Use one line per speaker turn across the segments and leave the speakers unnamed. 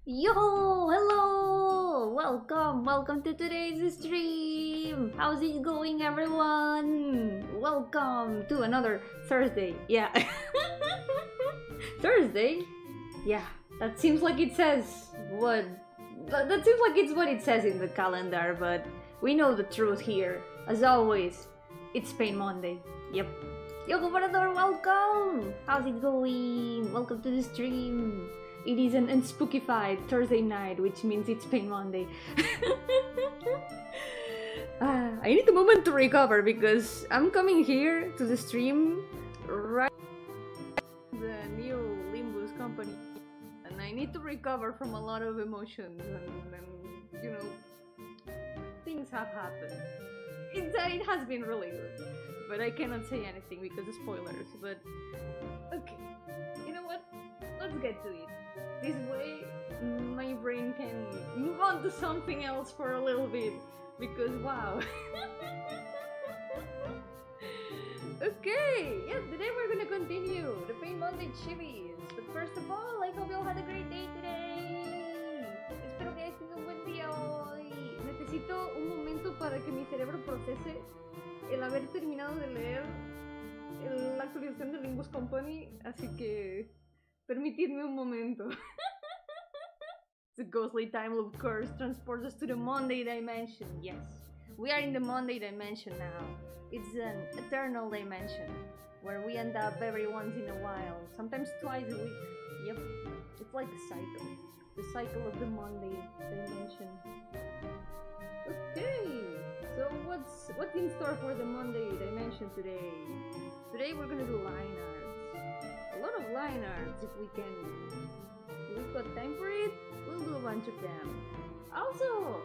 Yo, hello! Welcome to today's stream! How's it going, everyone? Welcome to another Thursday. Yeah. Thursday? Yeah, that seems like it says what... That seems like it's what it says in the calendar, but we know the truth here. As always, it's Pain Monday. Yep. Yo, Governador, welcome! How's it going? Welcome to the stream. It is an unspookified Thursday night, which means it's Pain Monday. I need a moment to recover because I'm coming here to the stream right the new Limbus company, and I need to recover from a lot of emotions and you know, things have happened. It has been really good, but I cannot say anything because of spoilers. But okay, you know what? Let's get to it. This way, my brain can move on to something else for a little bit, because wow. Okay, yeah, today we're gonna continue the Pain Monday chivis. But first of all, I hope you all had a great day today. Espero que hayas tenido un buen día hoy. Necesito un momento para que mi cerebro procese el haber terminado de leer la actualización de Limbus Company, así que permitidme un momento. The ghostly time loop curse transports us to the Monday dimension. Yes, we are in the Monday dimension now. It's an eternal dimension where we end up every once in a while, sometimes twice a week. Yep, it's like a cycle. The cycle of the Monday dimension. Okay, so what's in store for the Monday dimension today? Today we're gonna do line arts. A lot of line arts if we can. If we've got time for it, we'll do a bunch of them. Also,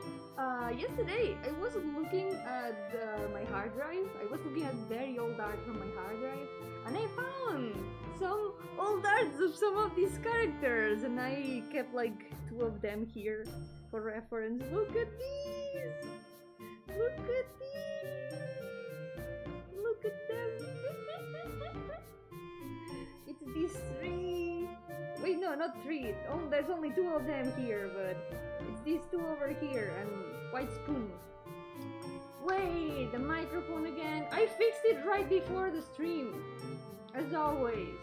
yesterday I was looking at my hard drive. I was looking at very old art from my hard drive, and I found some old arts of some of these characters, and I kept like 2 of them here for reference. Look at these! Look at these! Look at them! It's these 3. Wait, no, not 3. Oh, there's only 2 of them here, but it's these 2 over here and white spoon. Wait, the microphone again. I fixed it right before the stream, as always.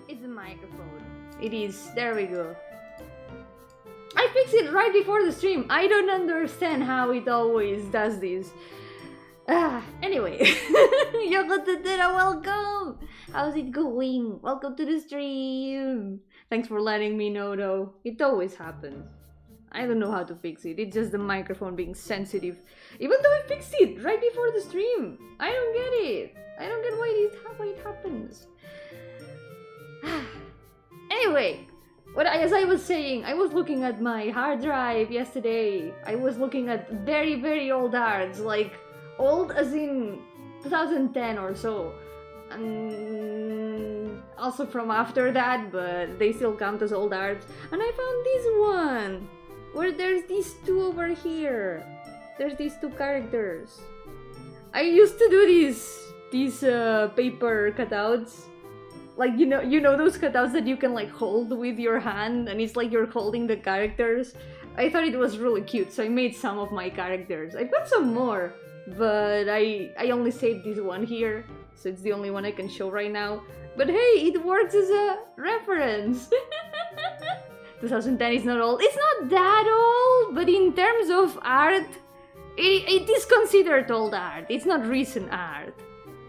It's a microphone. It is. There we go. I fixed it right before the stream. I don't understand how it always does this. Anyway. Yogatotera, welcome! How's it going? Welcome to the stream! Thanks for letting me know though. It always happens. I don't know how to fix it. It's just the microphone being sensitive. Even though I fixed it right before the stream. I don't get it. I don't get why it happens. Anyway, as I was saying, I was looking at my hard drive yesterday. I was looking at very, very old arts, like old as in 2010 or so, and also from after that, but they still count as old art. And I found this one where there's these 2 over here. There's these 2 characters. I used to do these paper cutouts, like you know those cutouts that you can like hold with your hand, and it's like you're holding the characters. I thought it was really cute, so I made some of my characters. I've got some more, but I only saved this one here, so it's the only one I can show right now. But hey, it works as a reference. 2010 is not old. It's not that old, but in terms of art, it is considered old art. It's not recent art.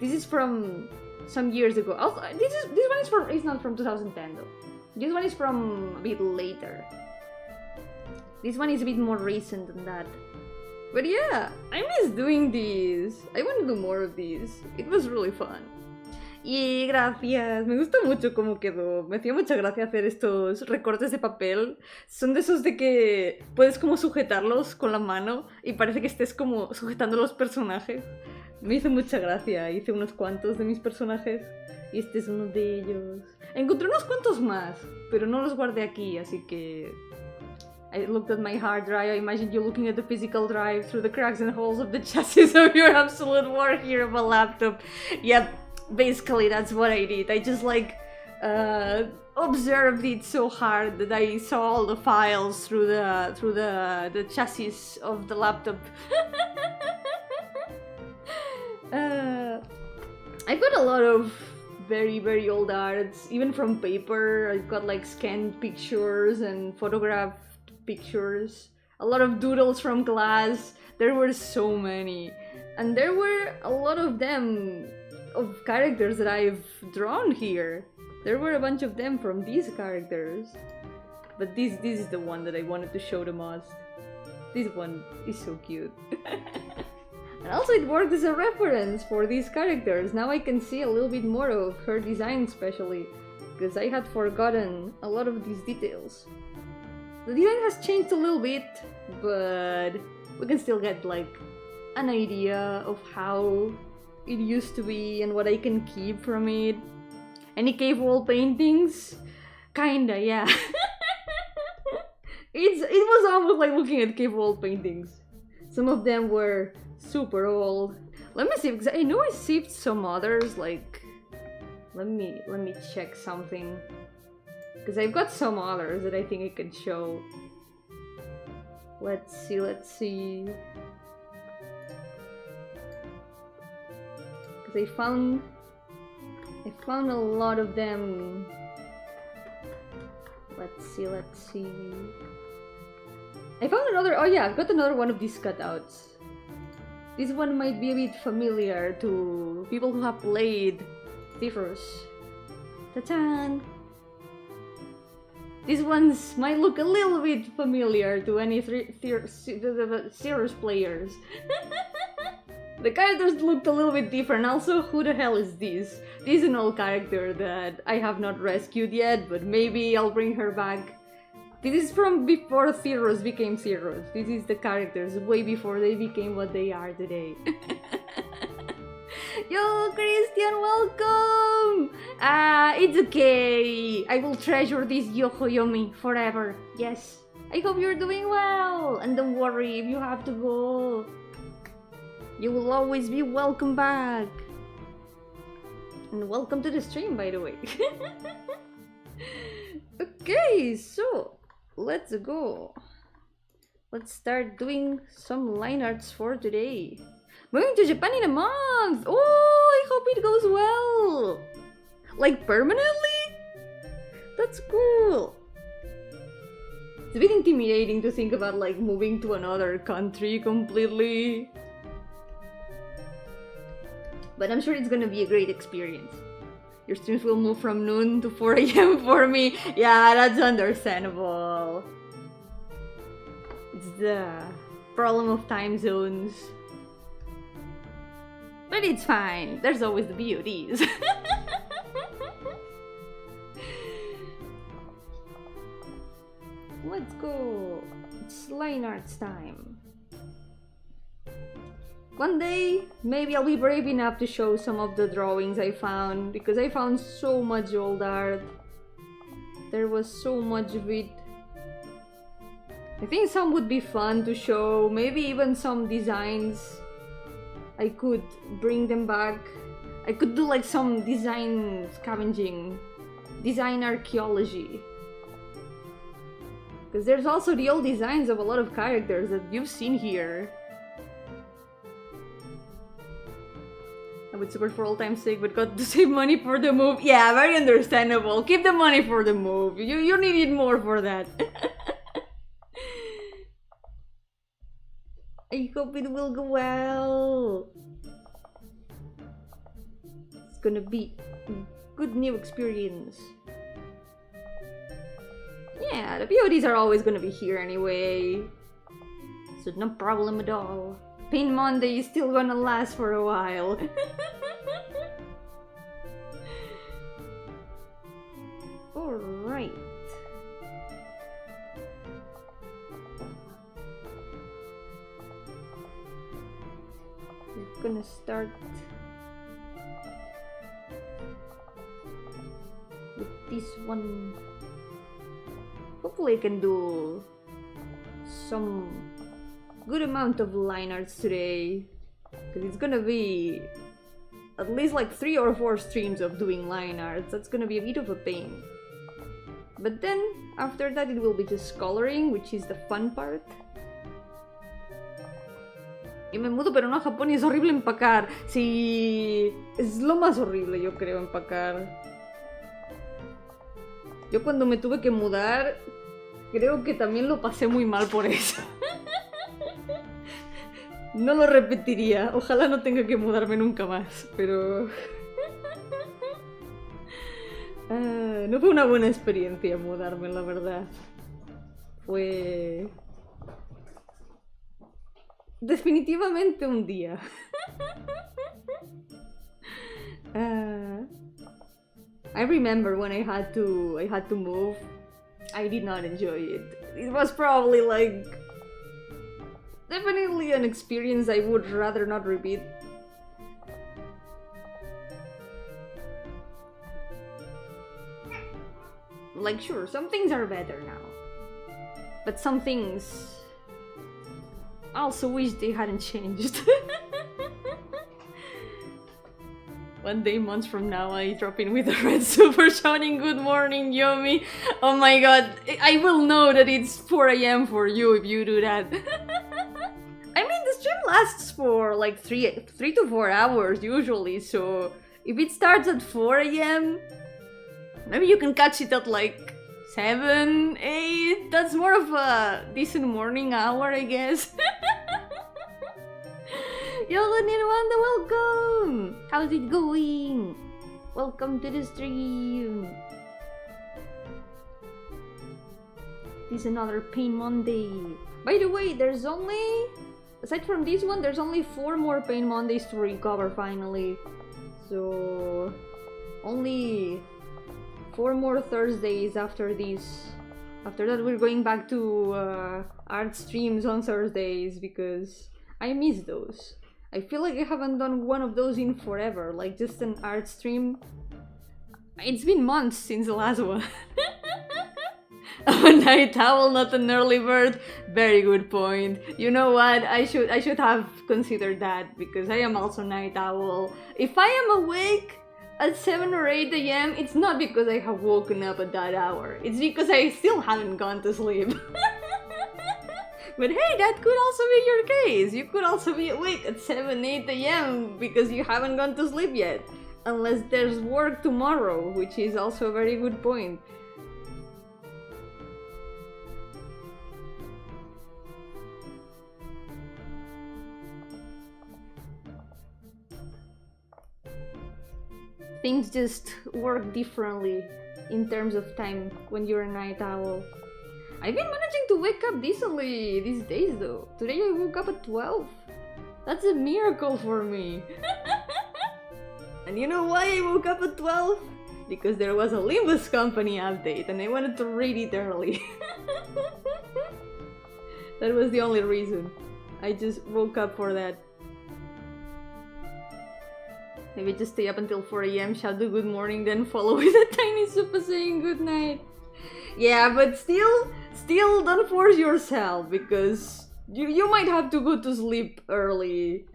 This is from some years ago. Also, this one is from. It's not from 2010 though. This one is from a bit later. This one is a bit more recent than that. But yeah, I miss doing these. I want to do more of these. It was really fun. Y gracias, me gustó mucho cómo quedó. Me hacía mucha gracia hacer estos recortes de papel. Son de esos de que puedes como sujetarlos con la mano y parece que estés como sujetando los personajes. Me hizo mucha gracia, hice unos cuantos de mis personajes y este es uno de ellos. Encontré unos cuantos más, pero no los guardé aquí, así que I looked at my hard drive. I imagined you looking at the physical drive through the cracks and holes of the chassis of your absolute war hero of a laptop. Yep, basically that's what I did. I just like observed it so hard that I saw all the files through the chassis of the laptop. I've got a lot of very old arts, even from paper. I've got like scanned pictures and photographed pictures. A lot of doodles from class. There were so many. And there were a lot of them, of characters that I've drawn here. There were a bunch of them from these characters. But this is the one that I wanted to show the most. This one is so cute. And also it worked as a reference for these characters. Now I can see a little bit more of her design especially, because I had forgotten a lot of these details. The design has changed a little bit, but we can still get like an idea of how it used to be and what I can keep from it. Any cave wall paintings? Kinda, yeah. It was almost like looking at cave wall paintings. Some of them were super old. Let me see, because I know I saved some others, like... Let me check something. Because I've got some others that I think I can show. Let's see. Because I found a lot of them. Let's see. I found another, oh yeah, I've got another one of these cutouts. This one might be a bit familiar to people who have played Thiefers. Ta-tan! These ones might look a little bit familiar to any Serious players. The characters looked a little bit different. Also, who the hell is this? This is an old character that I have not rescued yet, but maybe I'll bring her back. This is from before Theros became Theros. This is the characters way before they became what they are today. Yo, Christian, welcome! It's okay. I will treasure this Yo-hooo forever. Yes. I hope you're doing well. And don't worry if you have to go. You will always be welcome back. And welcome to the stream, by the way. Okay, so let's go. Let's start doing some line arts for today. Moving to Japan in a month! Oh, I hope it goes well! Like permanently? That's cool! It's a bit intimidating to think about like moving to another country completely. But I'm sure it's gonna be a great experience. Your streams will move from noon to 4 AM for me. Yeah, that's understandable. It's the problem of time zones. But it's fine. There's always the BODs. Let's go. It's line arts time. One day, maybe I'll be brave enough to show some of the drawings I found, because I found so much old art. There was so much of it. I think some would be fun to show, maybe even some designs. I could bring them back. I could do like some design scavenging, design archaeology. Because there's also the old designs of a lot of characters that you've seen here. I would support for all time's sake, but got to save money for the move. Yeah, very understandable. Keep the money for the move. You need it more for that. I hope it will go well. It's gonna be a good new experience. Yeah, the PODs are always gonna be here anyway. So no problem at all. Pain Monday is still gonna last for a while. Alright. We're gonna start with this one. Hopefully I can do some good amount of line arts today, because it's gonna be at least like 3 or 4 streams of doing line arts. That's gonna be a bit of a pain. But then, after that, it will be just coloring, which is the fun part. Y me mudo, pero no a Japón, y es horrible empacar. Sí, es lo más horrible, yo creo, empacar. Yo cuando me tuve que mudar, creo que también lo pasé muy mal por eso. No lo repetiría, ojalá no tenga que mudarme nunca más, pero... no fue una buena experiencia mudarme, la verdad. Fue... definitivamente un día. I remember when I had to move. I did not enjoy it. It was probably like definitely an experience I would rather not repeat. Like, sure, some things are better now, but some things I also wish they hadn't changed. One day, months from now, I drop in with a red super shouting "Good morning, Yomi." Oh my god, I will know that it's 4 AM for you if you do that. I mean, the stream lasts for like 3 to 4 hours usually, so if it starts at 4 AM, maybe you can catch it at like 7, 8. That's more of a decent morning hour, I guess. Yo, Wanda, welcome! How's it going? Welcome to the stream. This is another Pain Monday. By the way, there's only... aside from this one, there's only 4 more Pain Mondays to recover finally. So... only 4 more Thursdays after this. After that, we're going back to art streams on Thursdays because I miss those. I feel like I haven't done one of those in forever, like just an art stream. It's been months since the last one. I'm a night owl, not an early bird. Very good point. You know what? I should have considered that because I am also night owl. If I am awake at 7 or 8 AM, it's not because I have woken up at that hour. It's because I still haven't gone to sleep. But hey, that could also be your case. You could also be awake at 7, 8 AM because you haven't gone to sleep yet. Unless there's work tomorrow, which is also a very good point. Things just work differently in terms of time when you're a night owl. I've been managing to wake up decently these days though. Today I woke up at 12. That's a miracle for me. And you know why I woke up at 12? Because there was a Limbus Company update and I wanted to read it early. That was the only reason. I just woke up for that. Maybe just stay up until 4 AM, shout the good morning, then follow with a tiny super saying good night. Yeah, but still don't force yourself because you might have to go to sleep early.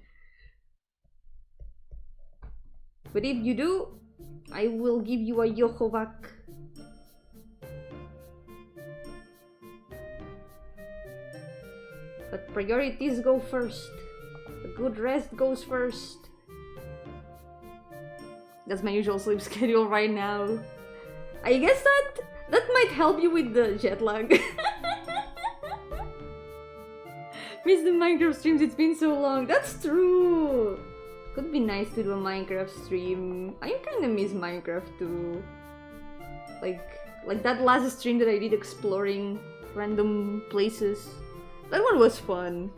But if you do, I will give you a Yo-hooo back. But priorities go first. A good rest goes first. That's my usual sleep schedule right now. I guess that might help you with the jet lag. Miss the Minecraft streams, it's been so long. That's true! Could be nice to do a Minecraft stream. I kinda miss Minecraft too. Like that last stream that I did exploring random places. That one was fun.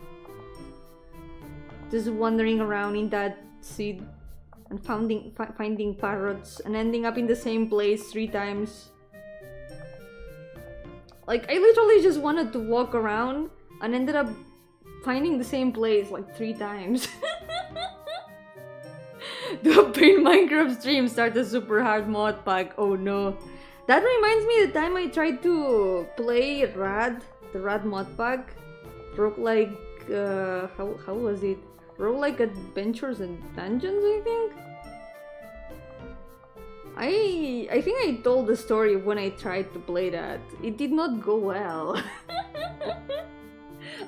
Just wandering around in that seed and finding parrots and ending up in the same place 3 times. Like, I literally just wanted to walk around and ended up finding the same place like 3 times. Do a paid Minecraft stream, start a super hard mod pack, oh no. That reminds me of the time I tried to play the Rad mod pack. Roguelike, how was it? Roguelike Adventures and Dungeons, I think? I think I told the story of when I tried to play that. It did not go well.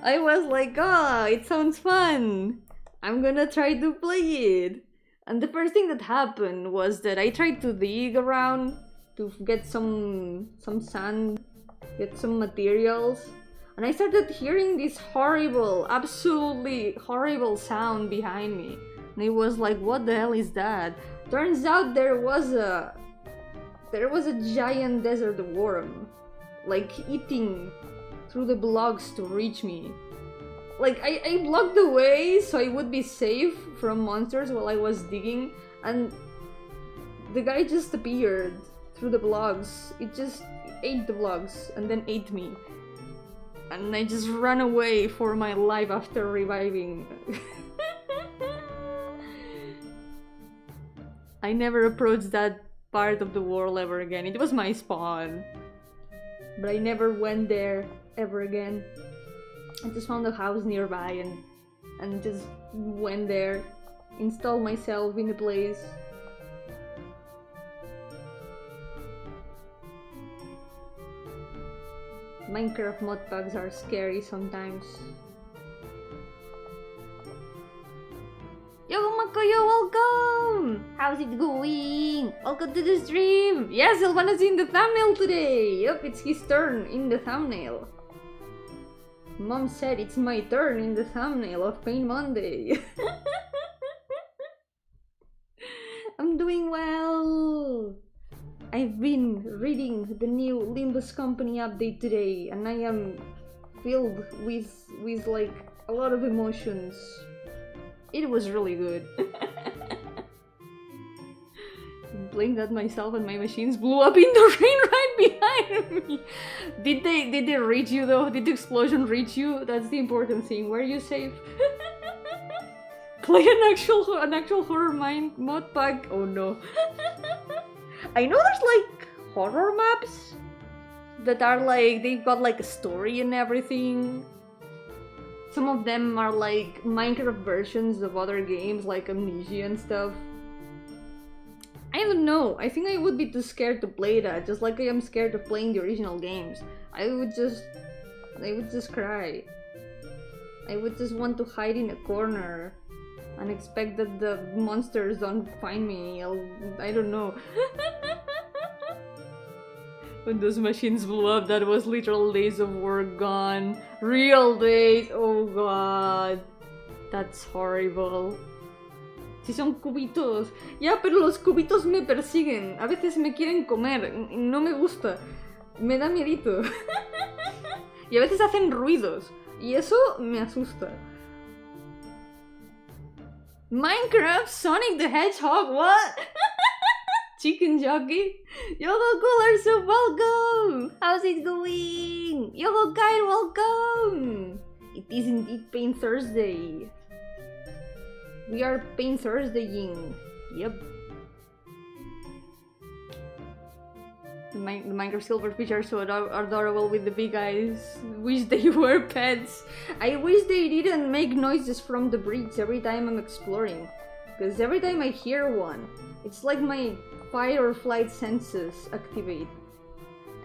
I was like, oh, it sounds fun. I'm gonna try to play it. And the first thing that happened was that I tried to dig around to get some sand, get some materials. And I started hearing this horrible, absolutely horrible sound behind me. And it was like, what the hell is that? Turns out there was a giant desert worm, like eating through the blocks to reach me. Like I blocked the way so I would be safe from monsters while I was digging, and the guy just appeared through the blocks. It just ate the blocks and then ate me. And I just ran away for my life after reviving. I never approached that part of the world ever again. It was my spawn. But I never went there ever again. I just found a house nearby and just went there. Installed myself in the place. Minecraft mod packs are scary sometimes. Yo, Makoyo, welcome! How's it going? Welcome to the stream! Yes, Silvana's in the thumbnail today! Yup, it's his turn in the thumbnail. Mom said it's my turn in the thumbnail of Pain Monday. I'm doing well! I've been reading the new Limbus Company update today, and I am filled with like a lot of emotions. It was really good. I'm playing that myself and my machines blew up in the rain right behind me. Did they reach you though? Did the explosion reach you? That's the important thing. Were you safe? Play an actual horror mod pack? Oh no. I know there's like horror maps that are like, they've got like a story and everything. Some of them are like Minecraft versions of other games like Amnesia and stuff. I don't know, I think I would be too scared to play that, just like I am scared of playing the original games. I would just cry. I would just want to hide in a corner and expect that the monsters don't find me. I don't know. When those machines blew up, that was literal days of work gone. Real days, oh god. That's horrible. Si son cubitos. Ya, pero los cubitos me persiguen. A veces me quieren comer. No me gusta. Me da miedito. Y a veces hacen ruidos. Y eso me asusta. Minecraft, Sonic the Hedgehog, what? Chicken Jockey? Yo-hooo Cooler, so welcome! How's it going? Yo-hooo Guide, welcome! It is indeed Pain Thursday. We are Pain Thursdaying. Yep. The Minecraft silverfish are so adorable with the big eyes. Wish they were pets. I wish they didn't make noises from the bricks every time I'm exploring. Because every time I hear one, it's like my fight or flight senses activate.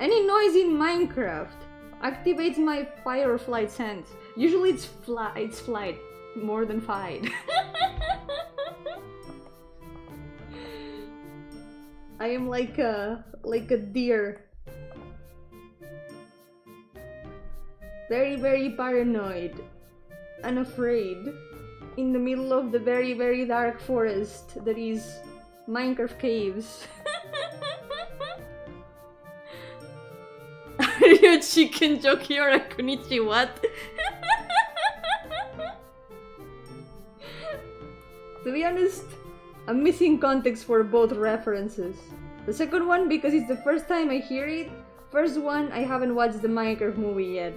Any noise in Minecraft activates my fight or flight sense. Usually it's flight more than fight. I am like a deer. Very, very paranoid and afraid in the middle of the very, very dark forest that is Minecraft caves. Are you a chicken jockey or a konichi what? To be honest, I'm missing context for both references. The second one because it's the first time I hear it. First one, I haven't watched the Minecraft movie yet.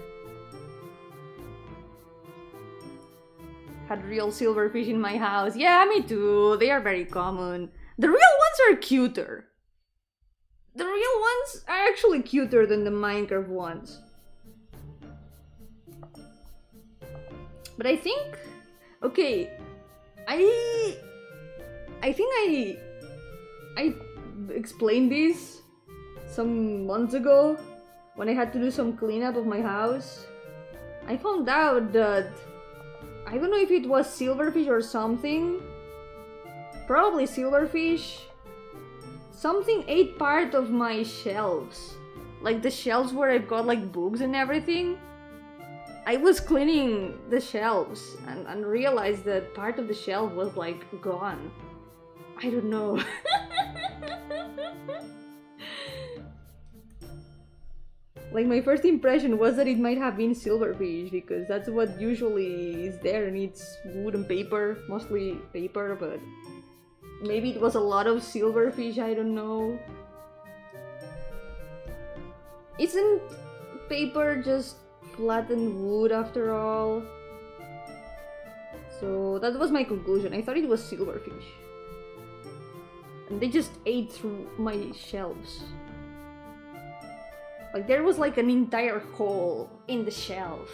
Had real silverfish in my house. Yeah, me too. They are very common. The real ones are cuter. The real ones are actually cuter than the Minecraft ones. But I think... Okay, I think I explained this some months ago when I had to do some cleanup of my house. I found out that I don't know if it was silverfish or something. Probably silverfish. Something ate part of my shelves. Like the shelves where I've got like books and everything. I was cleaning the shelves and realized that part of the shelf was like gone. I don't know. Like my first impression was that it might have been silverfish because that's what usually is there, and it's wood and paper, mostly paper, but maybe it was a lot of silverfish, I don't know. Isn't paper just flattened wood after all? So that was my conclusion. I thought it was silverfish. And they just ate through my shelves. Like there was like an entire hole in the shelf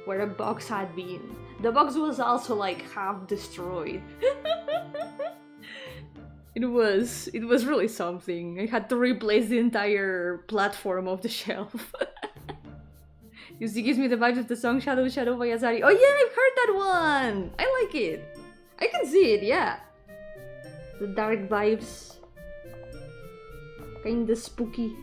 where a box had been. The box was also like half destroyed. It was really something. I had to replace the entire platform of the shelf. It gives me the vibes of the song Shadow Shadow by Azari. Oh yeah, I've heard that one! I like it. I can see it, yeah. The dark vibes. Kinda spooky.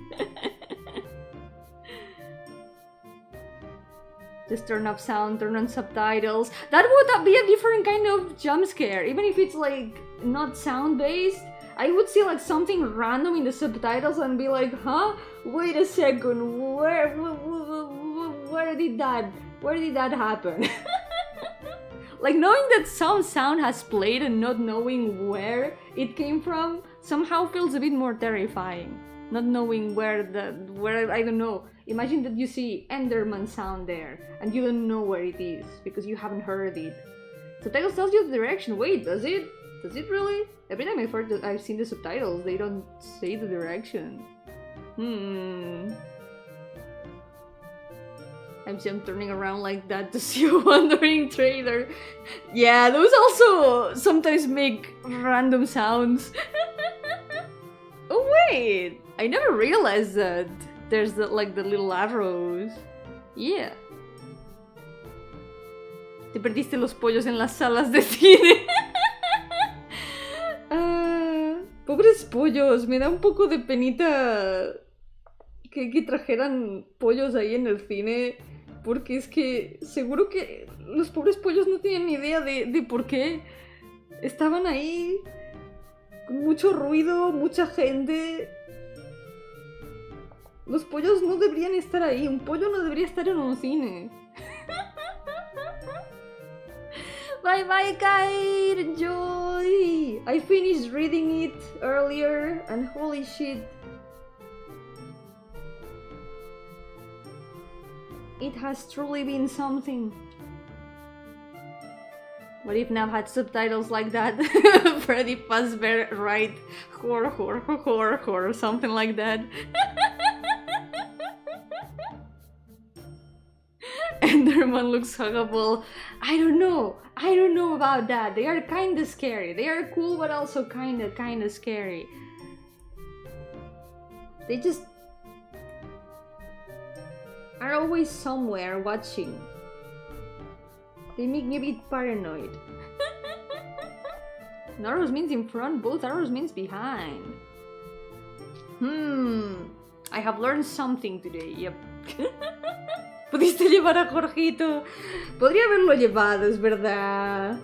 Just turn up sound, turn on subtitles. That would be a different kind of jump scare. Even if it's like not sound based, I would see like something random in the subtitles and be like, huh? Wait a second, where did that happen? Like knowing that some sound has played and not knowing where it came from somehow feels a bit more terrifying. Not knowing where I don't know. Imagine that you see Enderman sound there and you don't know where it is because you haven't heard it. Subtitles tells you the direction. Wait, does it? Does it really? Every time I've seen the subtitles, they don't say the direction. I'm turning around like that to see a wandering trailer. Yeah, those also sometimes make random sounds. Oh wait, I never realized that there's the little arrows. Yeah. Te perdiste los pollos en las salas de cine. Pobres pollos, me da un poco de penita que trajeran pollos ahí en el cine, porque es que seguro que los pobres pollos no tienen ni idea de por qué estaban ahí, con mucho ruido, mucha gente. Los pollos no deberían estar ahí, un pollo no debería estar en un cine. Bye bye, Kair, Joy! I finished reading it earlier and holy shit. It has truly been something. What if Nav had subtitles like that? Freddy Fazbear, right? Horror, something like that. Enderman looks huggable. I don't know about that. They are kinda scary. They are cool, but also kinda scary. They just are always somewhere watching. They make me a bit paranoid. Arrows means in front, both arrows means behind. I have learned something today, yep. Pudiste llevar a Jorgito. Podría haberlo llevado, es verdad.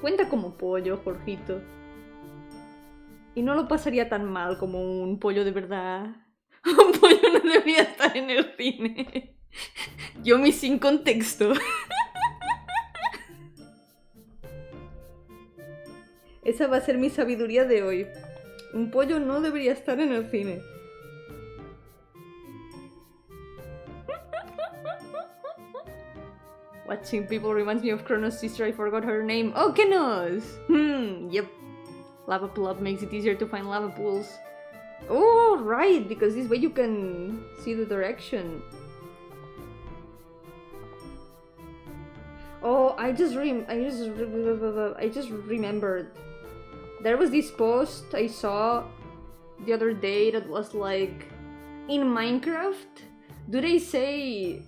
Cuenta como pollo, Jorgito. Y no lo pasaría tan mal como un pollo de verdad. Un pollo no debería estar en el cine. Yomi sin contexto. Esa va a ser mi sabiduría de hoy. Un pollo no debería estar en el cine. Watching people reminds me of Chronos' sister. I forgot her name. Oh, Kenos! Yep. Lava plop makes it easier to find lava pools. Oh, right, because this way you can see the direction. Oh, I just remembered. There was this post I saw the other day that was like, in Minecraft, do they say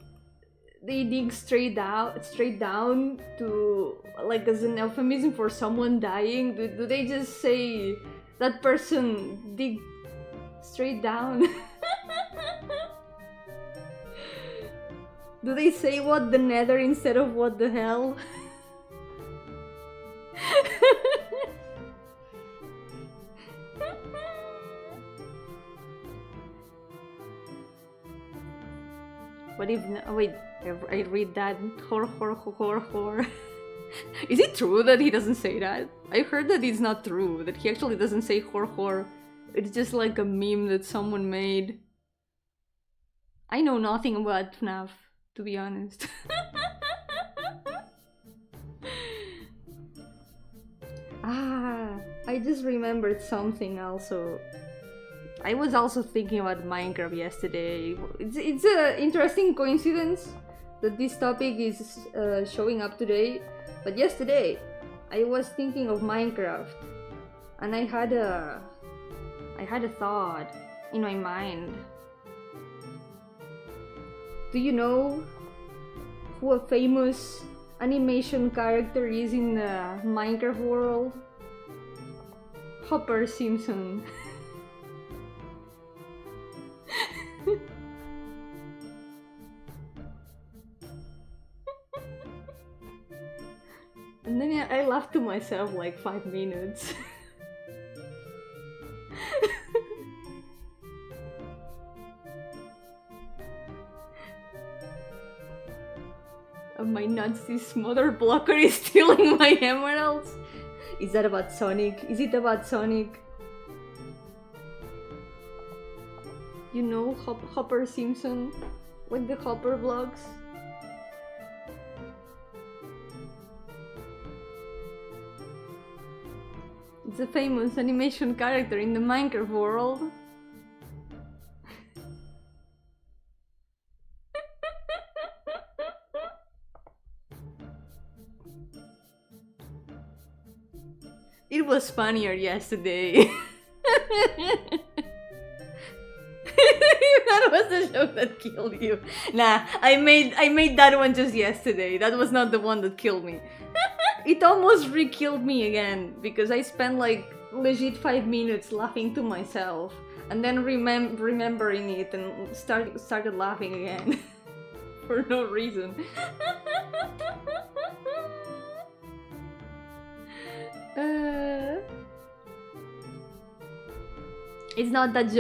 they dig straight down to, like, as an euphemism for someone dying? Do they just say that person dig straight down? Do they say what the nether instead of what the hell? What if... wait, I read that. Hor. Is it true that he doesn't say that? I heard that it's not true, that he actually doesn't say hor. It's just like a meme that someone made. I know nothing about FNAF, to be honest. I just remembered something also. I was also thinking about Minecraft yesterday. It's an interesting coincidence that this topic is showing up today. But yesterday, I was thinking of Minecraft, and I had a thought in my mind. Do you know who a famous animation character is in the Minecraft world? Hopper Simpson. And then I laughed to myself like 5 minutes. My nuts, this mother blocker is stealing my emeralds. Is that about Sonic? Is it about Sonic? You know Hopper Simpson? Like the Hopper vlogs? It's a famous animation character in the Minecraft world. It was funnier yesterday. That was the joke that killed you. Nah, I made that one just yesterday. That was not the one that killed me. It almost re-killed me again, because I spent like legit 5 minutes laughing to myself, and then remembering it and started laughing again. For no reason. It's not that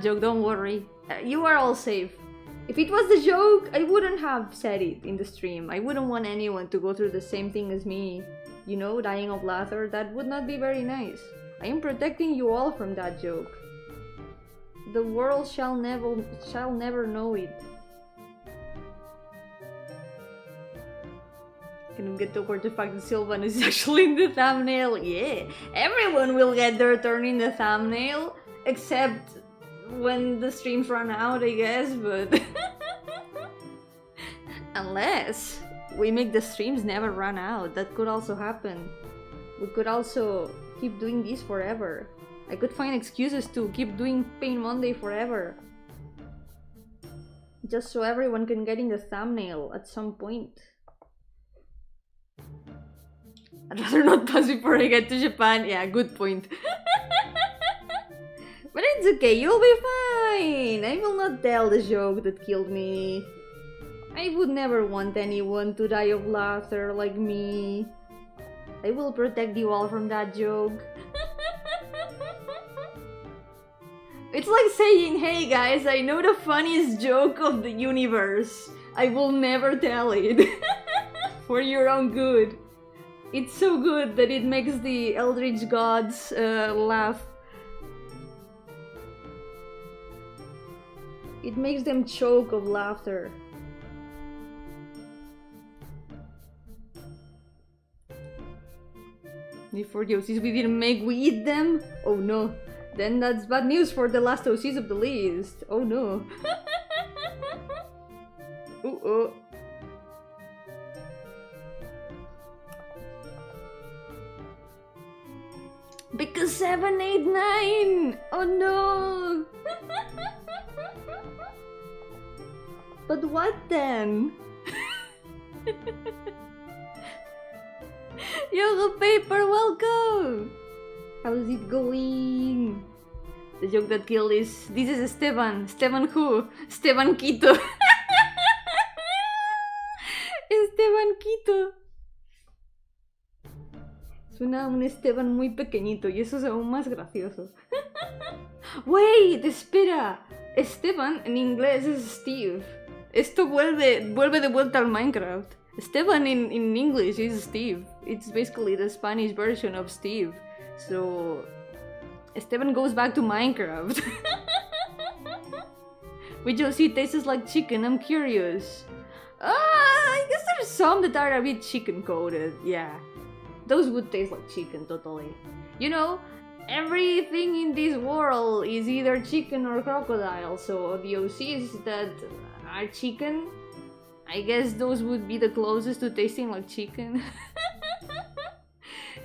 joke, don't worry. You are all safe. If it was the joke, I wouldn't have said it in the stream. I wouldn't want anyone to go through the same thing as me. You know, dying of laughter, that would not be very nice. I am protecting you all from that joke. The world shall never know it. Can we get over the fact that Sylvan is actually in the thumbnail? Yeah, everyone will get their turn in the thumbnail, except when the streams run out, I guess, but... Unless we make the streams never run out, that could also happen. We could also keep doing this forever. I could find excuses to keep doing Pain Monday forever. Just so everyone can get in the thumbnail at some point. I'd rather not pass before I get to Japan. Yeah, good point. But it's okay, you'll be fine! I will not tell the joke that killed me. I would never want anyone to die of laughter like me. I will protect you all from that joke. It's like saying, hey guys, I know the funniest joke of the universe. I will never tell it. For your own good. It's so good that it makes the Eldritch gods laugh. It makes them choke of laughter. Before the OCs we didn't make, we eat them? Oh no. Then that's bad news for the last OCs of the list. Oh no. Uh-oh. Because 7, 8, 9! Oh no! But what then? Yo-hooo paper, welcome! How's it going? The joke that killed is, this is Esteban. Esteban who? Esteban Quito. Esteban Quito. Suena a un Esteban muy pequeñito y eso es aún más gracioso. Wait, espera. Esteban en inglés es Steve. Esto vuelve de vuelta al Minecraft. Esteban in English is Steve. It's basically the Spanish version of Steve. So Esteban goes back to Minecraft. We just see it tastes like chicken, I'm curious. I guess there's some that are a bit chicken coated, yeah. Those would taste like chicken, totally. You know, everything in this world is either chicken or crocodile, so the OCs that are chicken, I guess those would be the closest to tasting like chicken.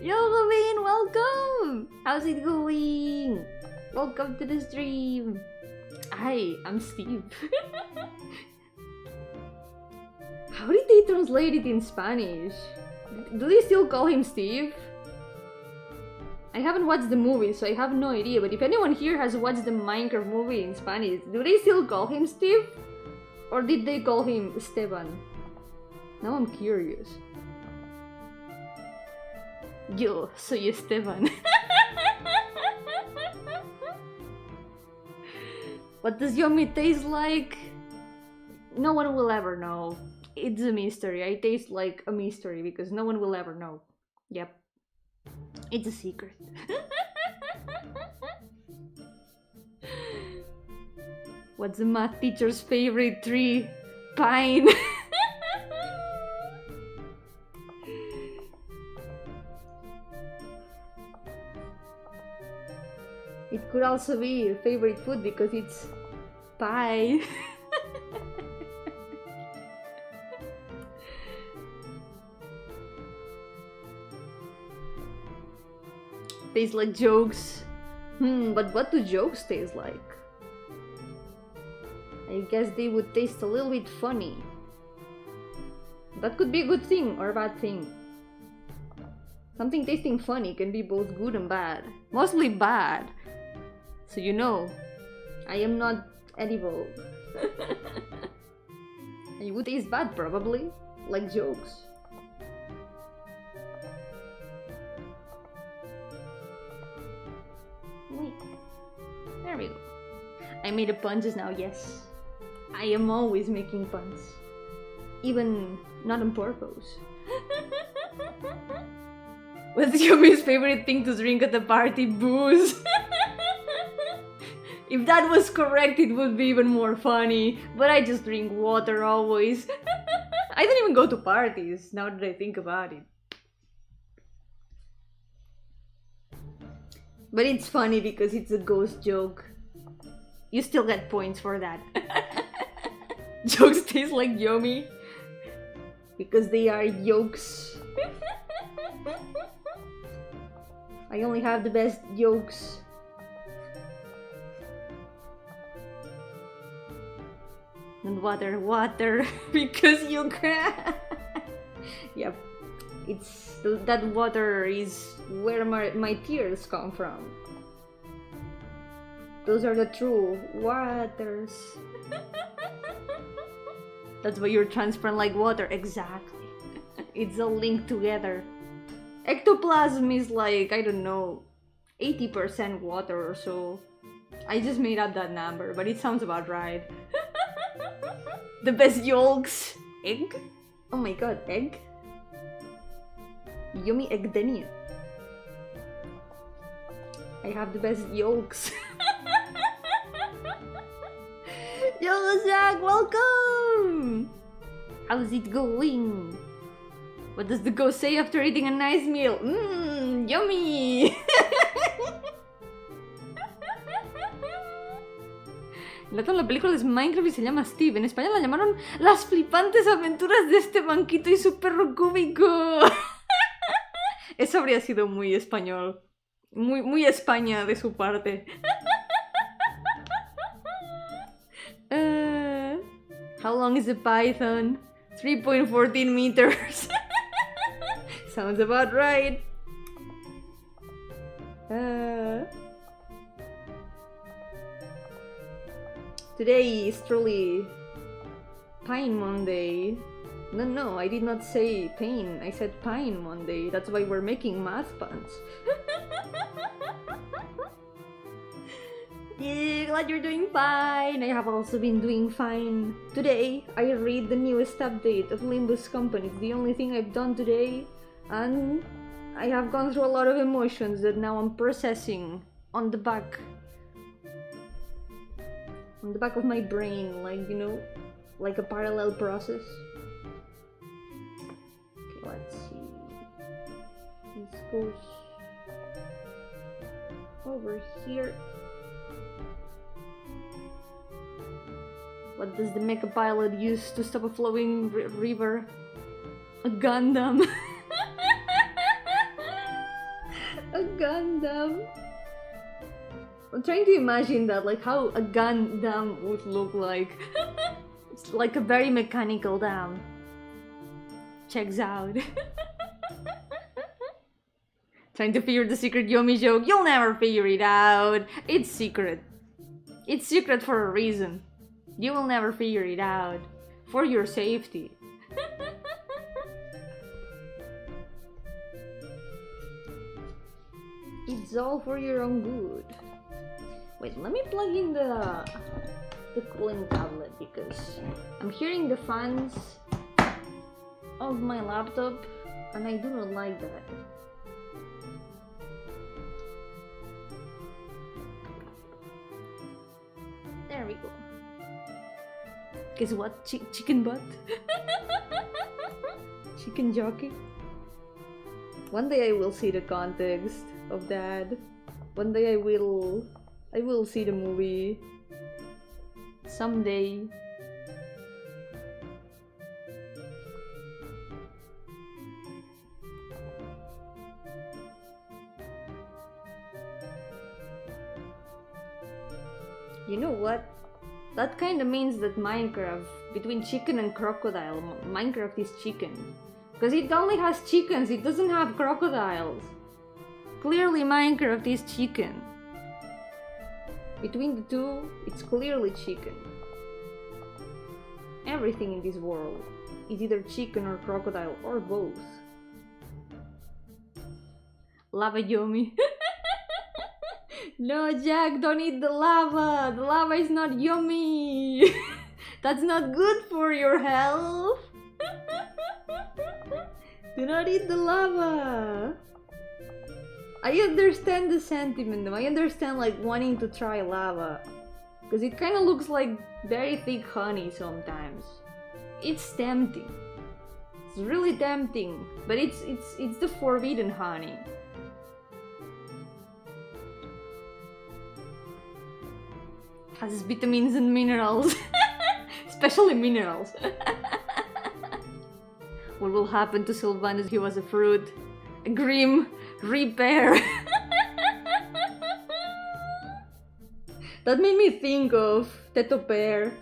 Yo, Gavin, welcome! How's it going? Welcome to the stream. Hi, I'm Steve. How did they translate it in Spanish? Do they still call him Steve? I haven't watched the movie, so I have no idea, but if anyone here has watched the Minecraft movie in Spanish, do they still call him Steve? Or did they call him Esteban? Now I'm curious. Yo, soy Esteban. What does Yomi taste like? No one will ever know. It's a mystery. I taste like a mystery because no one will ever know. Yep. It's a secret. What's the math teacher's favorite tree? Pine. It could also be a favorite food because it's pie. Tastes like jokes. But what do jokes taste like? I guess they would taste a little bit funny. That could be a good thing or a bad thing. Something tasting funny can be both good and bad. Mostly bad. So you know, I am not edible. And it would taste bad probably, like jokes. Wait, there we go. I made a pun just now, yes. I am always making puns. Even not on purpose. What's Yomi's favorite thing to drink at the party? Booze. If that was correct, it would be even more funny. But I just drink water always. I don't even go to parties, now that I think about it. But it's funny because it's a ghost joke. You still get points for that. Jokes taste like Yomi. Because they are yolks. I only have the best yolks. And water, because you can. Yep, it's that water is where my tears come from. Those are the true waters. That's why you're transparent like water, exactly. It's all linked together. Ectoplasm is like, I don't know, 80% water or so. I just made up that number, but it sounds about right. The best yolks. Egg? Oh my god, egg? Yummy Gardenia. I have the best yolks. Yo, Zach, welcome! How's it going? What does the ghost say after eating a nice meal? Mmm, yummy! El gato en la película es Minecraft y se llama Steve. En España la llamaron Las flipantes aventuras de este banquito y su perro cúbico. Eso habría sido muy español. Muy España de su parte. How long is a python? 3.14 meters. Sounds about right. Today is truly Pine Monday. No, I did not say pain. I said Pine Monday. That's why we're making math puns. Yeah, glad you're doing fine. I have also been doing fine. Today, I read the newest update of Limbus Company. It's the only thing I've done today. And I have gone through a lot of emotions that now I'm processing on the back of my brain, like, you know, like a parallel process. Okay, let's see. This goes over here. What does the mecha pilot use to stop a flowing river? A Gundam. A Gundam. I'm trying to imagine that, like how a Gundam would look like. It's like a very mechanical dam. Checks out. Trying to figure the secret Yomi joke. You'll never figure it out. It's secret. It's secret for a reason. You will never figure it out. For your safety. It's all for your own good. Wait, let me plug in the cooling tablet because I'm hearing the fans of my laptop and I do not like that. There we go. Guess what? Chicken butt? Chicken jockey? One day I will see the context of that. One day I will see the movie. Someday. You know what? That kinda means that Minecraft, between chicken and crocodile, Minecraft is chicken. Because it only has chickens, it doesn't have crocodiles. Clearly Minecraft is chicken. Between the two, it's clearly chicken. Everything in this world is either chicken or crocodile or both. Lava Yomi. No, Jack, don't eat the lava. The lava is not yummy. That's not good for your health. Do not eat the lava. I understand the sentiment though. I understand like wanting to try lava. Because it kind of looks like very thick honey sometimes. It's tempting. It's really tempting. But it's the forbidden honey. Has vitamins and minerals. Especially minerals. What will happen to Sylvanus if he was a fruit? A grim repair. That made me think of Teto Pear.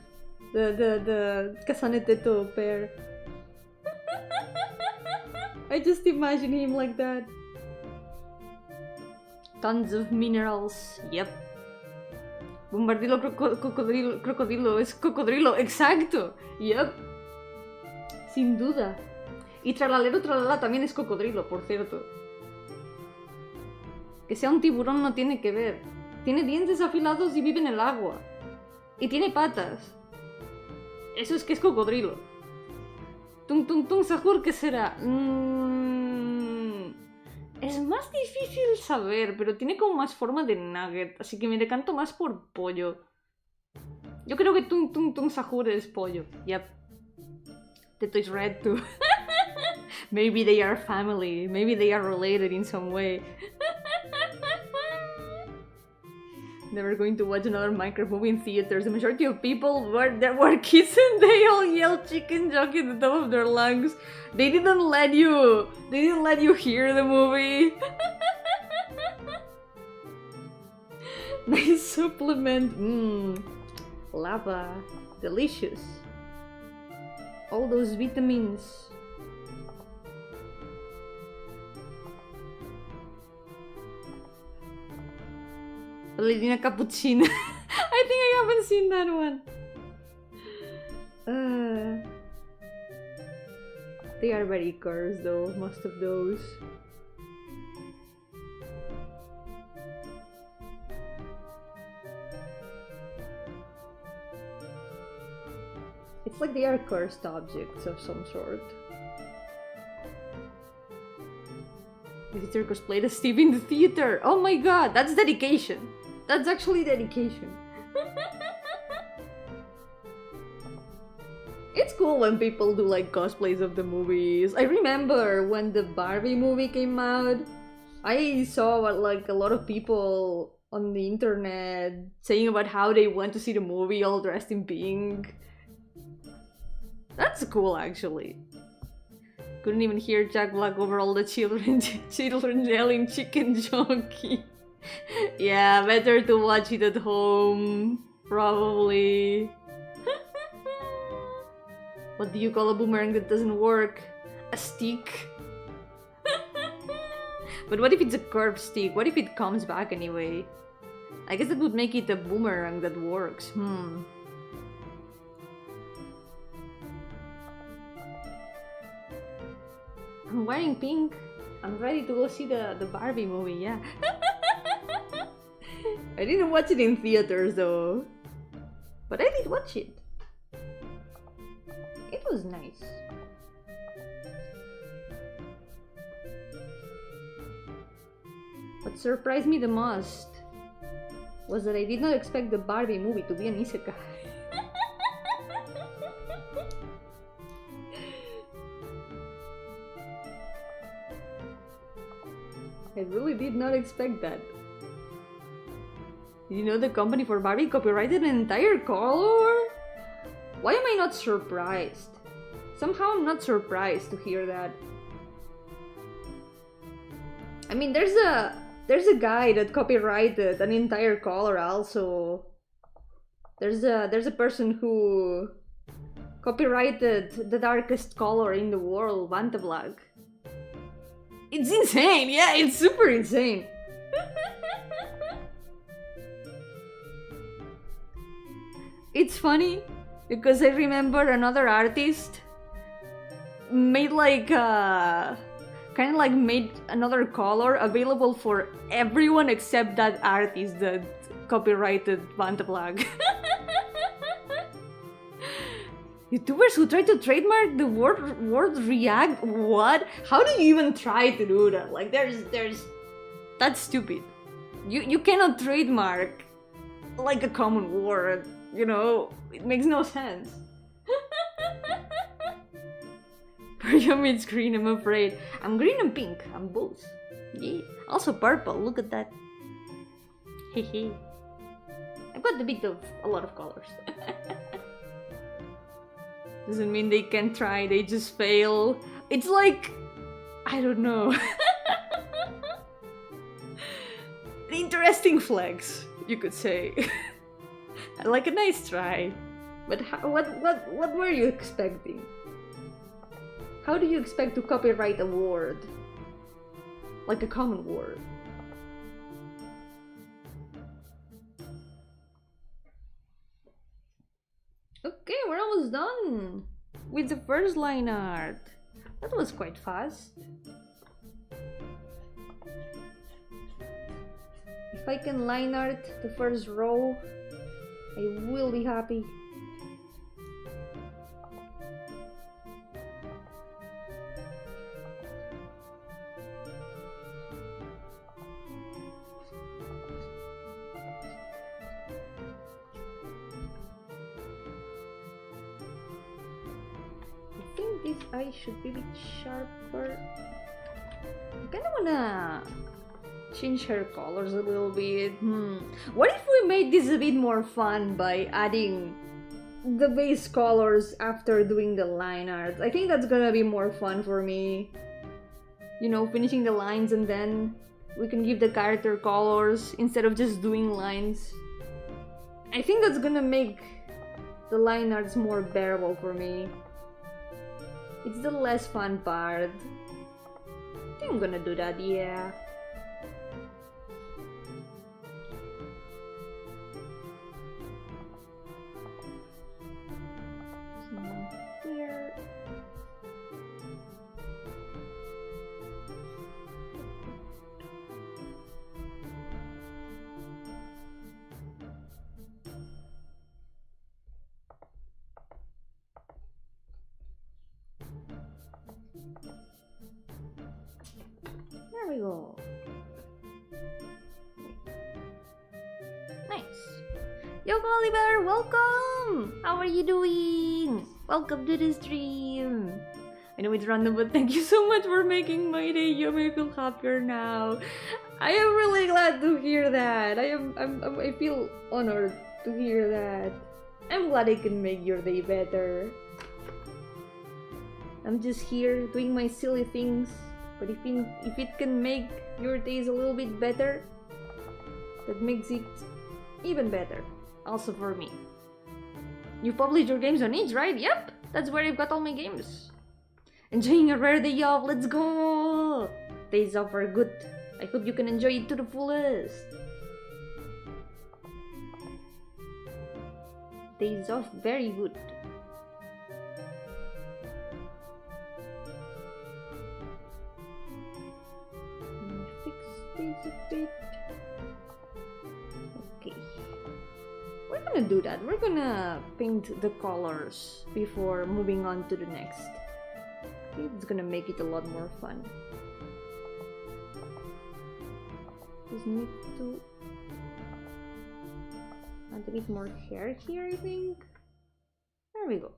The Kasane Teto Pear. I just imagine him like that. Tons of minerals. Yep. Bombardilo crocodilo. Es cocodrilo. Exacto. Yep. Sin duda. Y tralalero tralala también es cocodrilo, por cierto. Que sea un tiburón no tiene que ver. Tiene dientes afilados y vive en el agua. Y tiene patas. Eso es que es cocodrilo. Tung tung tung sahur, ¿qué será? Es más difícil saber, pero tiene como más forma de nugget, así que me decanto más por pollo. Yo creo que tung tung tung sahur es pollo. Yep. Teto is red too. Maybe they are family. Maybe they are related in some way. Never going to watch another Minecraft movie in theaters. The majority of people were kids and they all yelled chicken jockey at the top of their lungs. They didn't let you hear the movie. Nice supplement. Lava. Delicious. All those vitamins. Ballerina cappuccino. I think I haven't seen that one. They are very cursed though, most of those. It's like they are cursed objects of some sort. Visitor cosplayed as Steve in the theater. Oh my god, that's dedication. That's actually dedication. It's cool when people do like cosplays of the movies. I remember when the Barbie movie came out, I saw like a lot of people on the internet saying about how they went to see the movie all dressed in pink. That's cool actually. Couldn't even hear Jack Black over all the children yelling chicken jockey. Yeah, better to watch it at home, probably. What do you call a boomerang that doesn't work? A stick? But what if it's a curved stick? What if it comes back anyway? I guess that would make it a boomerang that works. I'm wearing pink. I'm ready to go see the Barbie movie, yeah. I didn't watch it in theaters though. But I did watch it. It was nice. What surprised me the most was that I did not expect the Barbie movie to be an isekai. I really did not expect that. Did you know the company for Barbie copyrighted an entire color? Why am I not surprised? Somehow I'm not surprised to hear that. I mean, there's a guy that copyrighted an entire color also. There's a person who copyrighted the darkest color in the world, Vanta Black. It's insane, yeah, it's super insane. It's funny because I remember another artist made like kind of like made another color available for everyone except that artist that copyrighted Vanta Black. YouTubers who try to trademark the word react? What? How do you even try to do that? Like that's stupid. You cannot trademark like a common word, you know? It makes no sense. Yomi, it's green, I'm afraid. I'm green and pink, I'm both. Yeah. Also purple, look at that. Hehe. I've got a bit of a lot of colors. Doesn't mean they can try, they just fail. It's like, I don't know. An interesting flex, you could say. Like a nice try. But what were you expecting? How do you expect to copyright a word? Like a common word. Okay, we're almost done with the first line art. That was quite fast. If I can line art the first row, I will be happy. This eye should be a bit sharper. I kinda wanna change her colors a little bit. What if we made this a bit more fun by adding the base colors after doing the line art? I think that's gonna be more fun for me. You know, finishing the lines and then We can give the character colors instead of just doing lines. I think that's gonna make the line arts more bearable for me. It's the less fun part. I think I'm gonna do that, yeah. Here. There we go. Nice. Yo, Oliver, welcome! How are you doing? Welcome to the stream. I know it's random, but thank you so much for making my day. You make me feel happier now. I am really glad to hear that. I feel honored to hear that. I'm glad I can make your day better. I'm just here doing my silly things, but if it can make your days a little bit better, that makes it even better. Also for me. You publish your games on itch, right? Yep! That's where I've got all my games. Enjoying a rare day off, let's go! Days off are good. I hope you can enjoy it to the fullest. Days off, very good. Fix this a bit. Okay. We're gonna do that. We're gonna paint the colors before moving on to the next. I think it's gonna make it a lot more fun. Just need to add a bit more hair here, I think. There we go.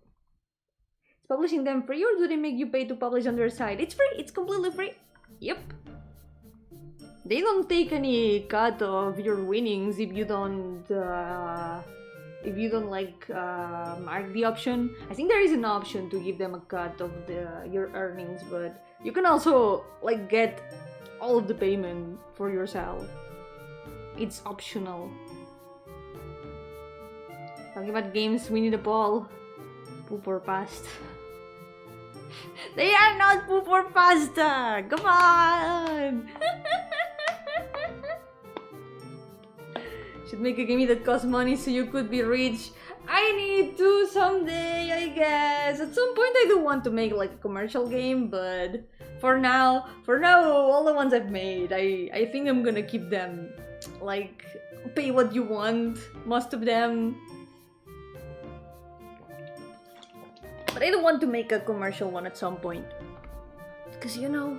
Is publishing them free, or do they make you pay to publish on their site? It's free! It's completely free! Yep! They don't take any cut of your winnings if you don't mark the option. I think there is an option to give them a cut of your earnings, but you can also like get all of the payment for yourself. It's optional. Talking about games, we need a ball. Poop or pasta. They are not poop or pasta! Come on! Should make a game that costs money so you could be rich. I need to someday, I guess. At some point I do want to make like a commercial game, but for now, all the ones I've made, I think I'm gonna keep them. Like, pay what you want, most of them. But I don't want to make a commercial one at some point. Because, you know,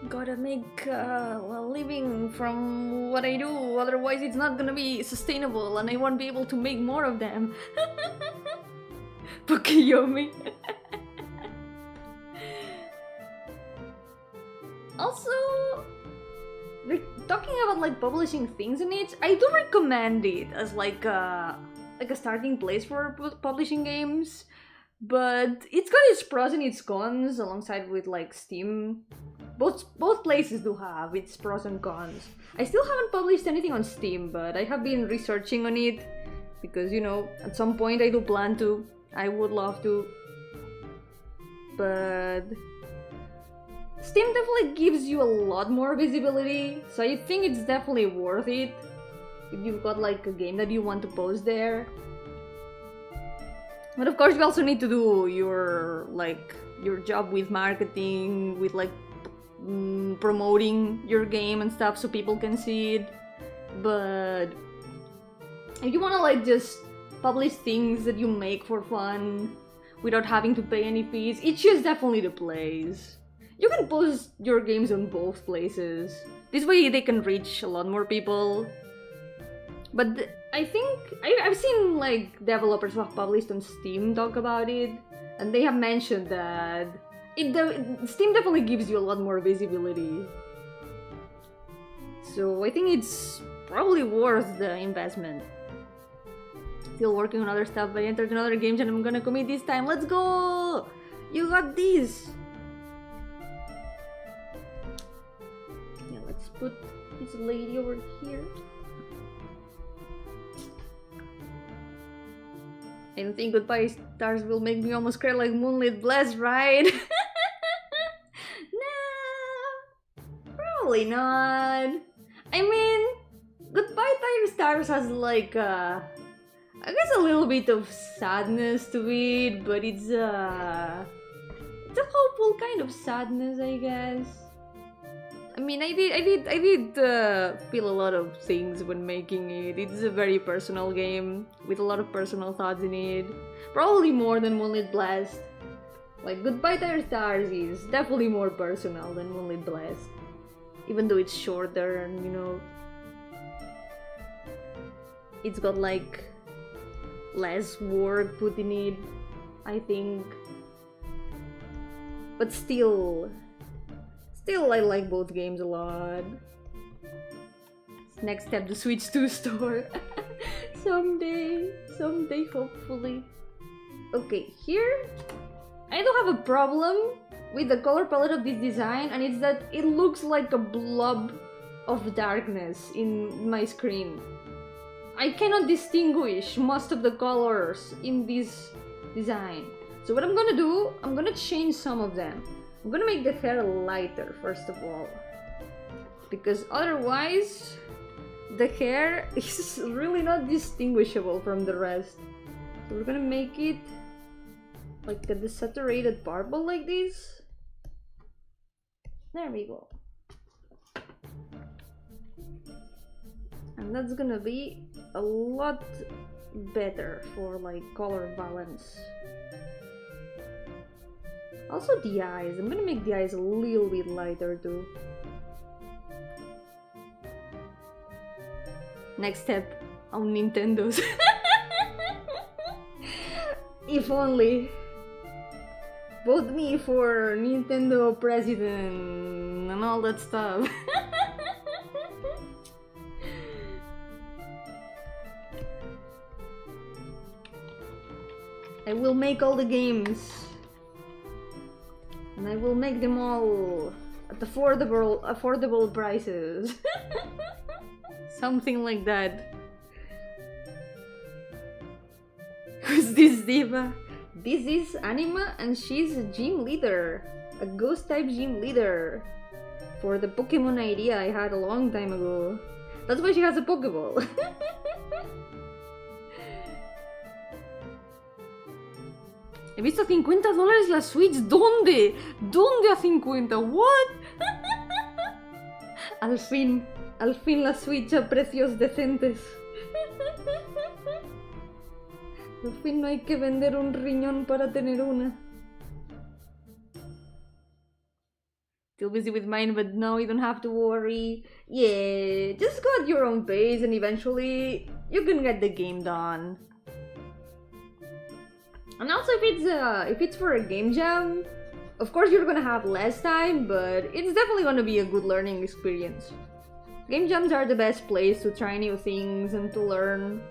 gotta make a living from what I do, otherwise it's not gonna be sustainable and I won't be able to make more of them. Yomi. Also, talking about like publishing things in it, I do recommend it as like a starting place for publishing games. But it's got its pros and its cons alongside with like Steam. Both places do have its pros and cons. I still haven't published anything on Steam, but I have been researching on it because, you know, at some point I do plan to. I would love to. But Steam definitely gives you a lot more visibility, so I think it's definitely worth it if you've got like a game that you want to post there. But of course you also need to do your job with marketing, with like promoting your game and stuff so people can see it. But if you want to like just publish things that you make for fun without having to pay any fees, it's just definitely the place. You can post your games on both places. This way they can reach a lot more people. But I think I've seen like developers who have published on Steam talk about it, and they have mentioned that Steam definitely gives you a lot more visibility. So I think it's probably worth the investment. Still working on other stuff, but I entered another games and I'm gonna commit this time. Let's go! You got this! Yeah, let's put this lady over here. I don't think goodbye stars will make me almost cry like Moonlit Blast, right? Nah, probably not. I mean, goodbye tire stars has like I guess a little bit of sadness to it, but it's a hopeful kind of sadness, I guess. I mean, I did feel a lot of things when making it. It's a very personal game with a lot of personal thoughts in it. Probably more than Moonlit Blast. Like, Goodbye Tire Stars is definitely more personal than Moonlit Blast. Even though it's shorter and, you know, it's got like less work put in it, I think. But still I like both games a lot. Next step, the Switch 2 store. someday, hopefully. Okay, here I do have a problem with the color palette of this design, and it's that it looks like a blob of darkness in my screen. I cannot distinguish most of the colors in this design. So what I'm gonna do, I'm gonna change some of them. I'm gonna make the hair lighter first of all, because otherwise the hair is really not distinguishable from the rest. So we're gonna make it like a desaturated purple like this. There we go. And that's gonna be a lot better for like color balance. Also the eyes, I'm gonna make the eyes a little bit lighter too. Next step on Nintendo's. If only. Vote me for Nintendo president and all that stuff. I will make all the games. And I will make them all at affordable prices. Something like that. Who's this diva? This is Anima, and she's a gym leader. A ghost type gym leader. For the Pokemon idea I had a long time ago. That's why she has a Pokeball. He visto $50 la Switch. ¿Dónde? ¿Dónde a 50? What? Al fin la Switch a precios decentes. Al fin no hay que vender un riñón para tener una. Still busy with mine, but no, you don't have to worry. Yeah, just go at your own pace and eventually you can get the game done. And also, if it's for a game jam, of course you're gonna have less time, but it's definitely gonna be a good learning experience. Game jams are the best place to try new things and to learn.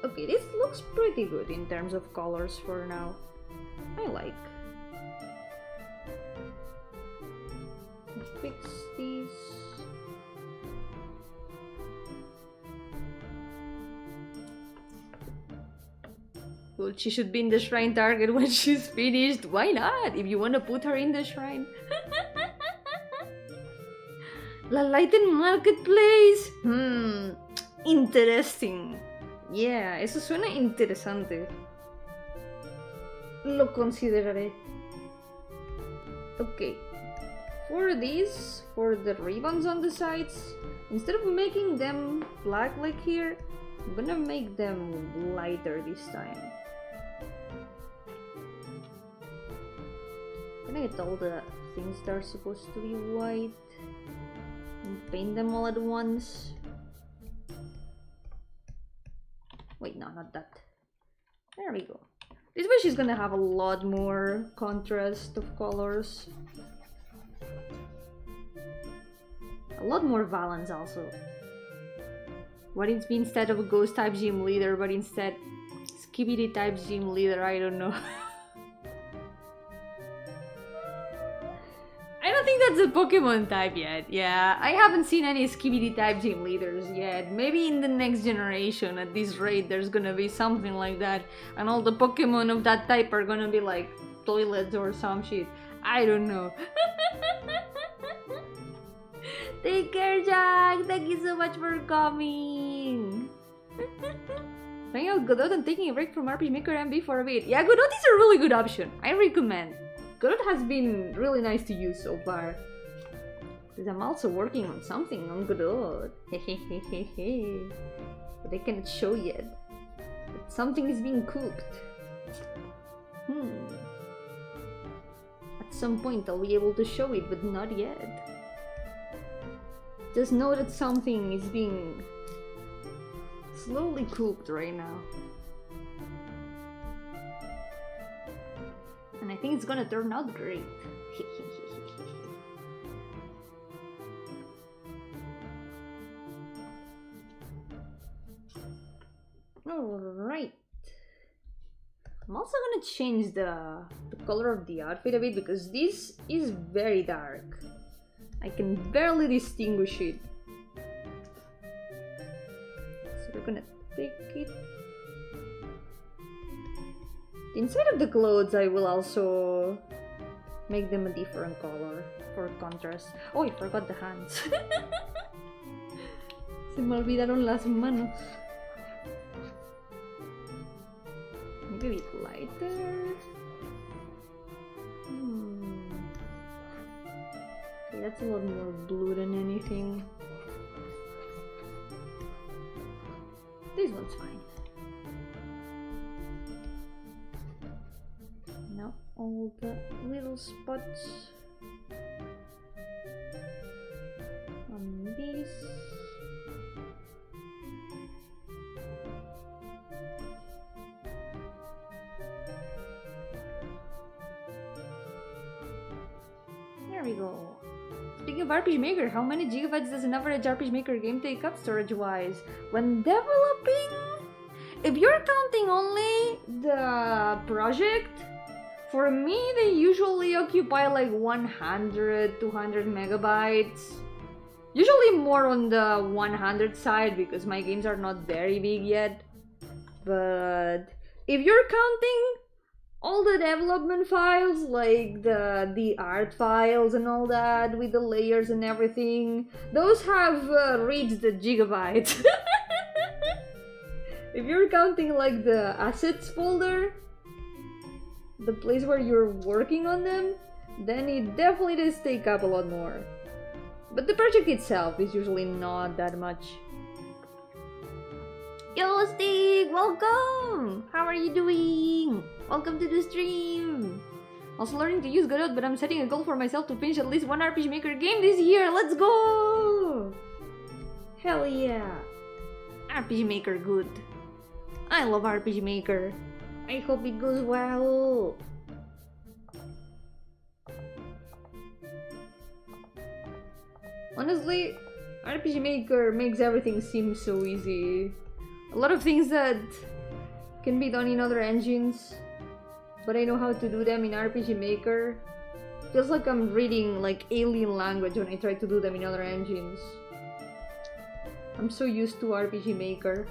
Okay, this looks pretty good in terms of colors for now. I like. Fix these. Well, she should be in the shrine target when she's finished. Why not? If you want to put her in the shrine. La Lighten Marketplace. Interesting. Yeah, eso suena interesante. Lo consideraré. Okay. For these, for the ribbons on the sides, instead of making them black like here, I'm gonna make them lighter this time. I'm gonna get all the things that are supposed to be white and paint them all at once. Wait, no, not that. There we go. This way she's gonna have a lot more contrast of colors. A lot more balance also. What if instead of a ghost type gym leader, but instead skibidi type gym leader, I don't know. I don't think that's a Pokemon type yet. Yeah, I haven't seen any skibidi type gym leaders yet. Maybe in the next generation at this rate there's gonna be something like that, and all the Pokemon of that type are gonna be like toilets or some shit. I don't know. Take care, Jack! Thank you so much for coming! Trying out Godot and taking a break from RPG Maker MB for a bit. Yeah, Godot is a really good option. I recommend. Godot has been really nice to use so far. Because I'm also working on something on Godot. But I cannot show yet. But something is being cooked. At some point I'll be able to show it, but not yet. Just know that something is being slowly cooked right now. And I think it's gonna turn out great. Alright. I'm also gonna change the color of the outfit a bit because this is very dark. I can barely distinguish it. So we're gonna take it. The inside of the clothes I will also make them a different color for contrast. Oh, I forgot the hands. Se me olvidaron las manos. Maybe a bit lighter. Okay, that's a lot more blue than anything. This one's fine. Now all the little spots on these. There we go. Speaking of RPG Maker, how many gigabytes does an average RPG Maker game take up storage-wise? When developing, if you're counting only the project, for me they usually occupy like 100, 200 megabytes. Usually more on the 100 side because my games are not very big yet. But if you're counting all the development files, like the art files and all that, with the layers and everything, those have reached the gigabytes. If you're counting like the assets folder, the place where you're working on them, then it definitely does take up a lot more. But the project itself is usually not that much. Yo, Steve! Welcome! How are you doing? Welcome to the stream! Also learning to use Godot, but I'm setting a goal for myself to finish at least one RPG Maker game this year! Let's go! Hell yeah! RPG Maker good. I love RPG Maker. I hope it goes well. Honestly, RPG Maker makes everything seem so easy. A lot of things that can be done in other engines, but I know how to do them in RPG Maker. Feels like I'm reading like alien language when I try to do them in other engines. I'm so used to RPG Maker.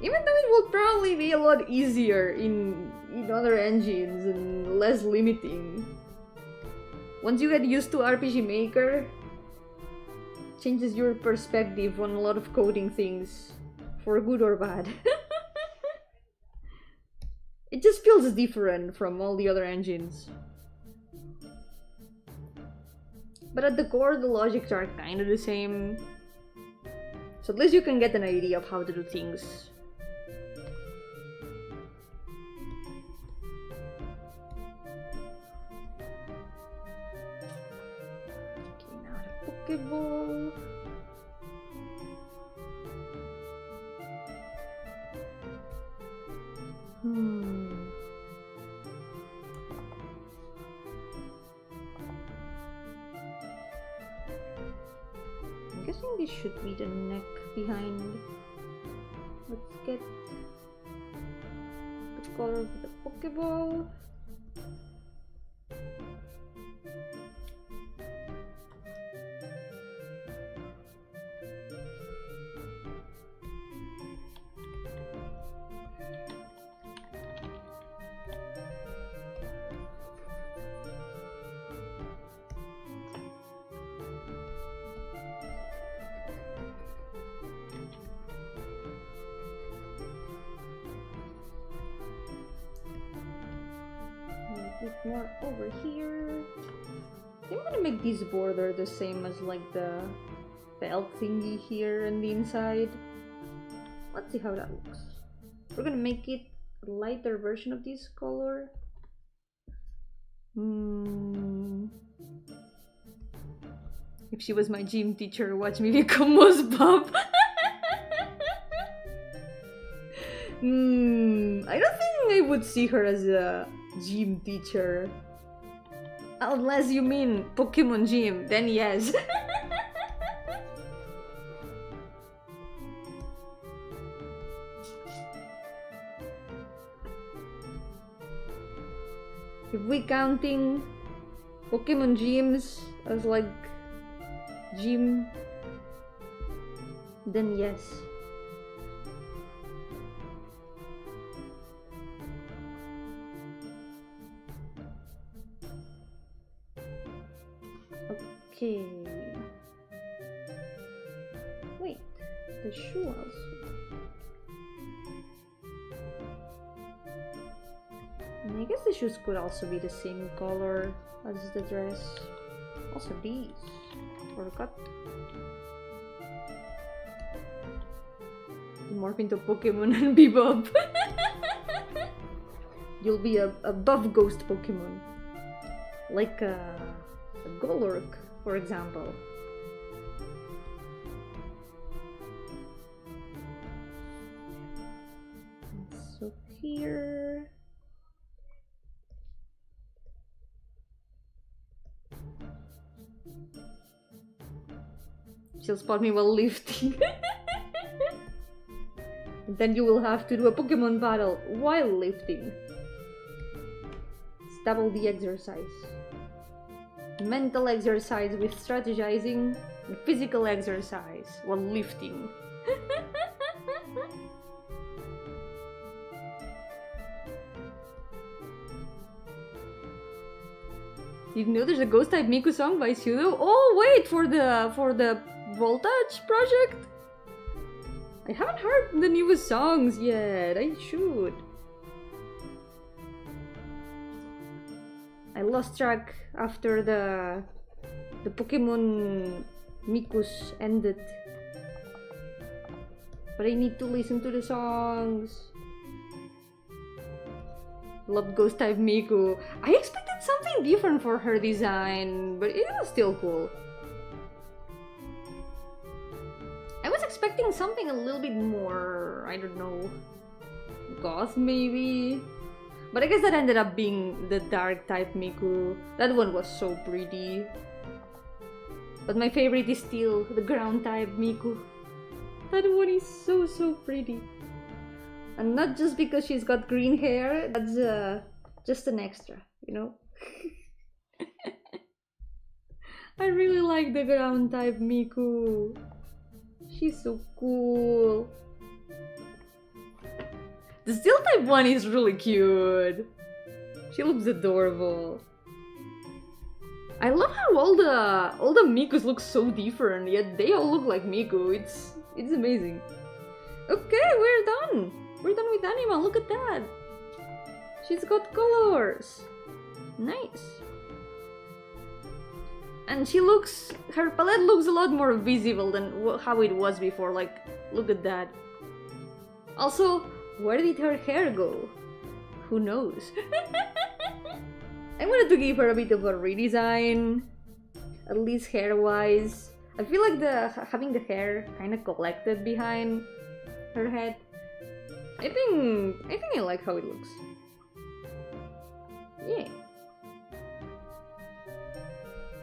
Even though it will probably be a lot easier in other engines and less limiting. Once you get used to RPG Maker, changes your perspective on a lot of coding things, for good or bad. It just feels different from all the other engines. But at the core, the logics are kind of the same. So at least you can get an idea of how to do things. Okay, now the Pokeball. I'm guessing this should be the neck behind. Let's get the color of the Pokeball. More over here. I'm gonna make this border the same as like the felt thingy here on the inside. Let's see how that looks. We're gonna make it a lighter version of this color. If she was my gym teacher, watch me become most Bob. I don't think I would see her as a gym teacher. Unless you mean Pokemon gym, then yes. If we counting Pokemon gyms as like gym, then yes. Okay. Wait, the shoe also. And I guess the shoes could also be the same color as the dress. Also these. Forgot. Morph into Pokemon and Bebop. You'll be a buff ghost Pokemon. Like a Golurk, for example. So here... She'll spot me while lifting. And then you will have to do a Pokemon battle while lifting. It's double the exercise. Mental exercise with strategizing, and physical exercise while lifting. You know there's a ghost type Miku song by Pseudo? Oh wait, for the Voltage project? I haven't heard the newest songs yet. I should. I lost track after the Pokemon Mikus ended. But I need to listen to the songs. Love Ghost type Miku. I expected something different for her design, but it was still cool. I was expecting something a little bit more, I don't know, goth maybe? But I guess that ended up being the dark type Miku. That one was so pretty. But my favorite is still the ground type Miku. That one is so pretty. And not just because she's got green hair, that's just an extra, you know? I really like the ground type Miku. She's so cool. The steel type one is really cute. She looks adorable. I love how all the Mikus look so different, yet they all look like Miku. It's amazing. Okay, we're done. We're done with Anima. Look at that. She's got colors. Nice. And her palette looks a lot more visible than how it was before. Like, look at that. Also, where did her hair go? Who knows? I wanted to give her a bit of a redesign, at least hair-wise. I feel like having the hair kind of collected behind her head. I think I like how it looks. Yeah.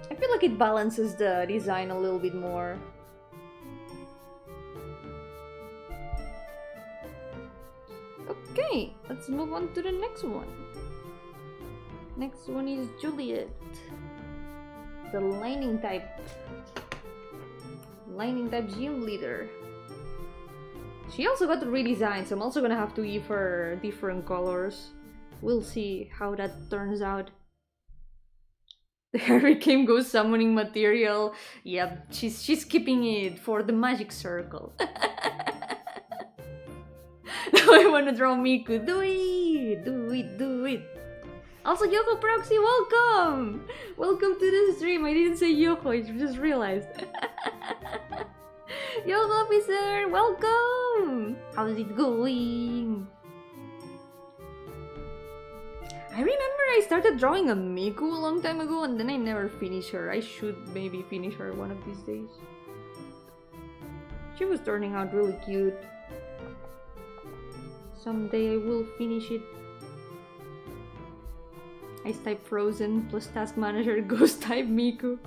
I feel like it balances the design a little bit more. let's move on to the next one. Next one is Juliet, the lightning type gym leader. She also got redesigned, so I'm also gonna have to give her different colors. We'll see how that turns out. The hurricane goes summoning material. Yep, she's keeping it for the magic circle. Now I wanna draw Miku. Do it. Also, Yoko Proxy, welcome! Welcome to the stream. I didn't say Yoko, I just realized. Yoko Officer, welcome! How's it going? I remember I started drawing a Miku a long time ago and then I never finished her. I should maybe finish her one of these days. She was turning out really cute. Someday I will finish it. Ice type Frozen plus Task Manager Ghost type Miku.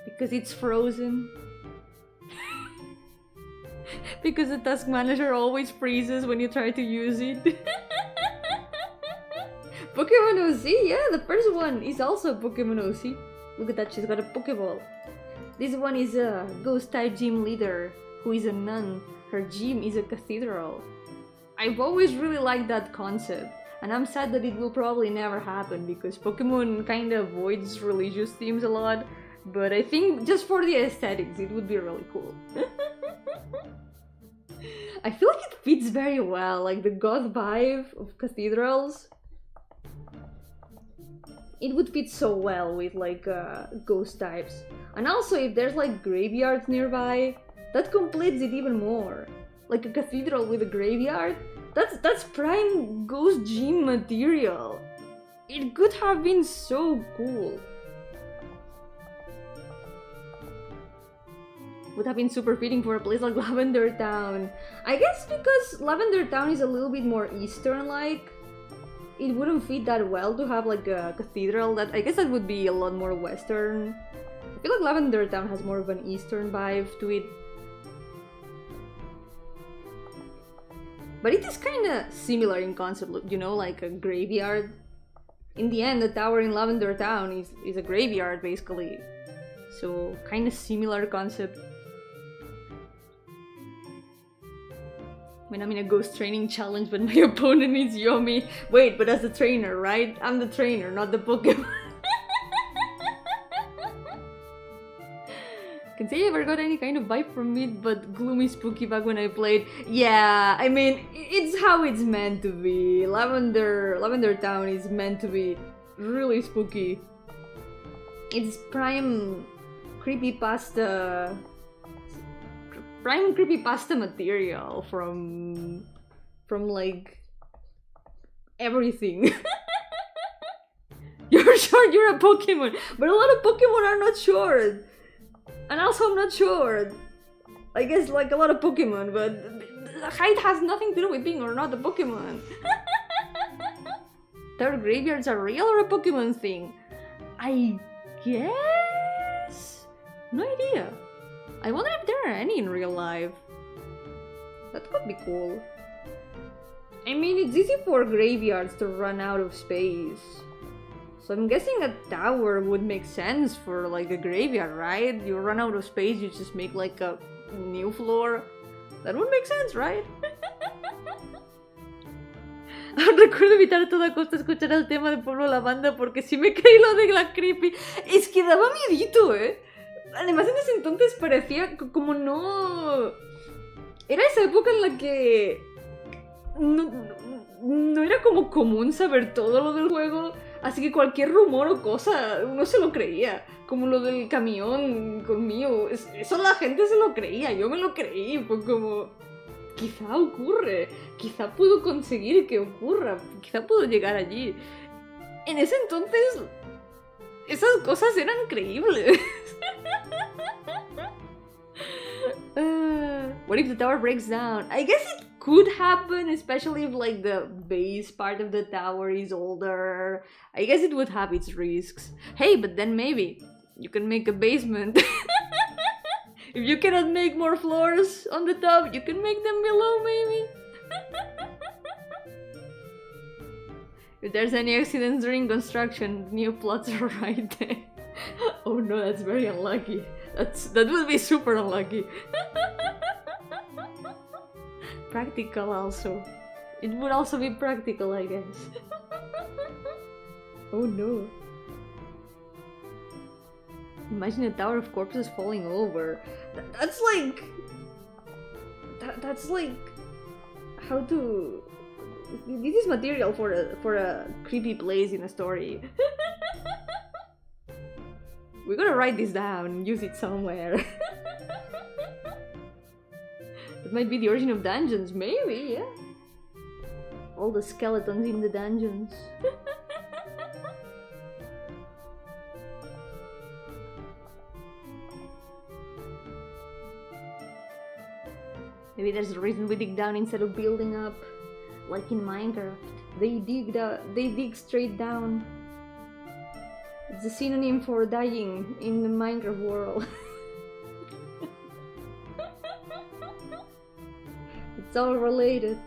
Because it's frozen. Because the Task Manager always freezes when you try to use it. Pokemon OC? Yeah, the first one is also Pokemon OC. Look at that, she's got a Pokeball. This one is a Ghost type gym leader who is a nun. Her gym is a cathedral. I've always really liked that concept. And I'm sad that it will probably never happen because Pokemon kind of avoids religious themes a lot. But I think just for the aesthetics, it would be really cool. I feel like it fits very well, like the goth vibe of cathedrals. It would fit so well with like ghost types. And also if there's like graveyards nearby, that completes it even more. Like a cathedral with a graveyard, that's prime ghost gym material. It could have been so cool. Would have been super fitting for a place like Lavender Town. I guess because Lavender Town is a little bit more Eastern-like, it wouldn't fit that well to have like a cathedral. That I guess that would be a lot more Western. I feel like Lavender Town has more of an Eastern vibe to it. But it is kind of similar in concept, you know, like a graveyard. In the end, the tower in Lavender Town is a graveyard, basically. So, kind of similar concept. When I'm in a ghost training challenge, but my opponent is Yomi. Wait, but as the trainer, right? I'm the trainer, not the Pokemon. Can say I never got any kind of vibe from it, but gloomy, spooky back when I played. Yeah, I mean, it's how it's meant to be. Lavender Town is meant to be really spooky. It's prime creepypasta material from like everything. You're short, you're a Pokemon, but a lot of Pokemon are not short. And also I'm not short. I guess like a lot of Pokemon, but height has nothing to do with being or not a Pokemon. Third graveyards are real or a Pokemon thing? I guess? No idea. I wonder if there are any in real life. That could be cool. I mean, it's easy for graveyards to run out of space. So I'm guessing a tower would make sense for like a graveyard, right? You run out of space, you just make like a new floor. That would make sense, right? Recuerdo evitar a toda costa escuchar el tema de Pueblo la Banda porque sí me creí lo de la creepy. Es que daba miedito, Además en ese entonces parecía como no... Era esa época en la que... No era como común saber todo lo del juego. Así que cualquier rumor o cosa, uno se lo creía. Como lo del camión conmigo. Eso la gente se lo creía, yo me lo creí. Fue como... Quizá ocurre. Quizá puedo conseguir que ocurra. Quizá puedo llegar allí. En ese entonces... Esas cosas eran creíbles. What if the tower breaks down? I guess it could happen, especially if like the base part of the tower is older. I guess it would have its risks. Hey, but then maybe you can make a basement. If you cannot make more floors on the top, you can make them below, maybe? If there's any accidents during construction, new plots are right there. Oh no, that's very unlucky. That would be super unlucky. Practical also. It would also be practical, I guess. Oh no. Imagine a tower of corpses falling over. That's like... That's like... How to... This is material for a creepy place in a story. We're gonna write this down and use it somewhere. It might be the origin of dungeons, maybe, yeah. All the skeletons in the dungeons. Maybe there's a reason we dig down instead of building up. Like in Minecraft, they dig straight down. It's a synonym for dying in the Minecraft world. It's all related.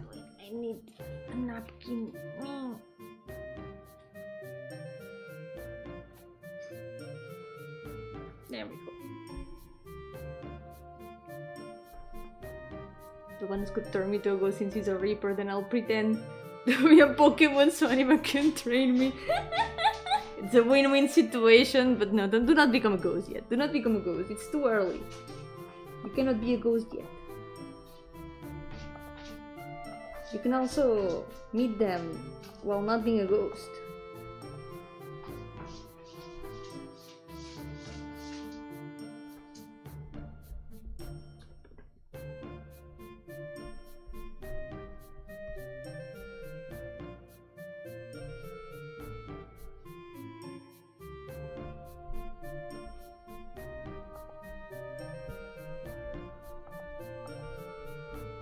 Wait, I need a napkin. There we go. The ones could turn me to a ghost since he's a reaper, then I'll pretend to be a Pokemon so anyone can train me. It's a win-win situation, but no, do not become a ghost yet. Do not become a ghost, it's too early. You cannot be a ghost yet. You can also meet them while not being a ghost.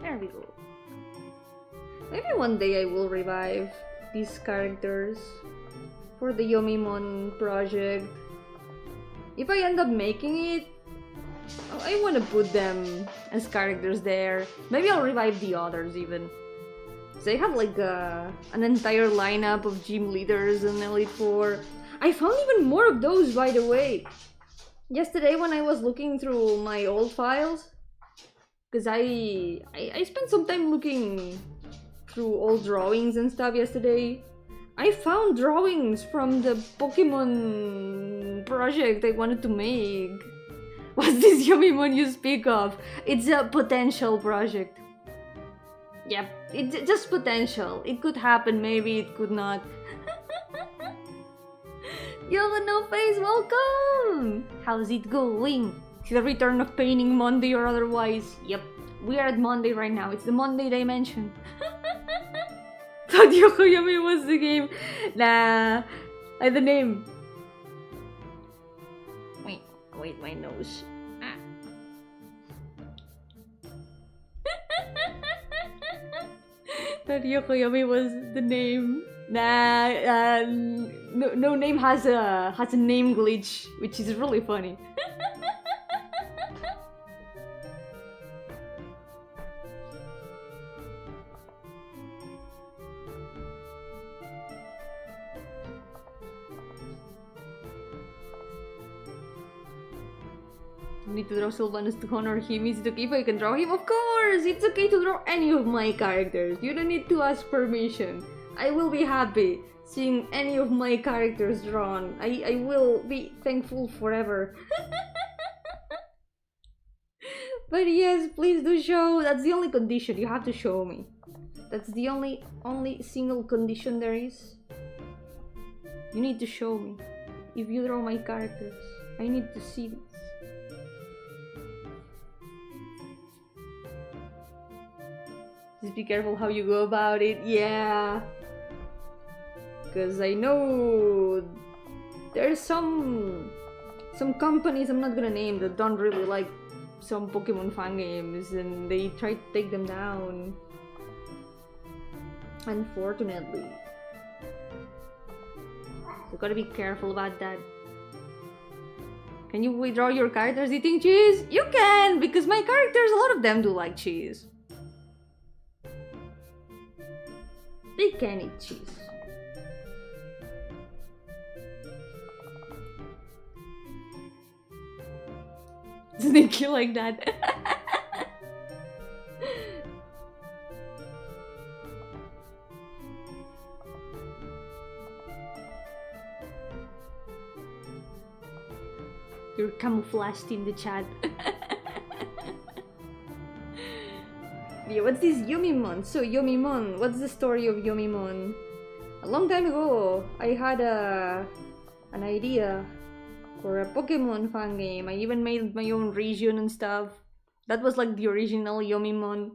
There we go. Maybe one day I will revive these characters for the Yomimon project. If I end up making it, I want to put them as characters there. Maybe I'll revive the others even. They have like an entire lineup of gym leaders in Elite Four. I found even more of those, by the way. Yesterday when I was looking through my old files, because I spent some time looking through old drawings and stuff yesterday. I found drawings from the Pokemon project I wanted to make. What's this Yomimon you speak of? It's a potential project. Yep, it's just potential. It could happen, maybe it could not. You have a no face, welcome! How's it going? See the return of painting Monday or otherwise? Yep, we are at Monday right now. It's the Monday dimension. Thought Yo-hooo was the game. Nah, I the name. Wait, my nose. Ah. Thought Yo-hooo was the name. Nah, no name has a name glitch, which is really funny. Need to draw Sylvanus to honor him. Is it okay if I can draw him? Of course! It's okay to draw any of my characters. You don't need to ask permission. I will be happy seeing any of my characters drawn. I will be thankful forever. But yes, please do show. That's the only condition. You have to show me. That's the only single condition there is. You need to show me. If you draw my characters, I need to see this. Just be careful how you go about it, yeah. Because I know there's some companies I'm not gonna name that don't really like some Pokemon fan games and they try to take them down. Unfortunately. You gotta be careful about that. Can you withdraw your characters eating cheese? You can, because my characters, a lot of them do like cheese. They can eat cheese. Sneaky like that. You're camouflaged in the chat. Yeah, what's this Yomimon? So Yomimon, what's the story of Yomimon? A long time ago, I had an idea for a Pokemon fan game. I even made my own region and stuff. That was like the original Yomimon.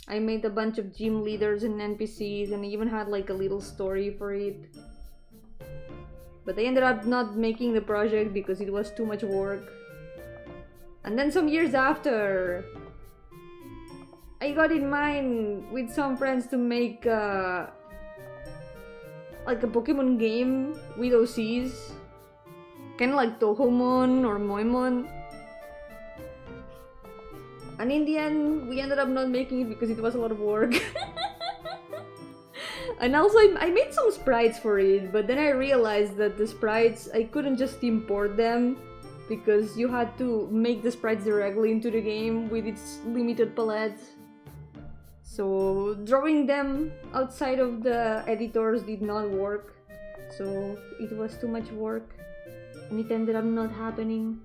I made a bunch of gym leaders and NPCs, and I even had like a little story for it. But I ended up not making the project because it was too much work. And then some years after, I got in mind with some friends to make like a Pokemon game with OCs. Kinda like Tohomon or Moimon. And in the end, we ended up not making it because it was a lot of work. And also, I made some sprites for it, but then I realized that the sprites, I couldn't just import them because you had to make the sprites directly into the game with its limited palette. So drawing them outside of the editors did not work, so it was too much work and it ended up not happening.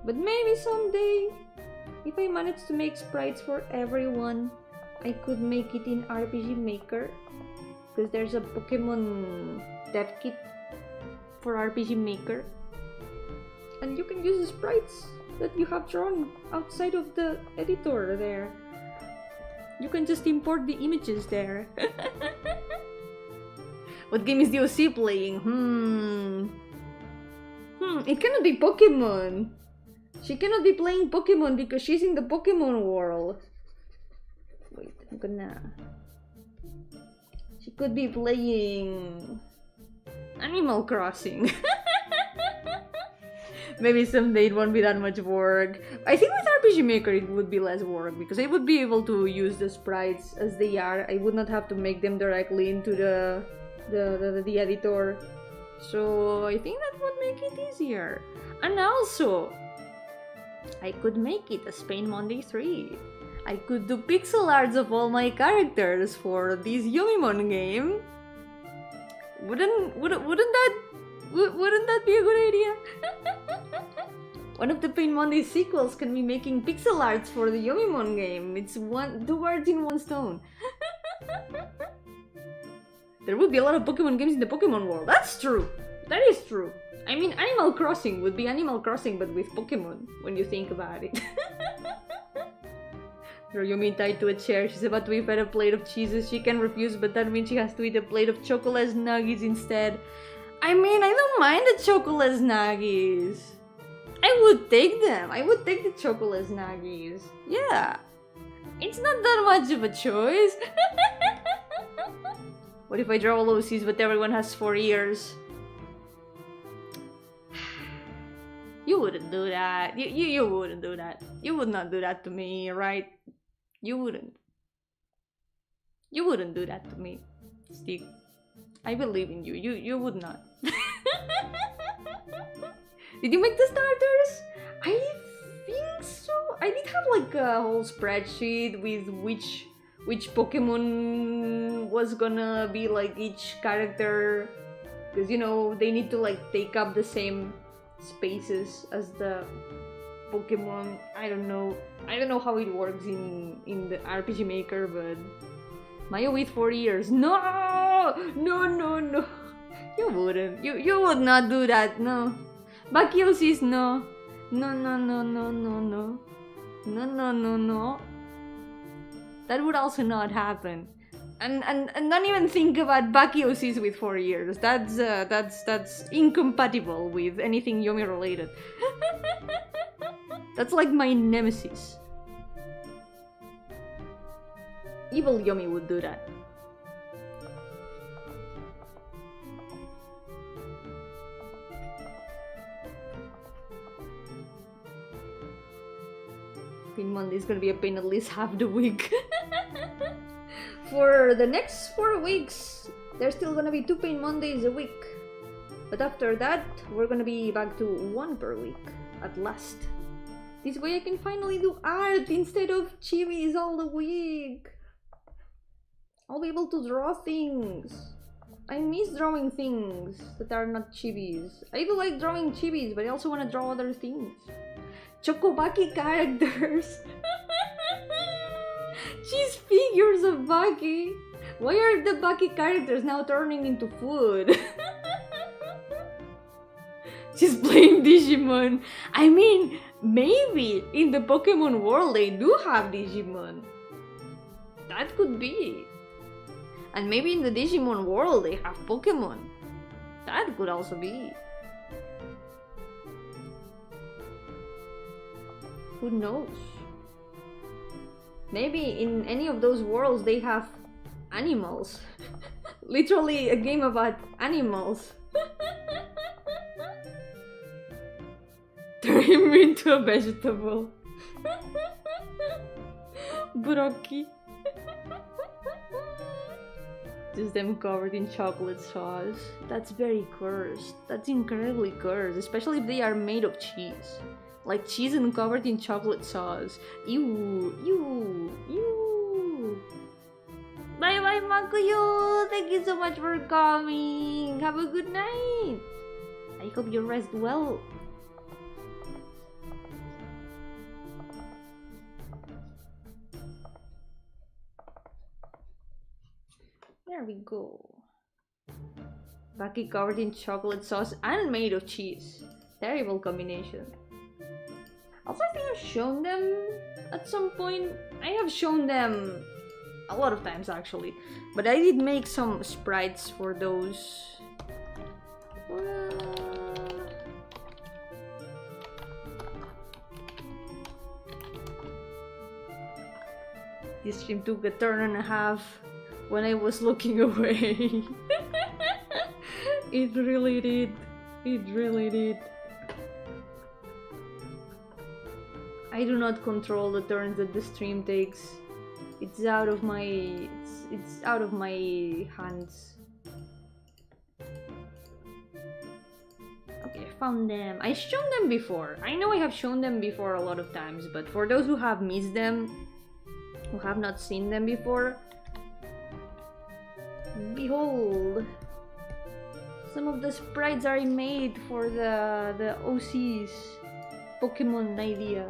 But maybe someday, if I manage to make sprites for everyone, I could make it in RPG Maker, because there's a Pokemon dev kit for RPG Maker, and you can use the sprites that you have drawn outside of the editor there. You can just import the images there. What game is the OC playing? It cannot be Pokemon. She cannot be playing Pokemon because she's in the Pokemon world. Wait, I'm gonna... She could be playing... Animal Crossing. Maybe someday it won't be that much work. I think with RPG Maker it would be less work because I would be able to use the sprites as they are. I would not have to make them directly into the editor. So I think that would make it easier. And also, I could make it a Spain Monday 3. I could do pixel arts of all my characters for this Yomimon game. Wouldn't that be a good idea? One of the Pain Monday sequels can be making pixel arts for the Yomimon game. It's two birds in one stone. There would be a lot of Pokemon games in the Pokemon world. That's true. That is true. I mean, Animal Crossing would be Animal Crossing but with Pokemon, when you think about it. Yomi tied to a chair. She's about to be fed a plate of cheeses. She can refuse, but that means she has to eat a plate of chocolate nuggies instead. I mean, I don't mind the chocolate nuggies. I would take them. I would take the chocolate nuggies. Yeah. It's not that much of a choice. What if I draw all OCs but everyone has 4 ears? You wouldn't do that. You wouldn't do that. You would not do that to me, right? You wouldn't. You wouldn't do that to me, Steve. I believe in you. You would not. Did you make the starters? I think so. I did have like a whole spreadsheet with which Pokemon was gonna be like each character, because you know they need to like take up the same spaces as the Pokemon. I don't know how it works in the RPG Maker, but Maya with 4 ears. No. You wouldn't. You would not do that. No. Bakiosis, no. No. That would also not happen. And don't even think about Bakiosis with 4 ears. That's incompatible with anything Yomi related. That's like my nemesis. Evil Yomi would do that. Pain Monday is gonna be a pain at least half the week. For the next 4 weeks, there's still gonna be 2 Pain Mondays a week. But after that, we're gonna be back to 1 per week, at last. This way I can finally do art instead of chibis all the week. I'll be able to draw things. I miss drawing things that are not chibis. I do like drawing chibis, but I also want to draw other things. Chocobaki characters. Cheese figures of Baki. Why are the Baki characters now turning into food? She's playing Digimon. I mean, maybe in the Pokemon world they do have Digimon. That could be. And maybe in the Digimon world they have Pokemon. That could also be. Who knows? Maybe in any of those worlds they have animals. Literally a game about animals. Turn him into a vegetable. Broccoli. Just them covered in chocolate sauce. That's very cursed. That's incredibly cursed, especially if they are made of cheese. Like cheese and covered in chocolate sauce. Ew, ew, ew. Bye bye, Makuyo. Thank you so much for coming. Have a good night. I hope you rest well. There we go. Baki covered in chocolate sauce and made of cheese. Terrible combination. Also, I think I've shown them at some point. I have shown them a lot of times actually. But I did make some sprites for those. This stream took a turn and a half when I was looking away. It really did. It really did. I do not control the turns that the stream takes. It's out of my it's out of my hands. Okay, I found them. I've shown them before. I know I have shown them before a lot of times, but for those who have missed them, who have not seen them before, behold, some of the sprites are made for the OC's Pokemon idea.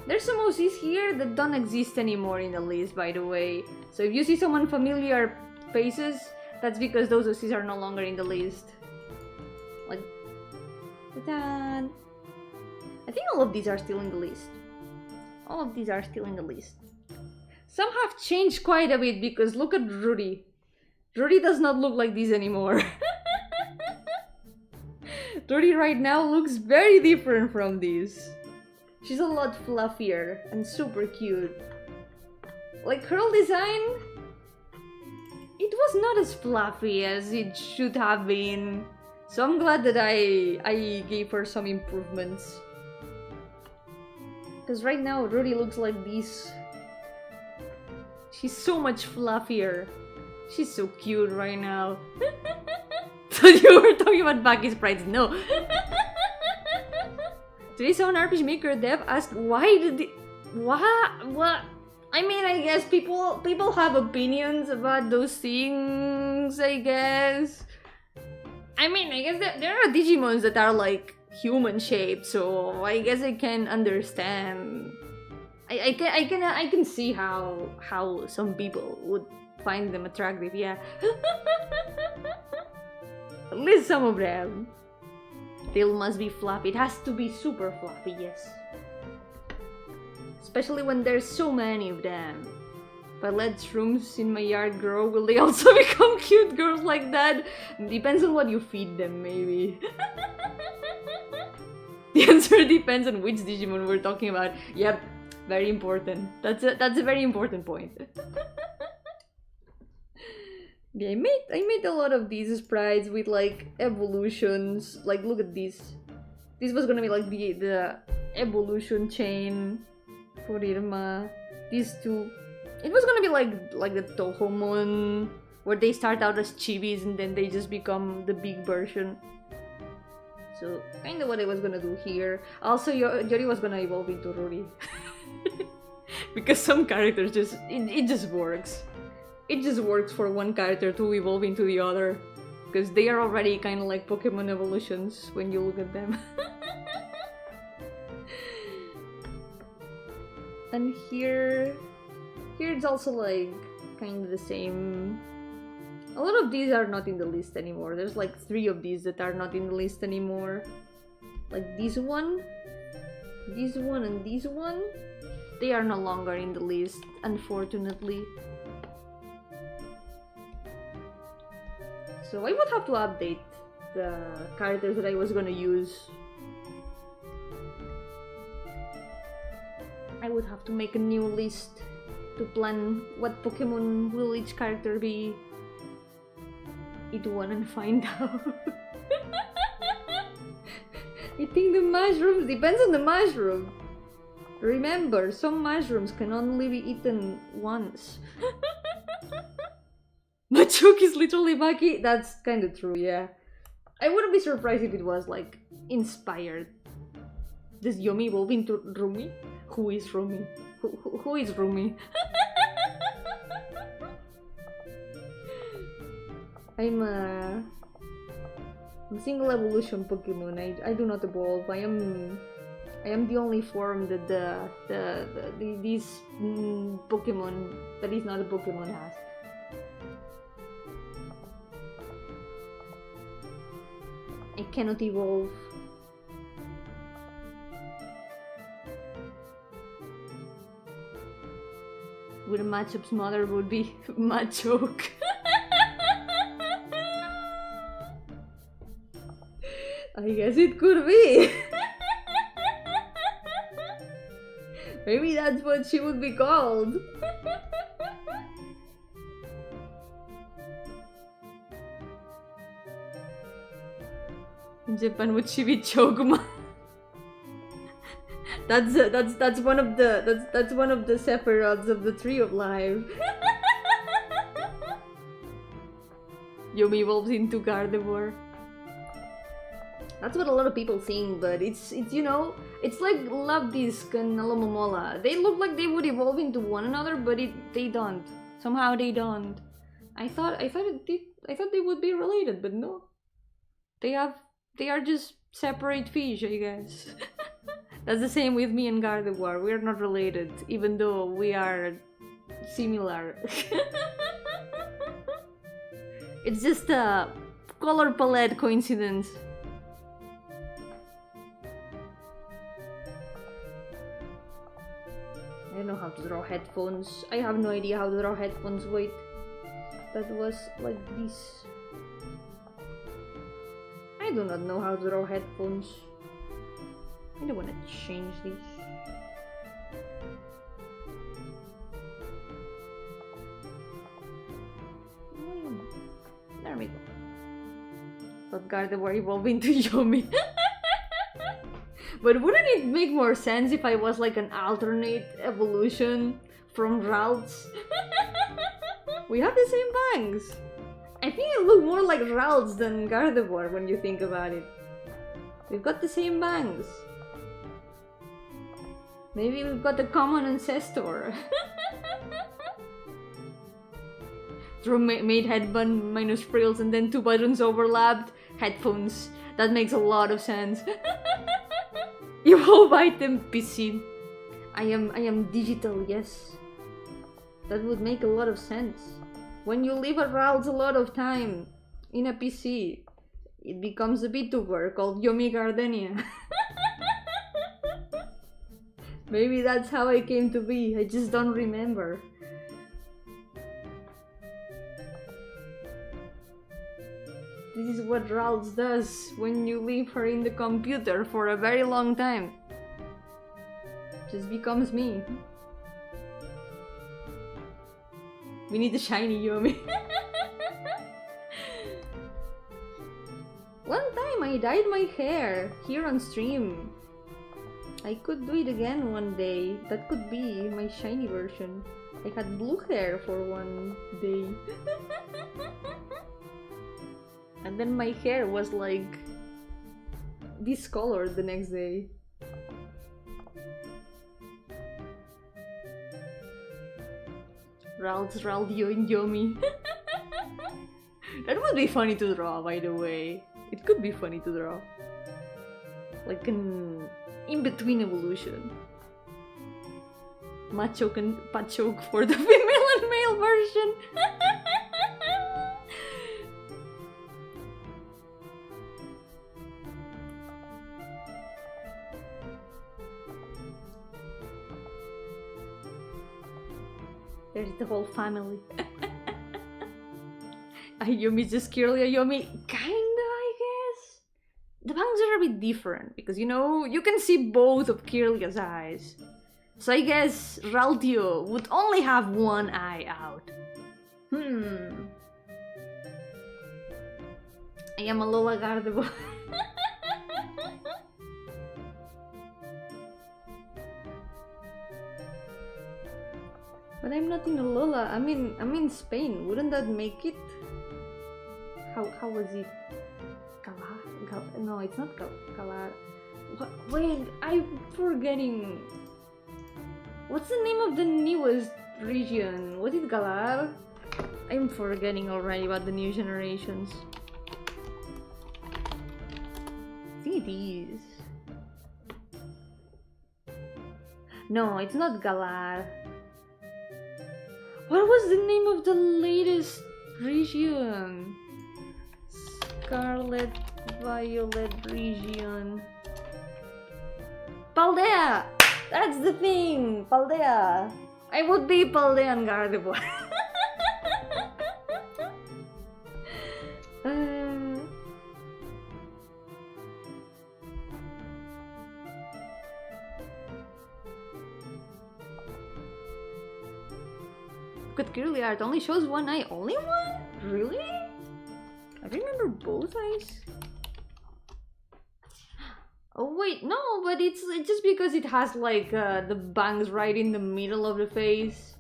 There's some OCs here that don't exist anymore in the list, by the way. So if you see some unfamiliar faces, that's because those OCs are no longer in the list. Like, ta-da! I think all of these are still in the list. All of these are still in the list. Some have changed quite a bit because look at Rudy. Rudy does not look like this anymore. Rudy right now looks very different from this. She's a lot fluffier and super cute. Like her design, it was not as fluffy as it should have been. So I'm glad that I gave her some improvements. Because right now Rudy looks like this. She's so much fluffier. She's so cute right now. So you were talking about Baki's sprites? No. Today saw an RPG Maker dev asked why did the... What? I mean, I guess people have opinions about those things, I guess. I mean, I guess there are Digimons that are like human shaped, so I guess I can understand. I can see how some people would find them attractive, yeah. At least some of them. Tail must be fluffy. It has to be super fluffy, yes. Especially when there's so many of them. If I let shrooms in my yard grow, will they also become cute girls like that? Depends on what you feed them, maybe. The answer depends on which Digimon we're talking about. Yep, Very important. That's a very important point. Yeah, I made a lot of these sprites with like evolutions. Like, look at this. This was gonna be like the evolution chain for Irma. These two. It was gonna be like the Tohomon, where they start out as chibis and then they just become the big version. So kind of what I was gonna do here. Also, Yori was gonna evolve into Rory. Because some characters just it just works. It just works for one character to evolve into the other, because they are already kind of like Pokemon evolutions when you look at them. And here it's also like kind of the same. A lot of these are not in the list anymore. There's like 3 of these that are not in the list anymore. Like this one, and this one. They are no longer in the list, unfortunately. So I would have to update the characters that I was gonna use. I would have to make a new list to plan what Pokemon will each character be. Eat one and find out. I think the mushrooms depends on the mushroom. Remember, some mushrooms can only be eaten once. Machoke is literally Maki. That's kind of true, yeah. I wouldn't be surprised if it was like inspired. Does Yomi evolve into Rumi? Who is Rumi? Who is Rumi? I'm a single evolution Pokemon. I do not evolve. I am the only form that these Pokemon that is not a Pokemon has. I cannot evolve. With a Machop's mother would be Machoke. I guess it could be. Maybe that's what she would be called. In Japan, would she be Choguma? That's one of the Sephiroths of the Tree of Life. Yomi evolves into Gardevoir. That's what a lot of people think, but it's you know, it's like Luvdisc and Alomomola. They look like they would evolve into one another, but they don't. Somehow they don't. I thought they would be related, but no. They are just separate fish, I guess. That's the same with me and Gardevoir. We are not related, even though we are similar. It's just a color palette coincidence. I don't know how to draw headphones. I have no idea how to draw headphones. Wait. That was like this. I do not know how to draw headphones. I don't want to change this. There we go. But Gardevoir evolved into Yomi. But wouldn't it make more sense if I was like an alternate evolution from Ralts? We have the same bangs. I think it look more like Ralts than Gardevoir when you think about it. We've got the same bangs. Maybe we've got a common ancestor. Through made headband minus frills and then 2 buttons overlapped. Headphones. That makes a lot of sense. Evolve item PC. I am digital, yes. That would make a lot of sense. When you live around a lot of time in a PC, it becomes a VTuber called Yomi Gardenia. Maybe that's how I came to be. I just don't remember. This is what Ralts does when you leave her in the computer for a very long time. Just becomes me. We need the shiny Yomi. One time I dyed my hair here on stream. I could do it again one day. That could be my shiny version. I had blue hair for one day. And then my hair was like discolored the next day. Raldio and Yomi. That would be funny to draw, by the way. It could be funny to draw. Like an in-between evolution. Machoke and Pachoke for the female and male version. There's the whole family. Yomi's just curly Yomi. Kinda, I guess. The bangs are a bit different because, you know, you can see both of Kirlia's eyes. So I guess Raltio would only have one eye out. I am a Lola Gardebo. But I'm not in a Lola. I'm in Spain. Wouldn't that make it? How was it? No, it's not Galar. Wait, I'm forgetting. What's the name of the newest region? Was it Galar? I'm forgetting already about the new generations. I think it is. No, it's not Galar. What was the name of the latest region? Scarlet Violet region. Paldea! That's the thing! Paldea! I would be Paldean Gardevoir. But clearly art only shows one eye. Only one? Really? I remember both eyes. Oh wait, no, but it's just because it has like the bangs right in the middle of the face.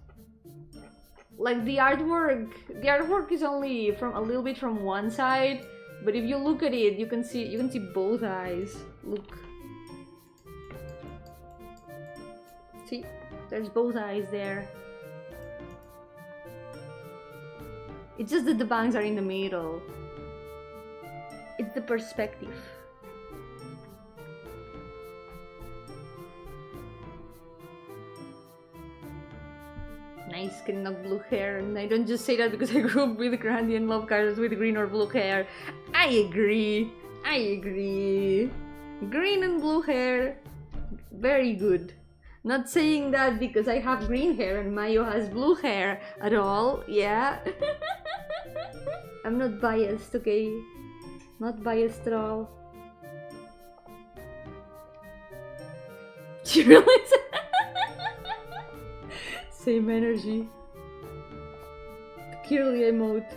Like the artwork is only from a little bit from one side, but if you look at it, you can see both eyes. Look. See? There's both eyes there. It's just that the bangs are in the middle. It's the perspective. Nice getting up blue hair, and I don't just say that because I grew up with Gardenia and love characters with green or blue hair. I agree. Green and blue hair, very good. Not saying that because I have green hair and Mayo has blue hair at all, yeah. I'm not biased, okay? Not biased at all. She realized same energy. Kirly emote.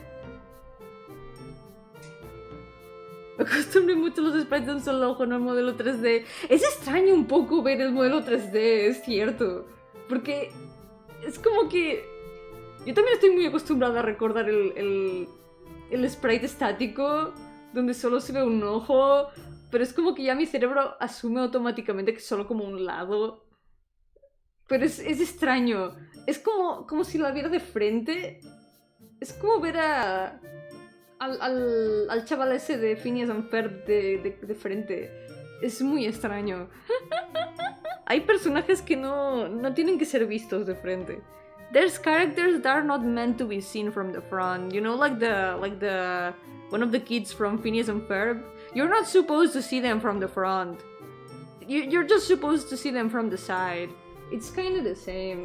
Me acostumbré mucho a los sprites de un solo ojo, no el modelo 3D. Es extraño un poco ver el modelo 3D, es cierto. Porque es como que... Yo también estoy muy acostumbrada a recordar el sprite estático, donde solo se ve un ojo, pero es como que ya mi cerebro asume automáticamente que es solo como un lado. Pero es extraño. Es como si la viera de frente. Es como ver al chaval ese de Phineas and Ferb de frente. Es muy extraño. Hay personajes que no tienen que ser vistos de frente. There's characters that are not meant to be seen from the front. You know, like the one of the kids from Phineas and Ferb. You're not supposed to see them from the front. You're just supposed to see them from the side. It's kind of the same.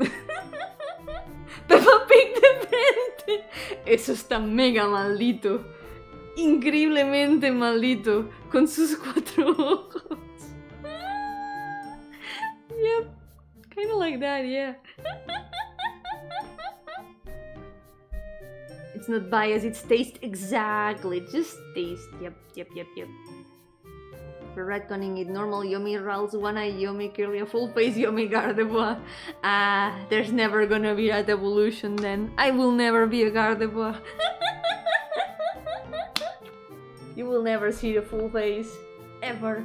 Peppa Pig de frente. Eso está mega maldito. Increíblemente maldito. Con sus 4 ojos. Yep. Kinda like that, yeah. It's not biased, it's taste exactly. Just taste. Yep. We're retconning it. Normal Yomi, Ral's one-eye Yomi, clearly a full-face Yomi Gardevoir. There's never gonna be that evolution then. I will never be a Gardevoir. You will never see the full face. Ever.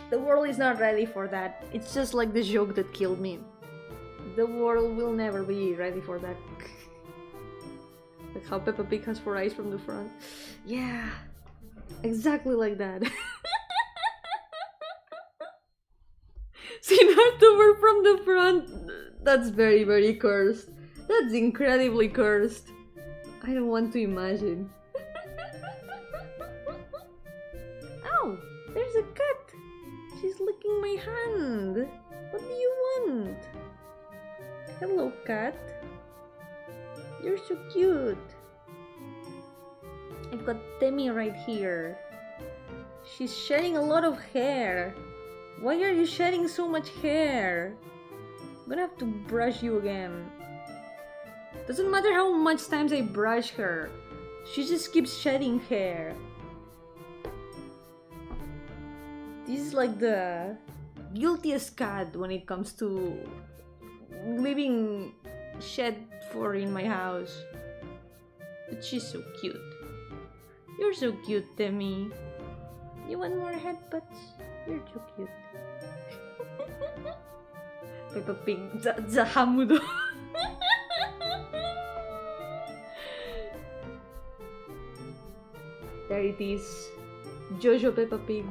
The world is not ready for that. It's just like the joke that killed me. The world will never be ready for that. Like how Peppa Pig has 4 eyes from the front. Yeah, exactly like that. See that over from the front? That's very, very cursed. That's incredibly cursed. I don't want to imagine. Oh, there's a cat. She's licking my hand. What do you want? Hello, cat. You're so cute. I've got Temi right here. She's shedding a lot of hair. Why are you shedding so much hair? I'm gonna have to brush you again. Doesn't matter how much times I brush her. She just keeps shedding hair. This is like the guiltiest cat when it comes to leaving shed fur in my house. But she's so cute. You're so cute, Temi. You want more headbutts? You're so cute. Peppa Pig, Zahamudo. There it is. Jojo Peppa Pig.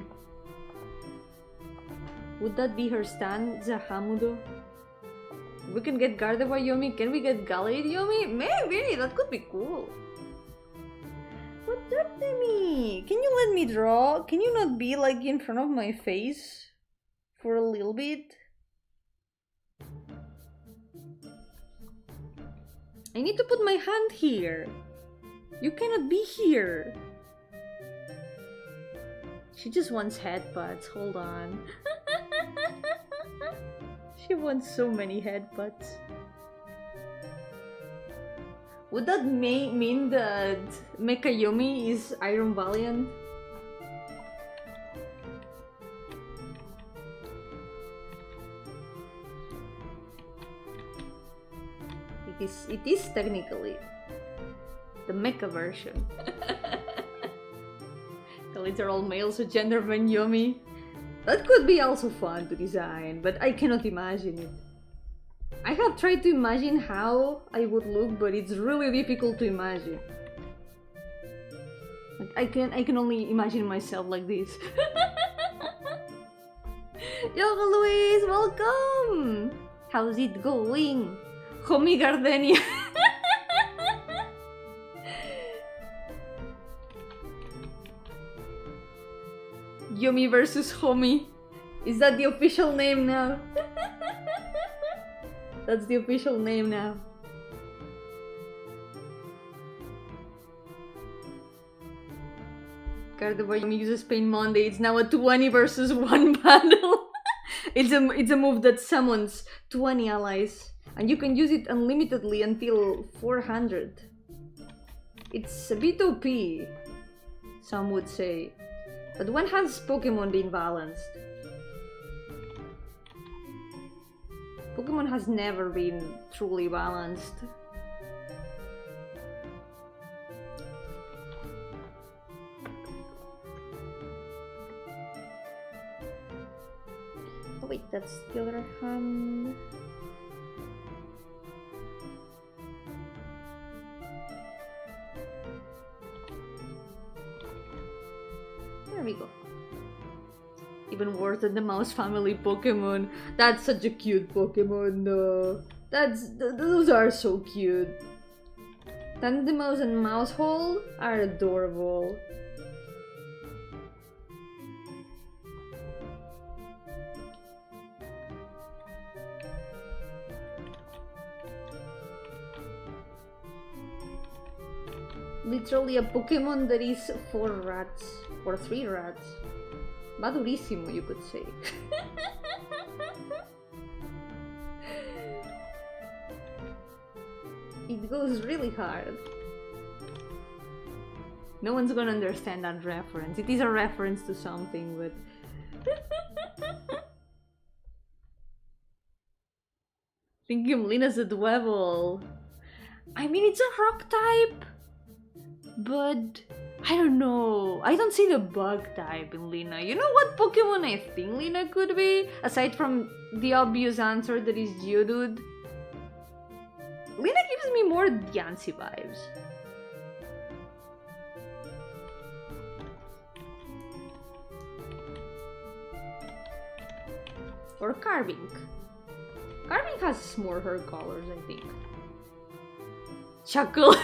Would that be her stand, Zahamudo? We can get Gardevoir Yomi. Can we get Galate Yomi? Maybe! That could be cool. What's up, Temi? Can you let me draw? Can you not be like in front of my face? For a little bit? I need to put my hand here. You cannot be here. She just wants headbutts. Hold on. She wants so many headbutts. Would that mean that Mecha Yomi is Iron Valiant? It is technically the mecha version. The literal male, so genderman Yomi. That could be also fun to design, but I cannot imagine it. I have tried to imagine how I would look, but it's really difficult to imagine. Like, I can only imagine myself like this. Yo, Luis, welcome! How's it going? Homie Gardenia. Yomi versus Homie. Is that the official name now? That's the official name now. Gardevoir Yomi uses Pain Monday. It's now a 20 versus 1 battle. It's a move that summons 20 allies. And you can use it unlimitedly until 400. It's a bit OP, some would say. But when has Pokemon been balanced? Pokemon has never been truly balanced. Oh wait, that's the other hand. There we go. Even worse than the Mouse Family Pokemon. That's such a cute Pokemon though. Those are so cute. Tandemaus and Mousehole are adorable. Literally a Pokemon that is 4 rats. Or 3 rats. Va durissimo, you could say. It goes really hard. No one's gonna understand that reference. It is a reference to something, but... Thinking of Lina's adorable. I mean, it's a rock type, but I don't know. I don't see the bug type in Lina. You know what Pokemon I think Lina could be? Aside from the obvious answer that is Geodude. Lina gives me more Diancie vibes. Or Carving. Carving has more hair colors, I think. Chuckle.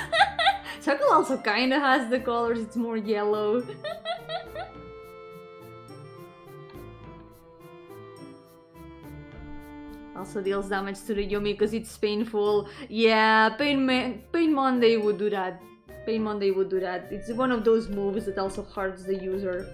Chuckle also kinda has the colors, it's more yellow. Also deals damage to the Yomi because it's painful. Yeah, Pain Monday would do that. Pain Monday would do that. It's one of those moves that also hurts the user.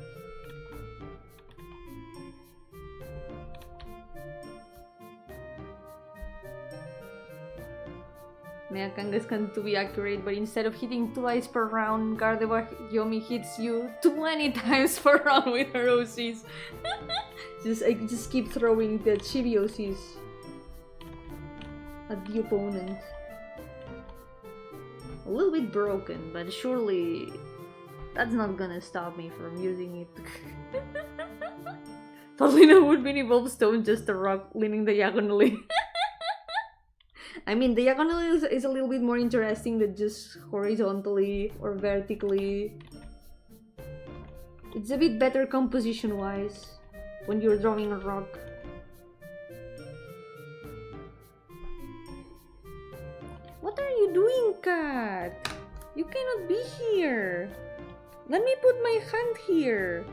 Mea Kangaskhan to be accurate, but instead of hitting twice per round, Gardevoir Yomi hits you 20 times per round with her OCs. I just keep throwing the chibi OCs at the opponent. A little bit broken, but surely that's not gonna stop me from using it. Totally would be an evolved stone, just a rock leaning diagonally. I mean, diagonally is a little bit more interesting than just horizontally or vertically. It's a bit better composition-wise when you're drawing a rock. What are you doing, cat? You cannot be here. Let me put my hand here.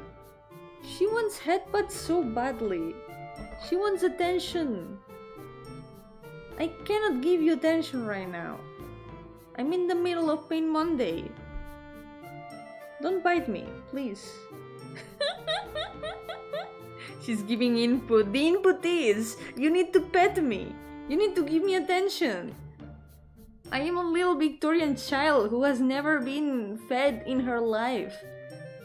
She wants headbutt so badly. She wants attention. I cannot give you attention right now. I'm in the middle of Pain Monday. Don't bite me, please. She's giving input. The input is, you need to pet me. You need to give me attention. I am a little Victorian child who has never been fed in her life.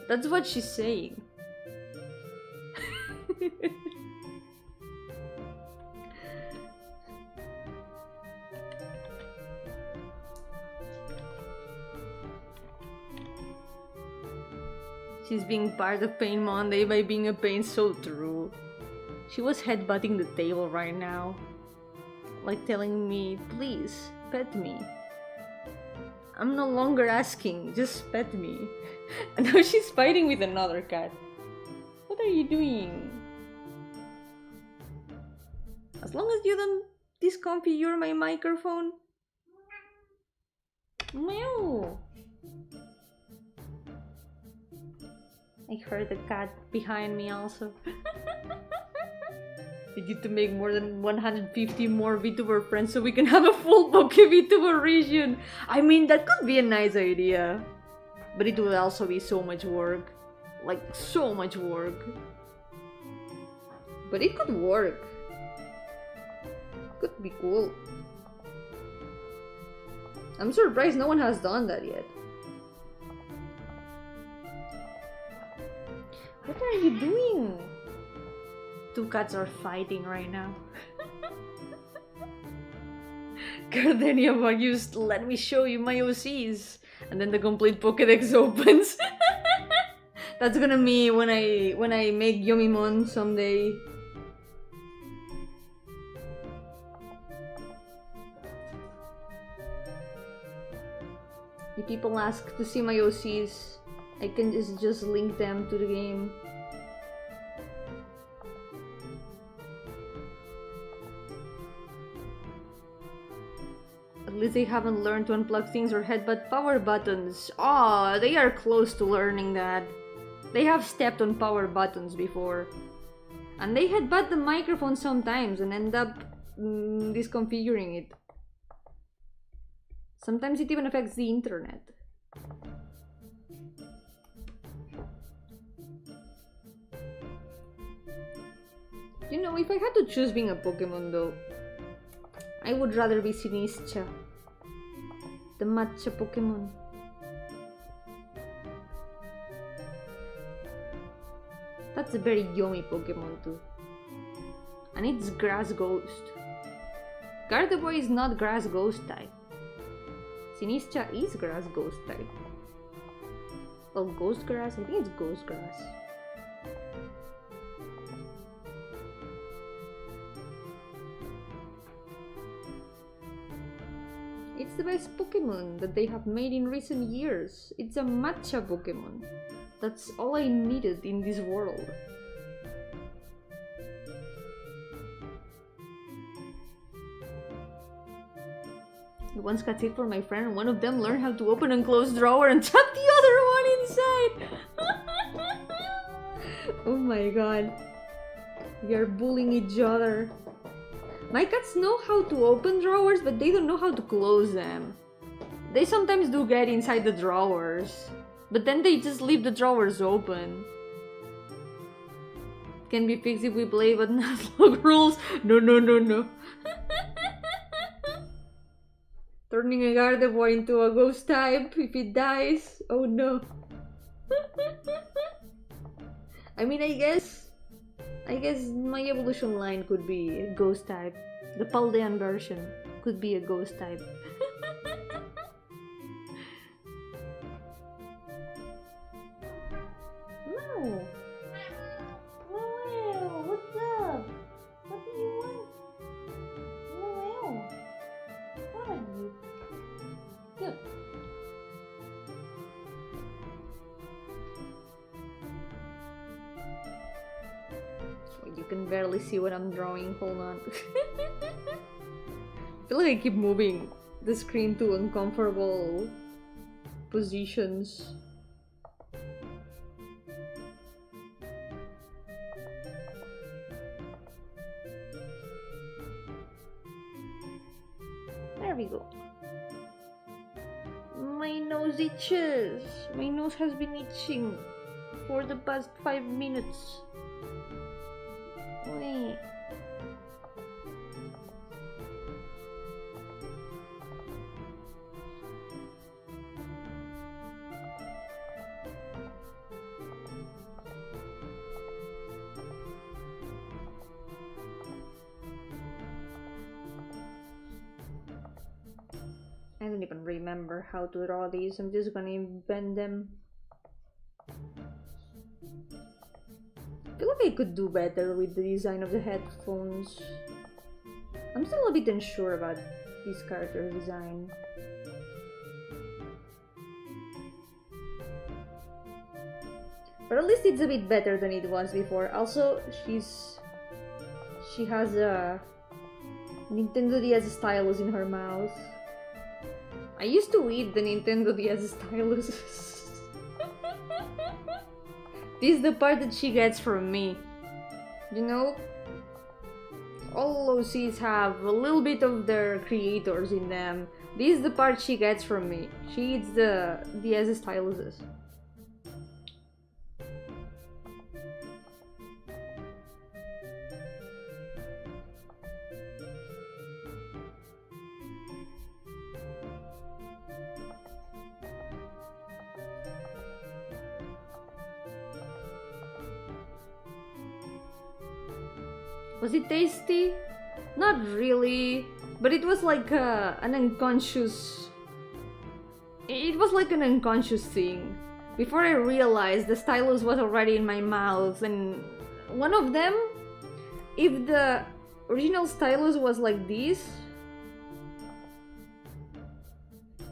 That's what she's saying. She's being part of Pain Monday by being a pain, so true. She was headbutting the table right now. Like telling me, please, pet me. I'm no longer asking, just pet me. And now she's fighting with another cat. What are you doing? As long as you don't disconfigure my microphone. Meow. I heard the cat behind me also. I need to make more than 150 more VTuber friends so we can have a full Poke VTuber region. I mean, that could be a nice idea. But it would also be so much work. Like, so much work. But it could work. Could be cool. I'm surprised no one has done that yet. What are you doing? Two cats are fighting right now. Gardenia used, let me show you my OCs. And then the complete Pokédex opens. That's gonna be when I make Yomimon someday. If people ask to see my OCs, I can just link them to the game. At least they haven't learned to unplug things or headbutt power buttons. Oh, they are close to learning that. They have stepped on power buttons before. And they headbutt the microphone sometimes and end up disconfiguring it. Sometimes it even affects the internet. You know, if I had to choose being a Pokemon though, I would rather be Sinischa, the matcha Pokemon. That's a very Yomi Pokemon too. And it's Grass Ghost. Gardevoir is not Grass Ghost type. Sinischa is Grass Ghost type. Well, Ghost Grass? I think it's Ghost Grass. It's the best Pokemon that they have made in recent years. It's a matcha Pokemon. That's all I needed in this world. I once got it for my friend and one of them learned how to open and close drawer and trapped the other one inside! Oh my god. We are bullying each other. My cats know how to open drawers, but they don't know how to close them. They sometimes do get inside the drawers, but then they just leave the drawers open. Can be fixed if we play, but not log rules. No, no, no, no. Turning a Gardevoir into a ghost type if it dies. Oh no. I mean, I guess my evolution line could be a ghost type. The Paldean version could be a ghost type. No. Noel, what's up? What do you want? Noel, what are you? Good. You can barely see what I'm drawing, hold on. I feel like I keep moving the screen to uncomfortable positions. There we go. My nose itches. My nose has been itching for the past 5 minutes. Wait. I don't even remember how to draw these. I'm just gonna invent them. I feel like I could do better with the design of the headphones. I'm still a bit unsure about this character design. But at least it's a bit better than it was before. Also, she has a Nintendo DS stylus in her mouth. I used to eat the Nintendo DS stylus. This is the part that she gets from me. You know? All OCs have a little bit of their creators in them. This is the part she gets from me. She eats the DS styluses. Was it tasty? Not really, but it was like an unconscious... It was like an unconscious thing. Before I realized the stylus was already in my mouth, and one of them, if the original stylus was like this,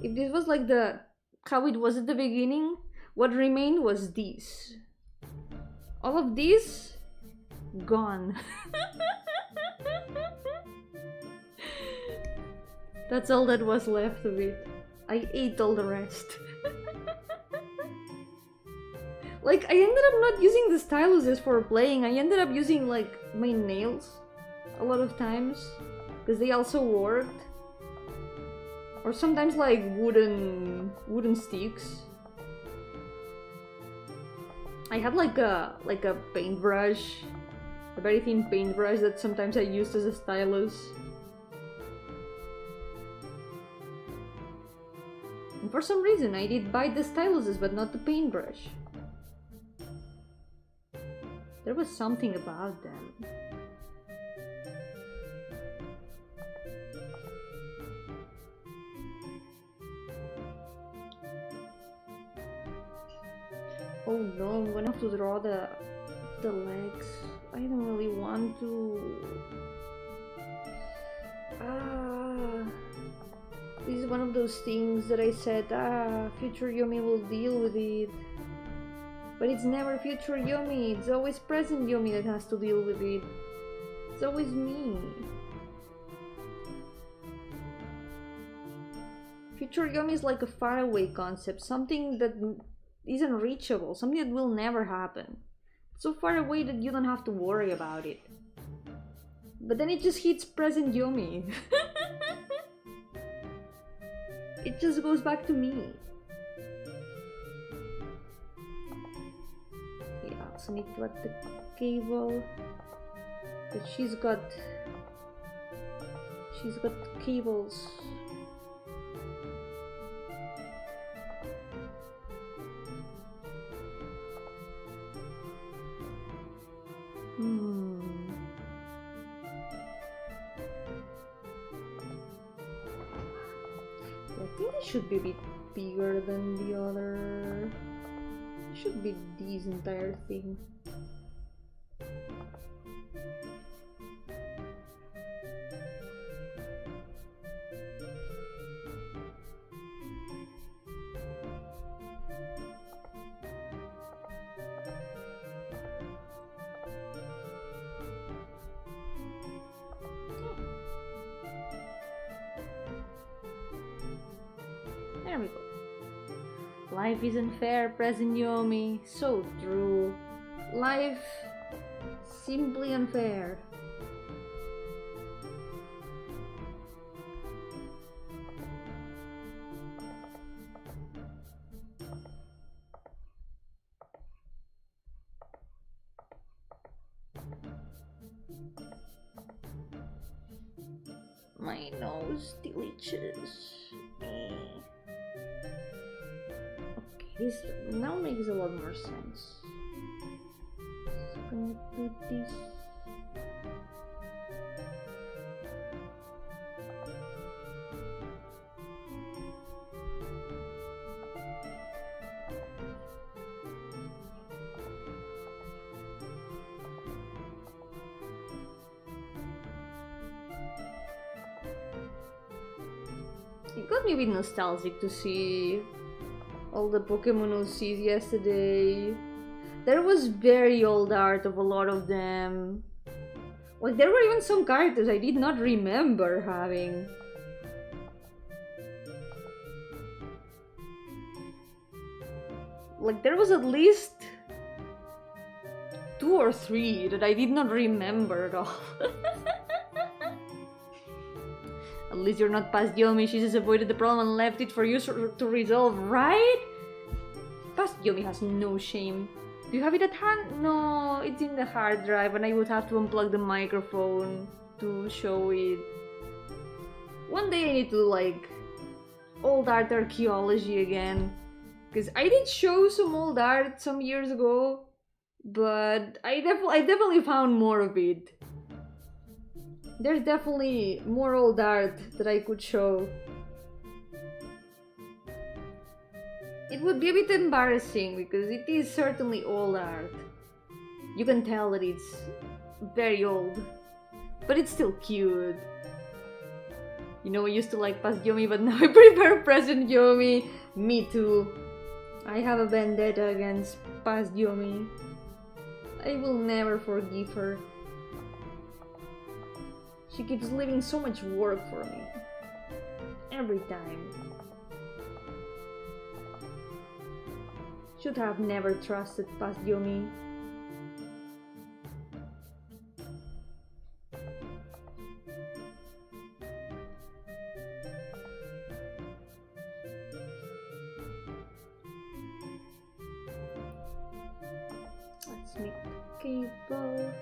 if this was like how it was at the beginning, what remained was this. All of this gone. That's all that was left of it. I ate all the rest. Like, I ended up not using the styluses for playing. I ended up using like my nails a lot of times because they also worked. Or sometimes like wooden sticks. I had like a paintbrush A very thin paintbrush that sometimes I used as a stylus. And for some reason I did buy the styluses but not the paintbrush. There was something about them. Oh no, I'm gonna have to draw the legs. I don't really want to. This is one of those things that I said, future Yomi will deal with it. But it's never future Yomi, it's always present Yomi that has to deal with it. It's always me. Future Yomi is like a faraway concept, something that isn't reachable, something that will never happen. It's so far away that you don't have to worry about it. But then it just hits present Yomi. It just goes back to me. Yeah, so need to add the cable. But she's got cables. I think it should be a bit bigger than the other. It should be this entire thing. There we go. Life isn't fair, present Yomi. So true. Life simply unfair. My nose still itches. This now makes a lot more sense. So I'm gonna do this. It got me a bit nostalgic to see all the Pokemon OCs yesterday. There was very old art of a lot of them. Like, there were even some characters I did not remember having. Like, there was at least 2 or 3 that I did not remember at all. At least you're not past Yomi, she just avoided the problem and left it for you to resolve, right? Past Yomi has no shame. Do you have it at hand? No, it's in the hard drive and I would have to unplug the microphone to show it. One day I need to do like old art archaeology again. Because I did show some old art some years ago, but I definitely found more of it. There's definitely more old art that I could show. It would be a bit embarrassing because it is certainly old art. You can tell that it's very old, but it's still cute. You know, I used to like past Yomi, but now I prefer present Yomi. Me too. I have a vendetta against past Yomi. I will never forgive her. She keeps leaving so much work for me. Every time. Should have never trusted past Yomi. Let's make a cable.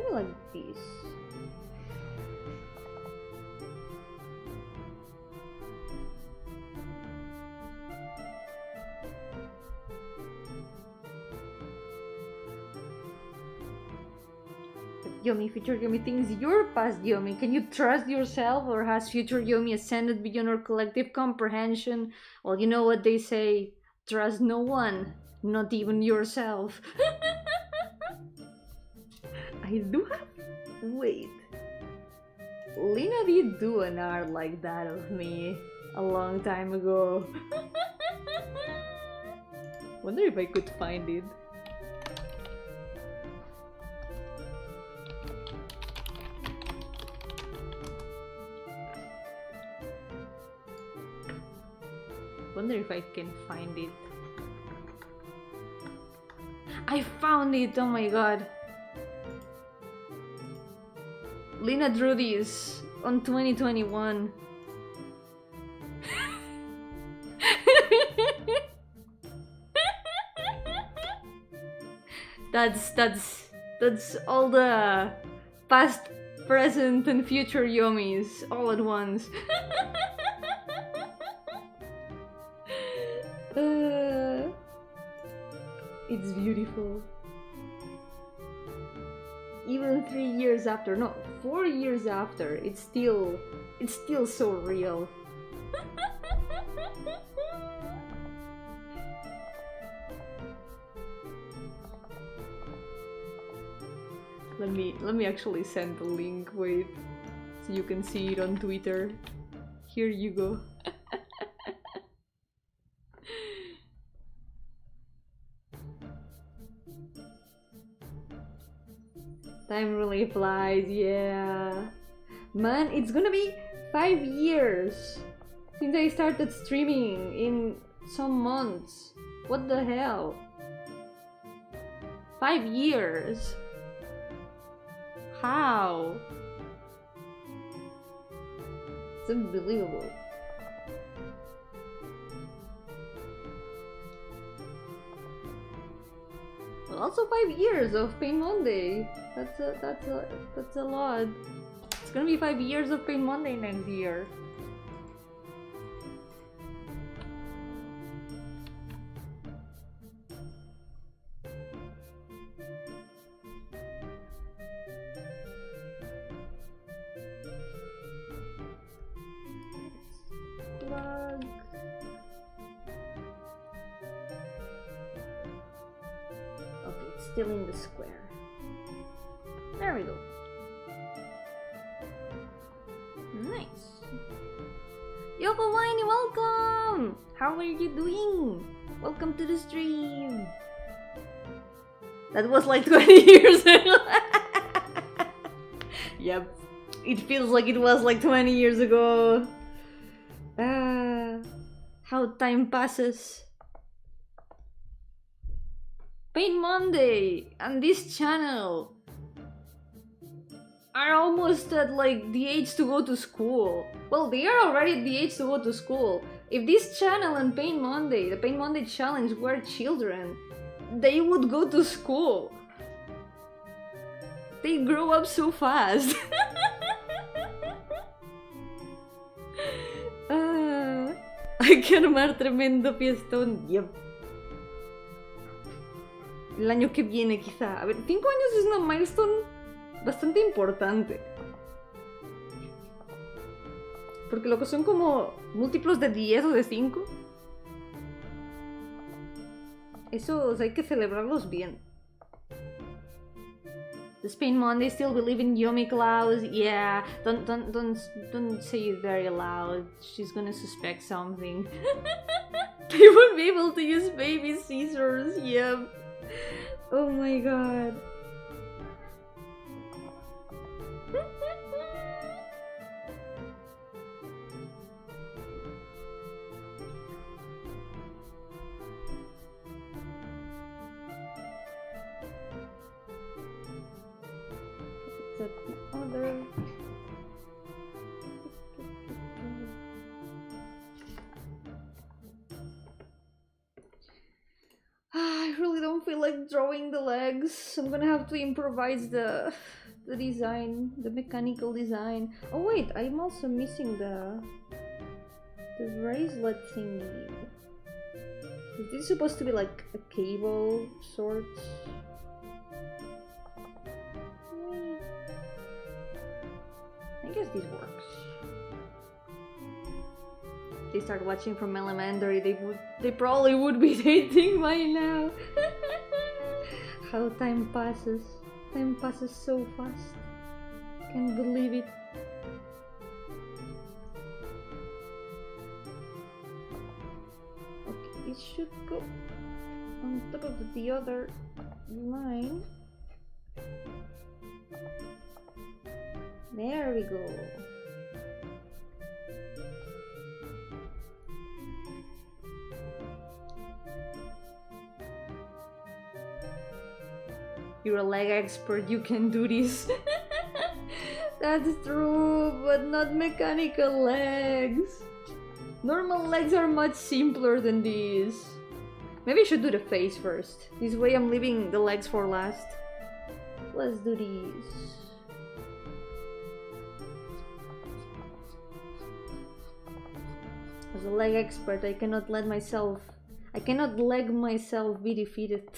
Something like this. Yomi, future Yomi thinks you're past Yomi. Can you trust yourself, or has future Yomi ascended beyond our collective comprehension? Well, you know what they say, trust no one, not even yourself. I do have... Wait. Lina did do an art like that of me a long time ago. Wonder if I could find it. Wonder if I can find it. I found it! Oh my god. Lina drew this on 2021. That's all the past, present, and future Yomis all at once. It's beautiful. Even 3 years after, no, 4 years after, it's still so real. Let me actually send the link, wait, so you can see it on Twitter. Here you go. Time really flies, yeah. Man, it's gonna be 5 years since I started streaming in some months. What the hell? 5 years? How? It's unbelievable. Well, also 5 years of Pain Monday. That's a lot. It's gonna be 5 years of Pain Monday next year. Plug. Okay, it's still in the square. There we go. Nice. Yoko Winey, welcome! How are you doing? Welcome to the stream. That was like 20 years ago. Yep. It feels like it was like 20 years ago. How time passes. Pain Monday and this channel are almost at like the age to go to school. Well, they are already at the age to go to school. If this channel and Pain Monday, the Pain Monday challenge, were children, they would go to school. They grow up so fast. Hay que armar tremendo fiestón. Yep. El año que viene quizá. A ver, 5 años es una milestone bastante importante. Porque lo que son como múltiplos de 10 o de 5. Esos hay que celebrarlos bien. Does Pain Monday still believe in Yomi Klaus? Yeah, don't say it very loud. She's gonna suspect something. They won't be able to use baby scissors. Yep. Oh my god. I really don't feel like drawing the legs. I'm gonna have to improvise the the design, the mechanical design. Oh wait, I'm also missing the bracelet thingy. Is this supposed to be like a cable sorts? I guess this works. If they start watching from elementary, they probably would be dating by now. How time passes. Time passes so fast. Can't believe it. Okay, it should go on top of the other line. There we go. You're a leg expert, you can do this. That's true, but not mechanical legs. Normal legs are much simpler than these. Maybe I should do the face first. This way I'm leaving the legs for last. Let's do these. As a leg expert, I cannot let myself be defeated.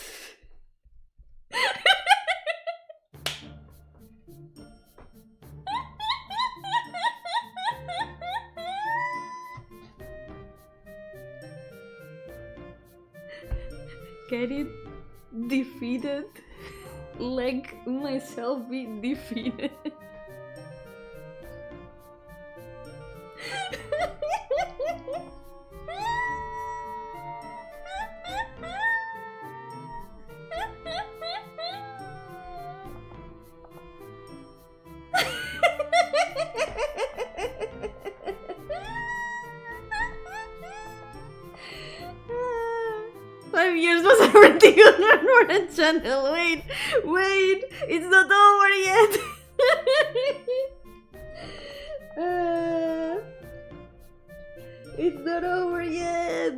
Get it? Defeated? Leg myself be defeated. For a channel. Wait, it's not over yet. It's not over yet.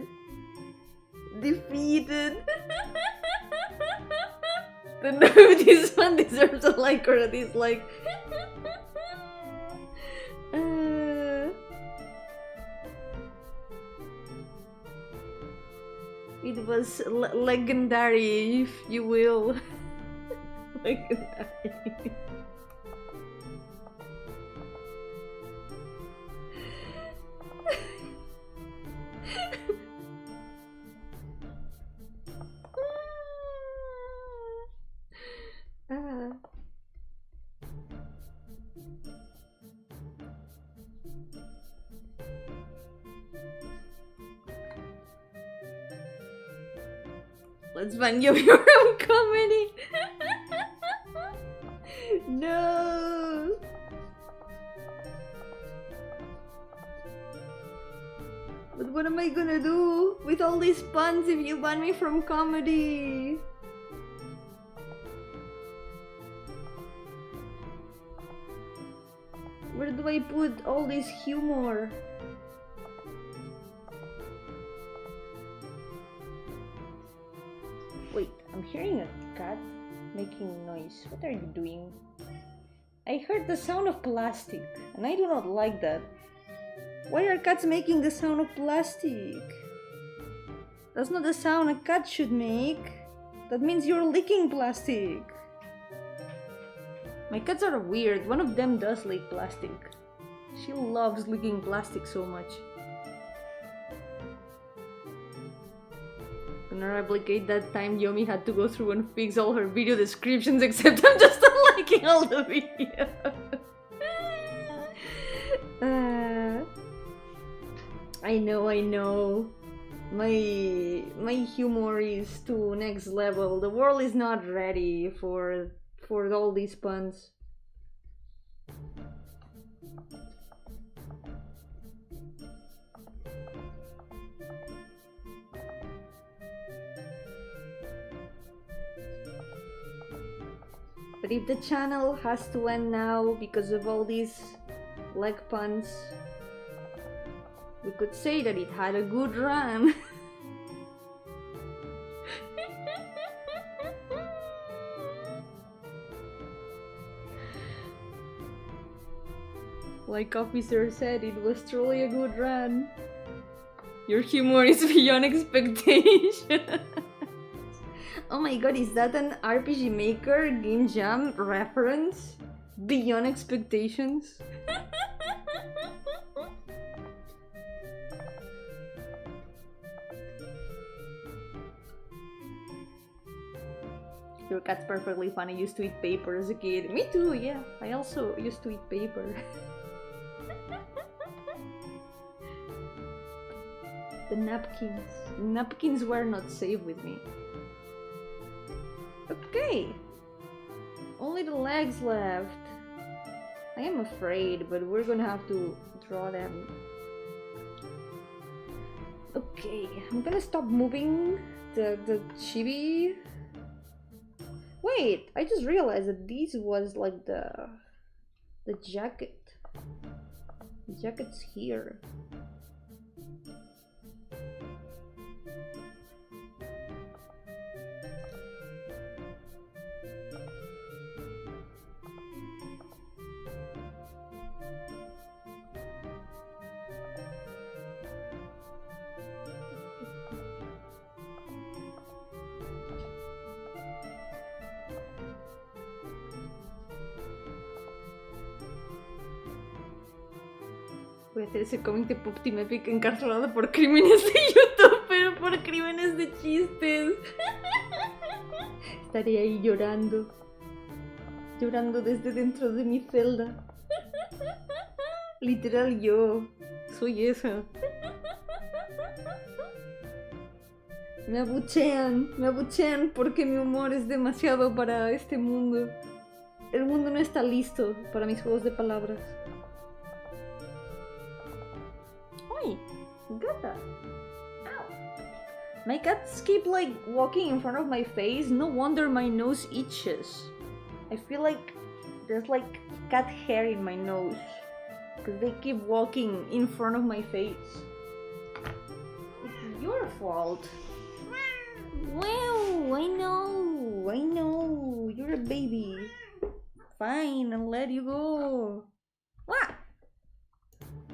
Defeated. Don't know if this one deserves a like or a dislike. It was legendary, if you will. Legendary. Let's find your own comedy. No. But what am I gonna do with all these puns if you ban me from comedy? Where do I put all this humor? Wait, I'm hearing a cat making noise. What are you doing? I heard the sound of plastic, and I do not like that. Why are cats making the sound of plastic? That's not the sound a cat should make. That means you're licking plastic. My cats are weird. One of them does lick plastic. She loves licking plastic so much. Gonna replicate that time Yomi had to go through and fix all her video descriptions, except I'm just not liking all the videos. I know. My humor is to next level. The world is not ready for all these puns. But if the channel has to end now because of all these leg puns, we could say that it had a good run. Like Officer said, it was truly a good run. Your humor is beyond expectation. Oh my god, is that an RPG Maker Game Jam reference? Beyond expectations? Your cat's perfectly fine. I used to eat paper as a kid. Me too, yeah. I also used to eat paper. The napkins. Napkins were not safe with me. Okay. Only the legs left. I am afraid, but we're gonna have to draw them. Okay, I'm gonna stop moving the chibi. Wait, I just realized that this was like the jacket. The jacket's here. Voy a hacer ese cómic de Pop Team Epic encarcelado por crímenes de YouTube, pero por crímenes de chistes. Estaré ahí llorando. Llorando desde dentro de mi celda. Literal yo. Soy esa. Me abuchean porque mi humor es demasiado para este mundo. El mundo no está listo para mis juegos de palabras. Gata. Ow. My cats keep like walking in front of my face. No wonder my nose itches. I feel like there's like cat hair in my nose because they keep walking in front of my face. It's your fault. Wow, I know. You're a baby. Fine, I'll let you go. What?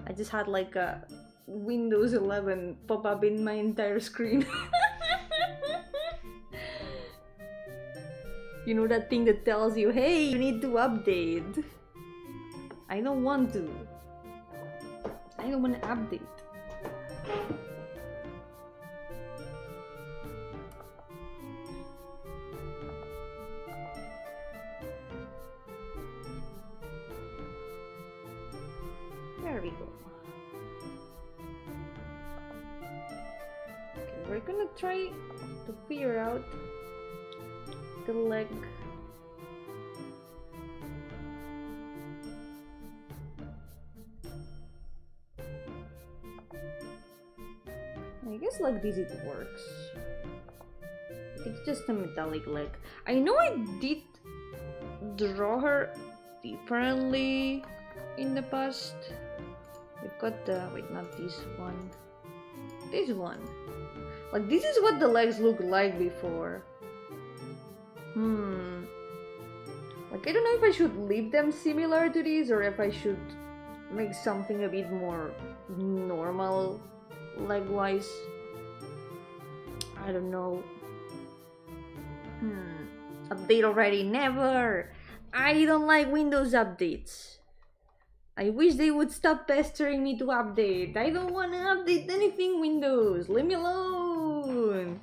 I just had like a Windows 11 pop up in my entire screen. You know that thing that tells you, hey, you need to update. I don't want to. I don't want to update. There we go. We're gonna try to figure out the leg. I guess like this it works. It's just a metallic leg. I know I did draw her differently in the past. We've got the... wait, not this one. This one. Like, this is what the legs look like before. Like, I don't know if I should leave them similar to this or if I should make something a bit more normal leg-wise. I don't know. Update already? Never! I don't like Windows updates. I wish they would stop pestering me to update. I don't want to update anything Windows. Leave me alone.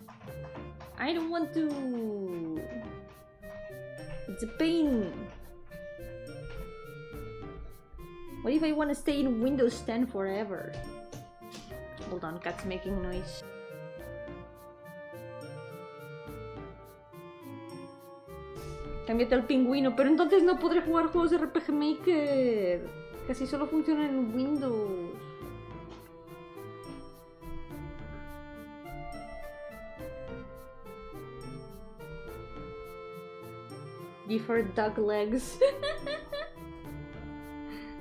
I don't want to. It's a pain. What if I want to stay in Windows 10 forever? Hold on, cat's making noise. Cámbiate al pingüino, pero entonces no podré jugar juegos de RPG Maker. Casi solo funciona en Windows. Give her duck legs.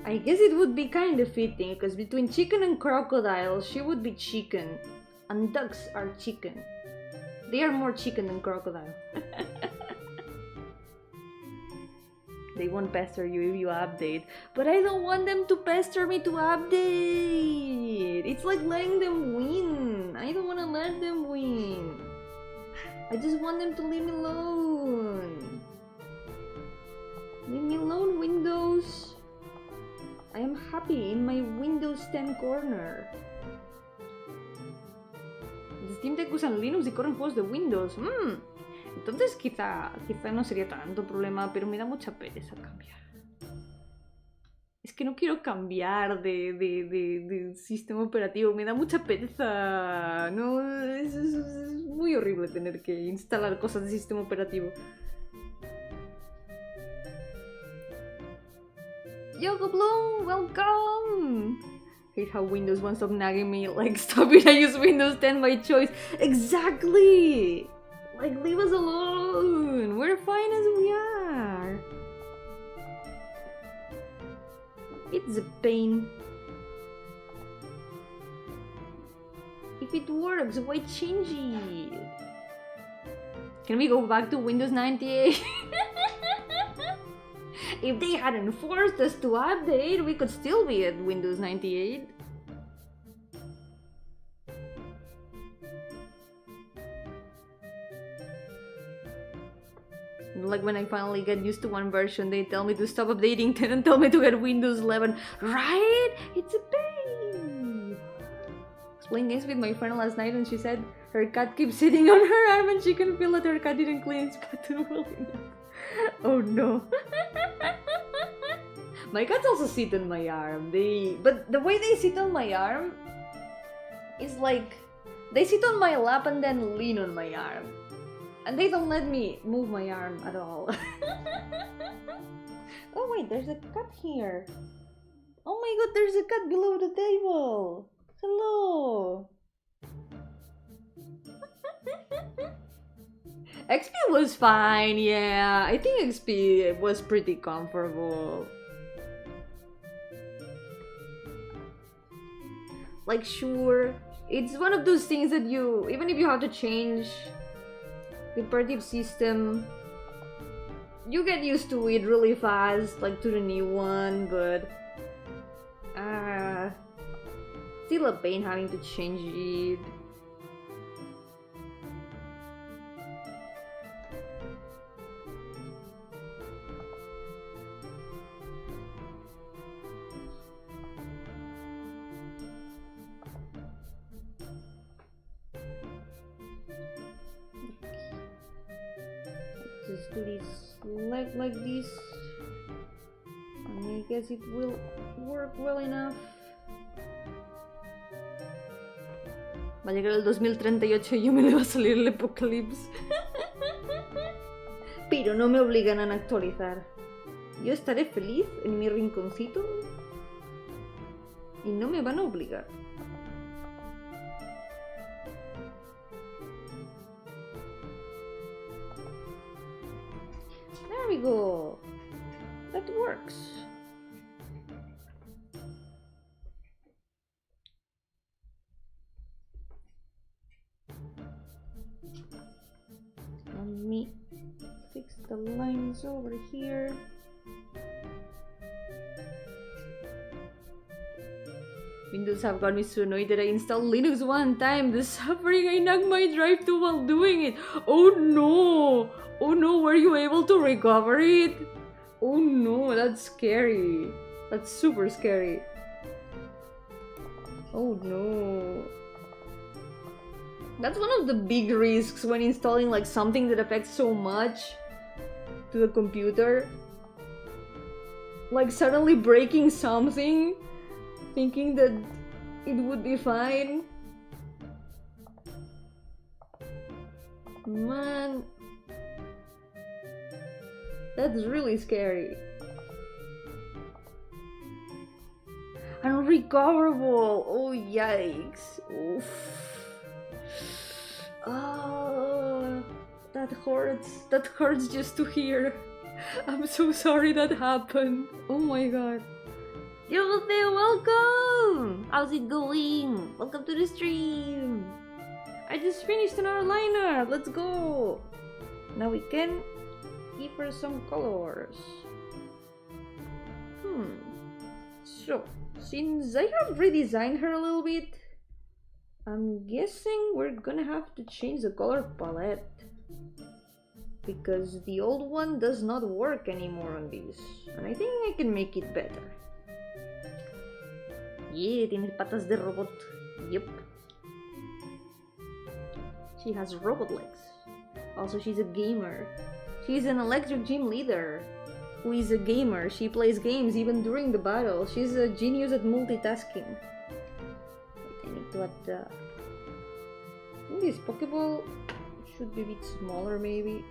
I guess it would be kind of fitting, because between chicken and crocodile, she would be chicken. And ducks are chicken. They are more chicken than crocodile. They won't pester you if you update. But I don't want them to pester me to update. It's like letting them win. I don't want to let them win. I just want them to leave me alone. Leave me alone, Windows. I am happy in my Windows 10 corner. Los Steam Deck usan Linux y corren juegos de Windows. Entonces quizá no sería tanto problema, pero me da mucha pereza cambiar. Es que no quiero cambiar de sistema operativo, me da mucha pereza. No, es muy horrible tener que instalar cosas de sistema operativo. Yoko Bloom, welcome! Hate how Windows won't stop nagging me, like, stop it, I use Windows 10 by choice. Exactly! Like, leave us alone! We're fine as we are! It's a pain. If it works, why change it? Can we go back to Windows 98? If they hadn't forced us to update, we could still be at Windows 98. Like when I finally get used to one version, they tell me to stop updating 10 and tell me to get Windows 11. Right? It's a pain! I was playing games with my friend last night and she said her cat keeps sitting on her arm and she can feel that her cat didn't clean its button well enough. Oh no. My cats also sit on my arm. But the way they sit on my arm is like they sit on my lap and then lean on my arm. And they don't let me move my arm at all. Oh wait, there's a cat here. Oh my god, there's a cat below the table. Hello. XP was fine, yeah. I think XP was pretty comfortable. Like, sure, it's one of those things that you, even if you have to change the operative system, you get used to it really fast, like to the new one, but still a pain having to change it. Just do this like this, and I guess it will work well enough. Va a llegar el 2038 y yo me le va a salir el apocalipsis. Pero no me obligan a actualizar. Yo estaré feliz en mi rinconcito y no me van a obligar. There we go. That works. Let me fix the lines over here. Windows have got me so annoyed that I installed Linux one time. The suffering, I knocked my drive too while doing it. Oh no! Oh no, were you able to recover it? Oh no, that's scary. That's super scary. Oh no. That's one of the big risks when installing like something that affects so much to the computer. Like suddenly breaking something, thinking that it would be fine. Man, that's really scary. Unrecoverable! Oh yikes! Oof. Oh, that hurts. That hurts just to hear. I'm so sorry that happened. Oh my god. Yo there, welcome! How's it going? Welcome to the stream! I just finished another liner, let's go! Now we can give her some colors. So, since I have redesigned her a little bit, I'm guessing we're gonna have to change the color palette. Because the old one does not work anymore on this. And I think I can make it better. Yeah, tiene patas de robot. Yep. She has robot legs. Also, she's a gamer. She's an electric gym leader who is a gamer. She plays games even during the battle. She's a genius at multitasking. Wait, I need to add the... I think this Pokeball should be a bit smaller, maybe.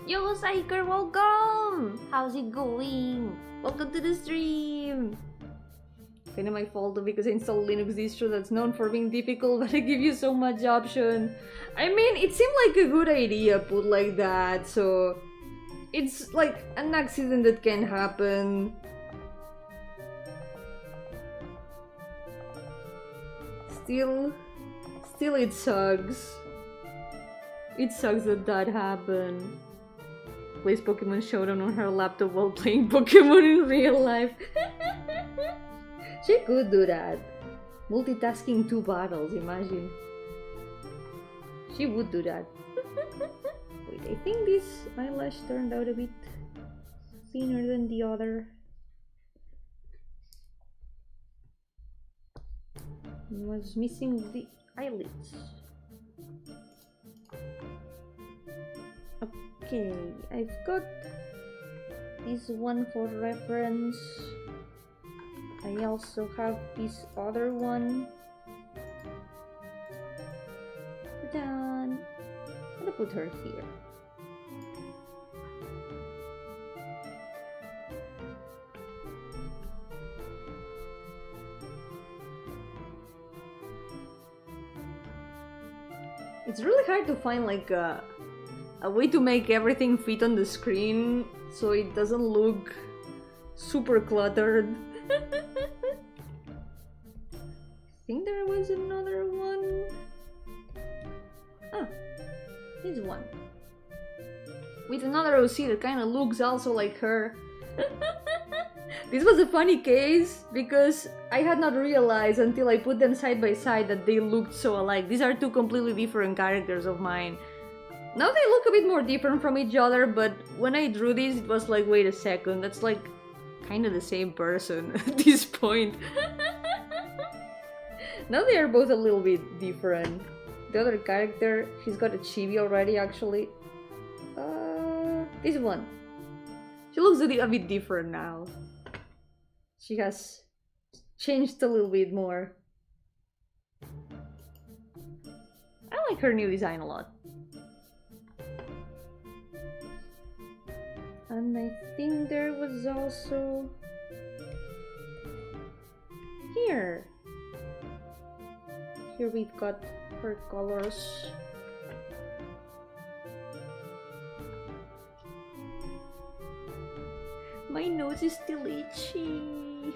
Yo, Psyker, welcome! How's it going? Welcome to the stream! Kinda my fault because I installed Linux distro that's known for being difficult, but I give you so much option. I mean, it seemed like a good idea put like that, so... It's like an accident that can happen. Still it sucks. It sucks that that happened. Plays Pokemon Showdown on her laptop while playing Pokemon in real life. She could do that. Multitasking 2 battles, imagine. She would do that. Wait, I think this eyelash turned out a bit thinner than the other. I was missing the eyelids. Okay, I've got this one for reference. I also have this other one. Done. I'm gonna put her here. It's really hard to find like a way to make everything fit on the screen so it doesn't look super cluttered. I think there was another one. Ah, this one. With another OC that kind of looks also like her. This was a funny case because I had not realized until I put them side by side that they looked so alike. These are 2 completely different characters of mine. Now they look a bit more different from each other, but when I drew this, it was like, wait a second, that's like kind of the same person at this point. Now they are both a little bit different. The other character, she's got a chibi already, actually. This one. She looks a bit different now. She has changed a little bit more. I like her new design a lot. And I think there was also... Here we've got her colors. My nose is still itchy.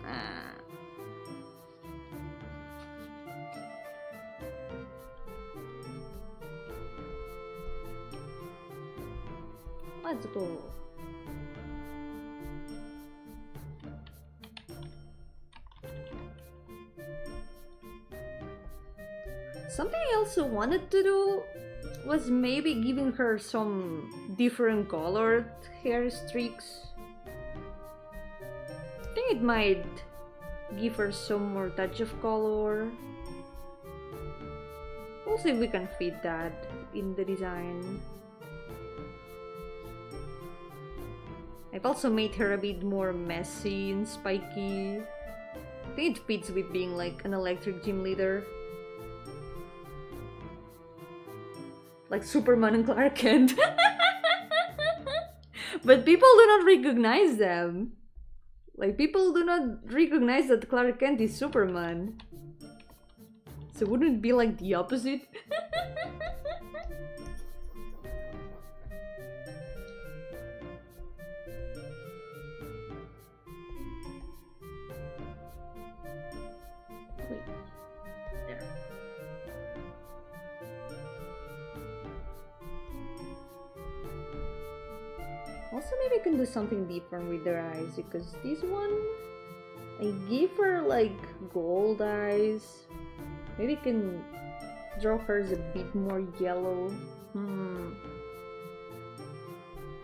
Ah. Let's go. Something I also wanted to do was maybe giving her some different colored hair streaks. I think it might give her some more touch of color. We'll see if we can fit that in the design. I've also made her a bit more messy and spiky. I think it fits with being like an electric gym leader. Like Superman and Clark Kent. But people do not recognize them. Like, people do not recognize that Clark Kent is Superman. So wouldn't it be like the opposite? Wait. There. Also, maybe I can do something different with their eyes, because this one, I gave her like gold eyes. Maybe I can draw hers a bit more yellow.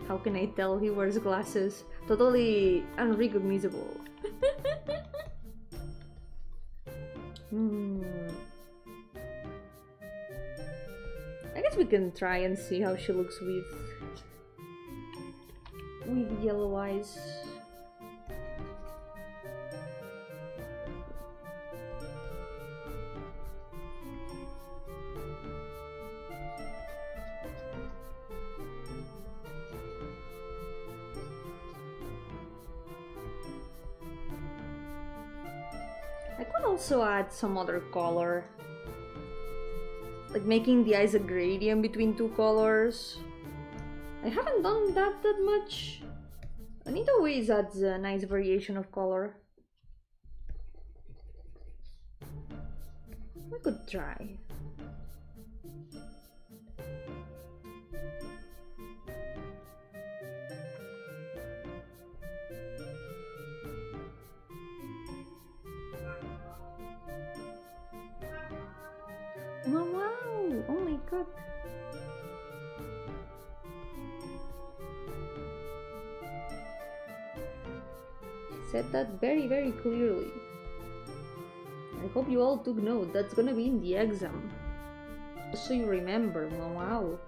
How can I tell he wears glasses? Totally unrecognizable. I guess we can try and see how she looks with yellow eyes. I could also add some other color, like making the eyes a gradient between two colors. I haven't done that much. Anita always adds a nice variation of color. I could try. Oh wow! Oh my god! She said that very, very clearly. I hope you all took note. That's gonna be in the exam. So you remember. Oh wow!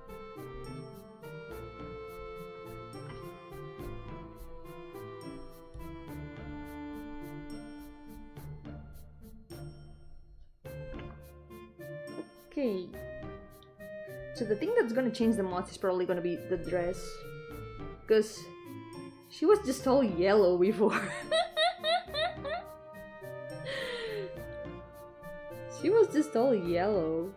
Okay, so the thing that's gonna change the most is probably gonna be the dress, because she was just all yellow before. She was just all yellow.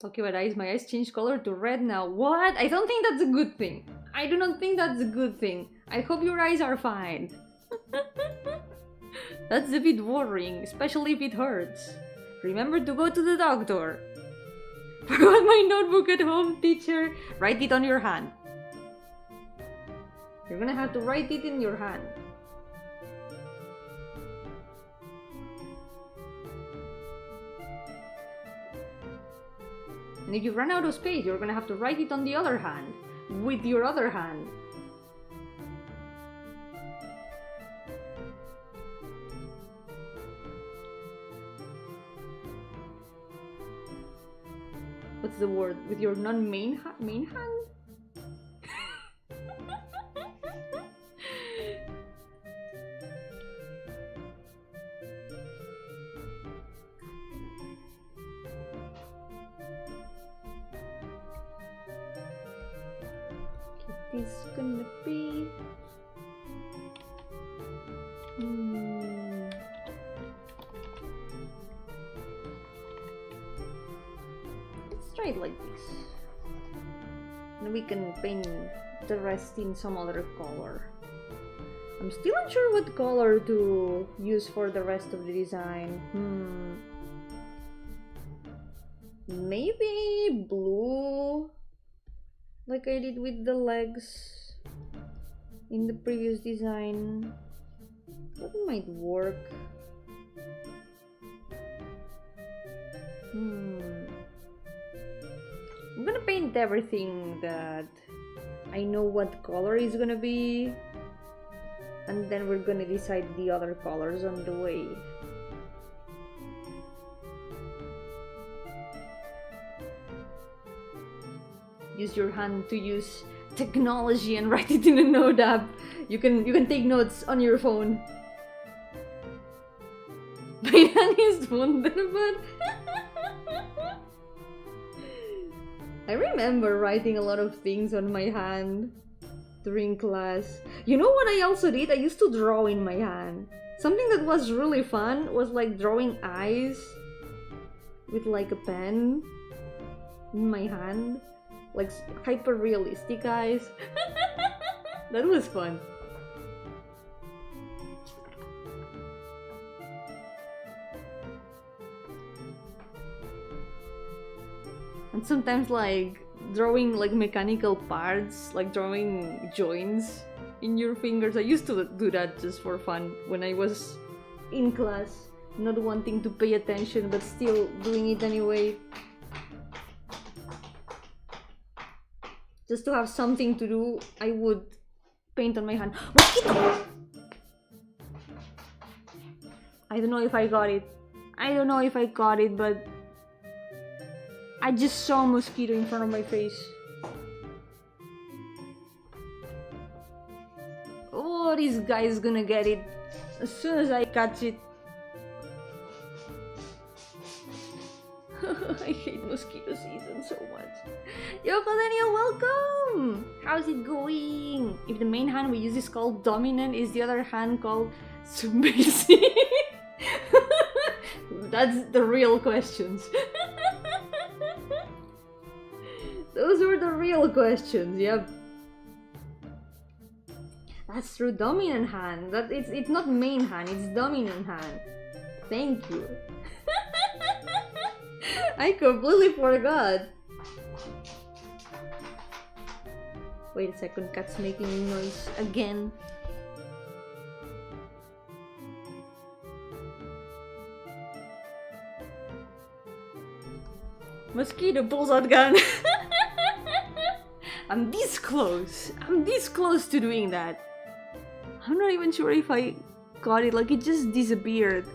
Okay, but my eyes changed color to red now. What? I don't think that's a good thing. I do not think that's a good thing. I hope your eyes are fine. That's a bit worrying, especially if it hurts. Remember to go to the doctor. Forgot my notebook at home, teacher. Write it on your hand. You're gonna have to write it in your hand. And if you run out of space, you're gonna have to write it on the other hand, with your other hand. What's the word? With your non-main hand? It's gonna be let's try it like this, and we can paint the rest in some other color. I'm still unsure what color to use for the rest of the design. Maybe blue, like I did with the legs in the previous design. That might work. I'm gonna paint everything that I know what color is gonna be, and then we're gonna decide the other colors on the way. Use your hand to use technology and write it in a note app. You can take notes on your phone. My hand is wunderbar. I remember writing a lot of things on my hand during class. You know what I also did? I used to draw in my hand. Something that was really fun was like drawing eyes with like a pen in my hand. Like hyper realistic eyes. That was fun. And sometimes like drawing like mechanical parts, like drawing joints in your fingers. I used to do that just for fun when I was in class, not wanting to pay attention but still doing it anyway. Just to have something to do, I would paint on my hand. Mosquito! I don't know if I got it. I don't know if I got it, but I just saw a mosquito in front of my face. Oh, this guy is gonna get it as soon as I catch it. I hate mosquito season so much. Yo, Gardenia, welcome! How's it going? If the main hand we use is called dominant, is the other hand called submissive? That's the real questions. Those were the real questions, yep. That's true, dominant hand. It's not main hand, it's dominant hand. Thank you. I completely forgot. Wait a second, cat's making noise again. Mosquito pulls out gun. I'm this close. I'm this close to doing that. I'm not even sure if I got it, like it just disappeared.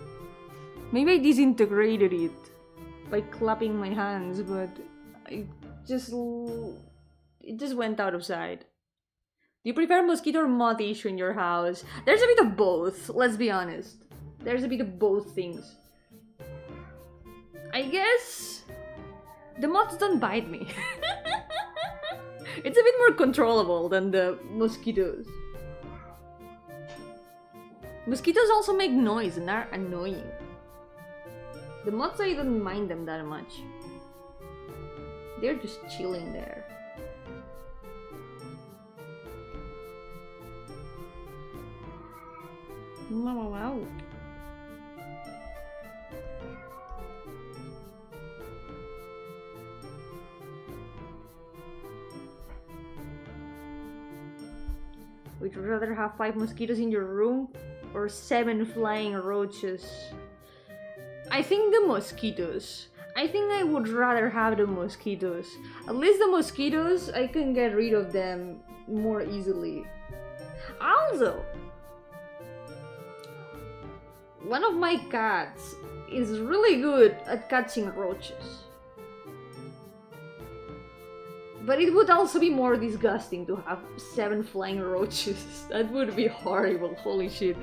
Maybe I disintegrated it by clapping my hands, but it just went out of sight. Do you prefer mosquito or moth issue in your house? There's a bit of both, let's be honest. There's a bit of both things. I guess the moths don't bite me. It's a bit more controllable than the mosquitoes. Mosquitoes also make noise and are annoying. The moths, I don't mind them that much. They're just chilling there. Wow. Would you rather have 5 mosquitoes in your room or 7 flying roaches? I think the mosquitoes. I think I would rather have the mosquitoes. At least the mosquitoes, I can get rid of them more easily. Also, one of my cats is really good at catching roaches. But it would also be more disgusting to have 7 flying roaches. That would be horrible, holy shit.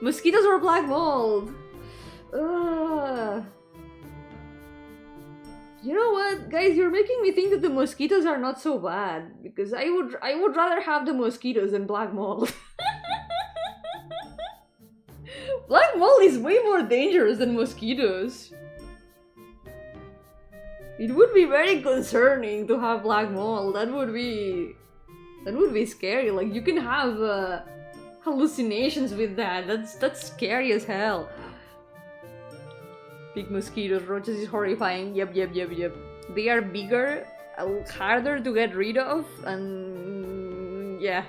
Mosquitoes or black mold? You know what, guys? You're making me think that the mosquitoes are not so bad. Because I would rather have the mosquitoes than black mold. Black mold is way more dangerous than mosquitoes. It would be very concerning to have black mold. That would be scary. Like, you can have hallucinations with that. That's scary as hell. Big mosquitoes, roaches is horrifying. Yep. They are bigger, harder to get rid of, and yeah,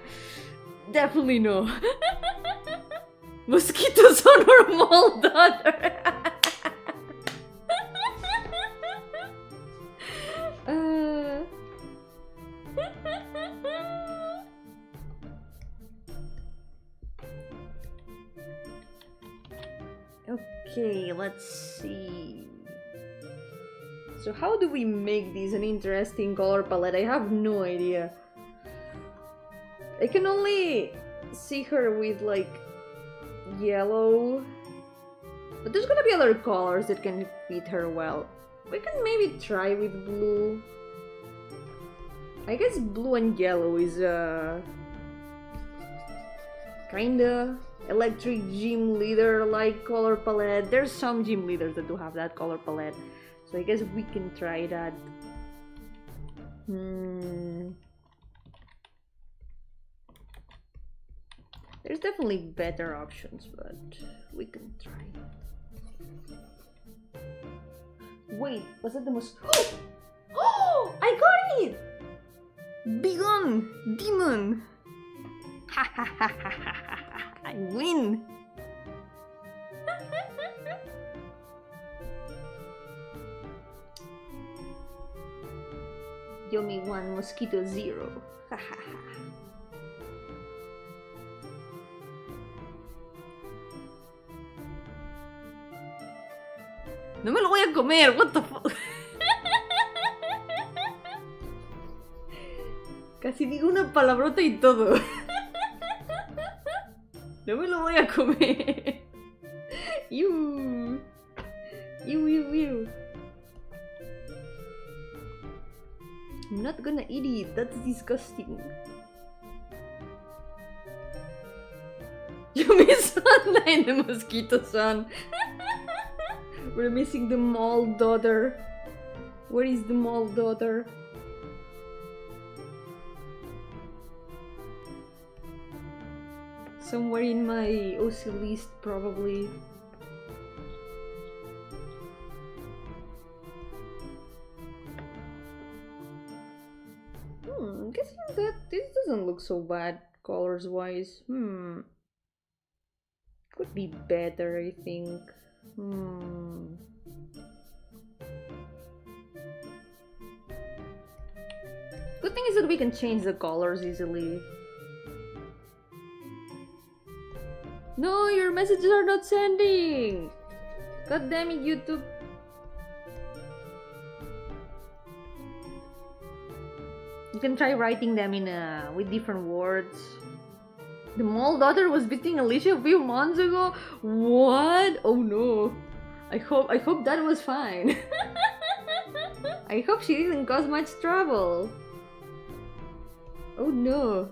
definitely no. Mosquitoes on our mold daughter. Okay, let's see. So how do we make this an interesting color palette? I have no idea. I can only see her with like yellow, but there's gonna be other colors that can fit her well. We can maybe try with blue. I guess blue and yellow is kinda electric gym leader like color palette. There's some gym leaders that do have that color palette, so I guess we can try that. There's definitely better options, but we can try. Wait, was that the most... Oh! I got it! Begone, demon! Ha ha ha ha ha ha! I win! Yomi 1, mosquito 0. Ha ha ha. No me lo voy a comer, what the fuck. Casi digo una palabrota y todo. No me lo voy a comer. Ew. Ew, ew, ew. I'm not gonna eat it, that's disgusting. Yumi-san and the mosquito-san. We're missing the mall daughter. Where is the mall daughter? Somewhere in my OC list, probably. Guessing that this doesn't look so bad colors wise. Could be better, I think. Good thing is that we can change the colors easily. No, your messages are not sending! God damn it, YouTube. You can try writing them in with different words. The mall daughter was beating Alicia a few months ago? What? Oh no. I hope that was fine. I hope she didn't cause much trouble. Oh no.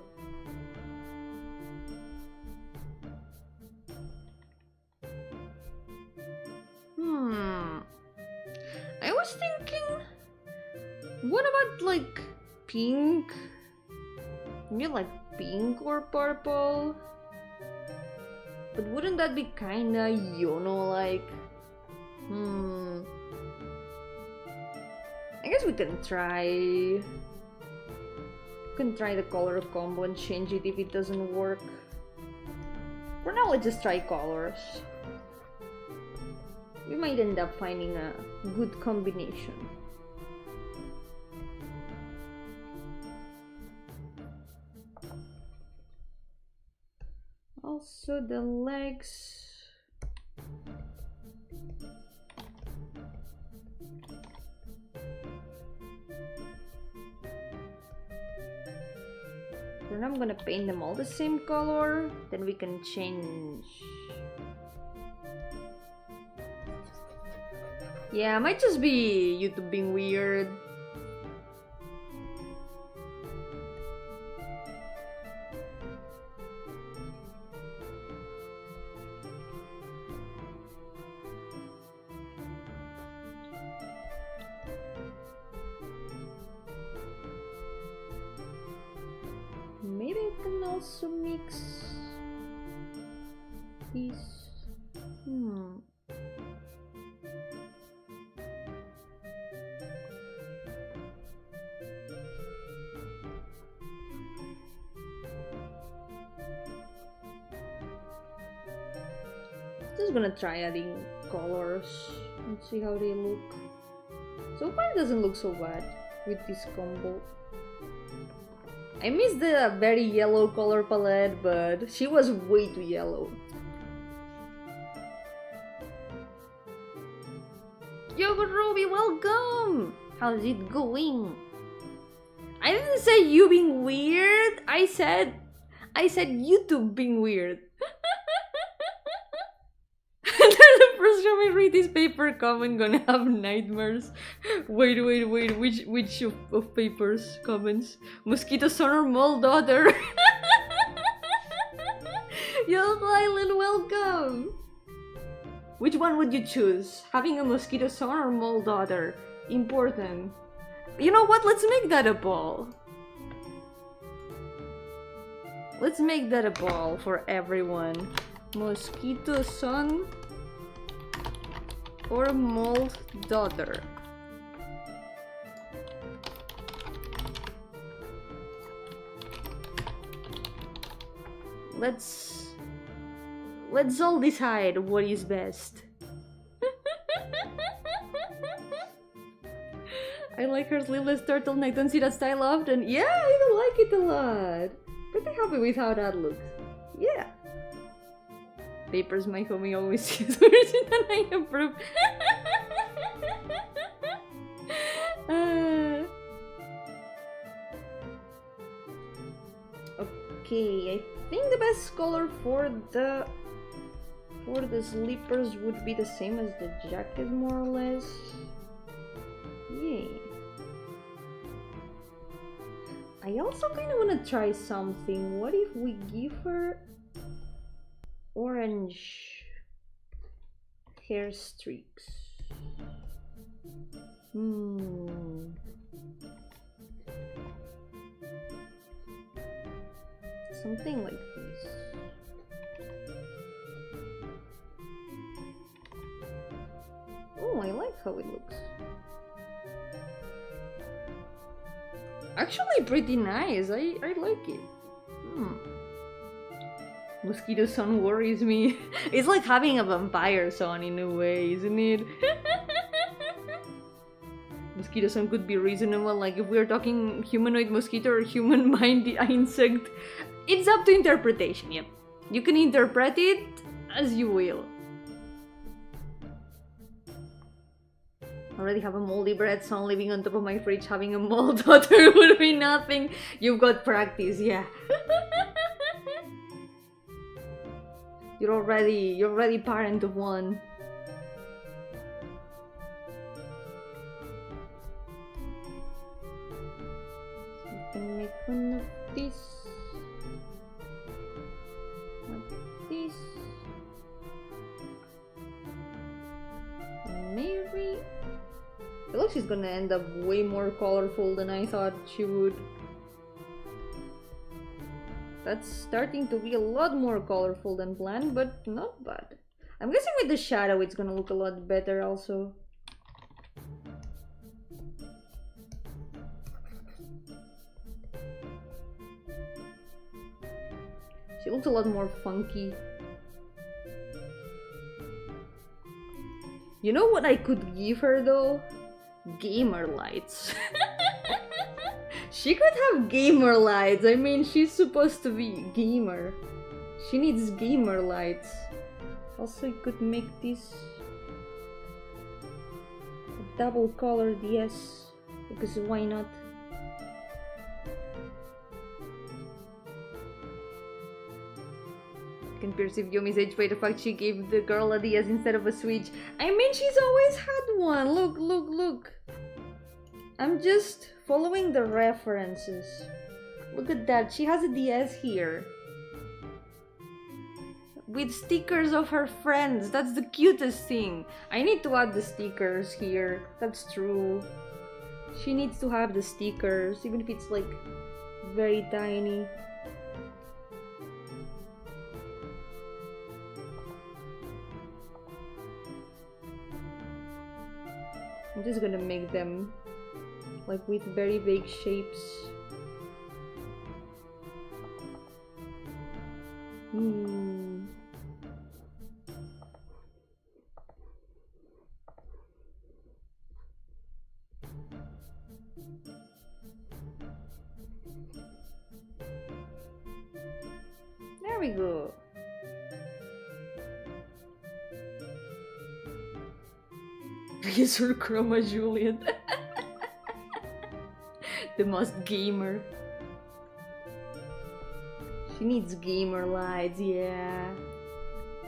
I was thinking, what about like pink? Maybe like pink or purple? But wouldn't that be kinda Yono-like? I guess we can try. We can try the color combo and change it if it doesn't work. For now, let's just try colors. We might end up finding a good combination. Also the legs. Then I'm gonna paint them all the same color, then we can change. Yeah, it might just be YouTube being weird. Maybe I can also mix these. Just gonna try adding colors and see how they look. So far it doesn't look so bad with this combo. I miss the very yellow color palette, but she was way too yellow. Yo, Ruby, welcome! How's it going? I didn't say you being weird. I said YouTube being weird. There's a First time I read this paper comment, gonna have nightmares. Wait, which of papers comments? Mosquito son or mole daughter? Yo, Hyland, welcome! Which one would you choose? Having a mosquito son or mole daughter? Important. You know what? Let's make that a poll. Let's make that a poll for everyone. Mosquito son or mole daughter? Let's all decide what is best. I like her sleeveless turtleneck. Don't see that style often. Yeah, I even like it a lot. Pretty happy with how that looks. Yeah. Papers my homie always sees worse than I approve. Okay, I think the best color for the slippers would be the same as the jacket, more or less. Yay. I also kind of want to try something. What if we give her orange hair streaks? Something like this. Oh, I like how it looks. Actually pretty nice. I like it. Mosquito son worries me. It's like having a vampire son in a way, isn't it? Mosquito son could be reasonable, like if we're talking humanoid mosquito or human mind insect. It's up to interpretation, yep. You can interpret it as you will. Already have a moldy bread son living on top of my fridge. Having a mole daughter would be nothing. You've got practice, yeah. You're already parent of one. So you can make one of this. Like this. And maybe... I feel like she's gonna end up way more colorful than I thought she would. That's starting to be a lot more colorful than planned, but not bad. I'm guessing with the shadow it's gonna look a lot better also. She looks a lot more funky. You know what I could give her though? Gamer lights. She could have gamer lights. I mean, she's supposed to be gamer. She needs gamer lights. Also, you could make this double colored, yes, because why not? Can perceive Yomi's age by the fact she gave the girl a DS instead of a Switch. I mean, she's always had one. Look. I'm just following the references. Look at that. She has a DS here. With stickers of her friends. That's the cutest thing. I need to add the stickers here. That's true. She needs to have the stickers, even if it's like very tiny. I'm just gonna make them like with very vague shapes. There we go. Razor Chroma Juliet. The most gamer. She needs gamer lights, yeah.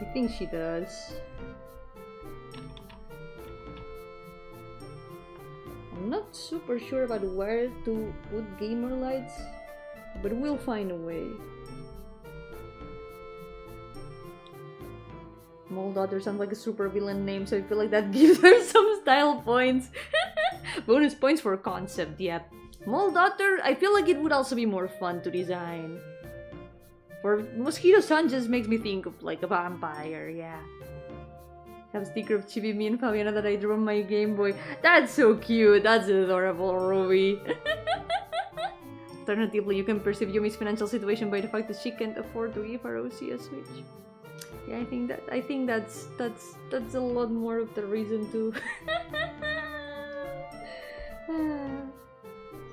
I think she does. I'm not super sure about where to put gamer lights, but we'll find a way. Mole Daughter sounds like a super villain name, so I feel like that gives her some style points. Bonus points for concept, yep. Mole Daughter, I feel like it would also be more fun to design. For Mosquito-san just makes me think of like a vampire, yeah. Have a sticker of Chibi, me and Fabiana that I drew on my Game Boy. That's so cute, that's adorable, Ruby. Alternatively, you can perceive Yumi's financial situation by the fact that she can't afford to give her OC a Switch. Yeah, I think that's a lot more of the reason to.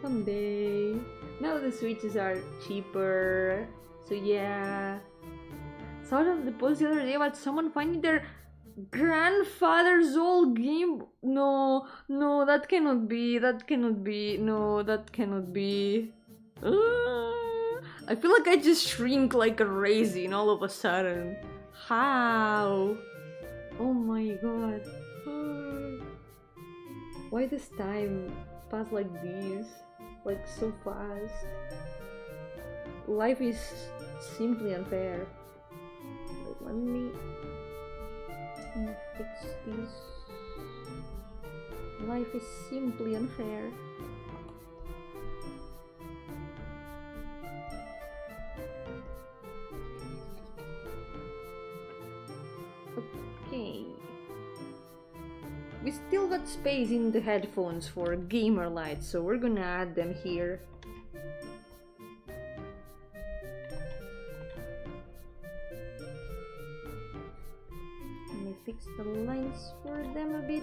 Someday. Now the Switches are cheaper, so yeah. Saw the post the other day about someone finding their grandfather's old game. No, that cannot be. No, that cannot be. I feel like I just shrink like a raisin all of a sudden. How? Oh my god. Why does time pass like this? Like so fast? Life is simply unfair. Wait, let me fix this. Life is simply unfair. Okay. We still got space in the headphones for gamer lights, so we're gonna add them here. Let me fix the lines for them a bit.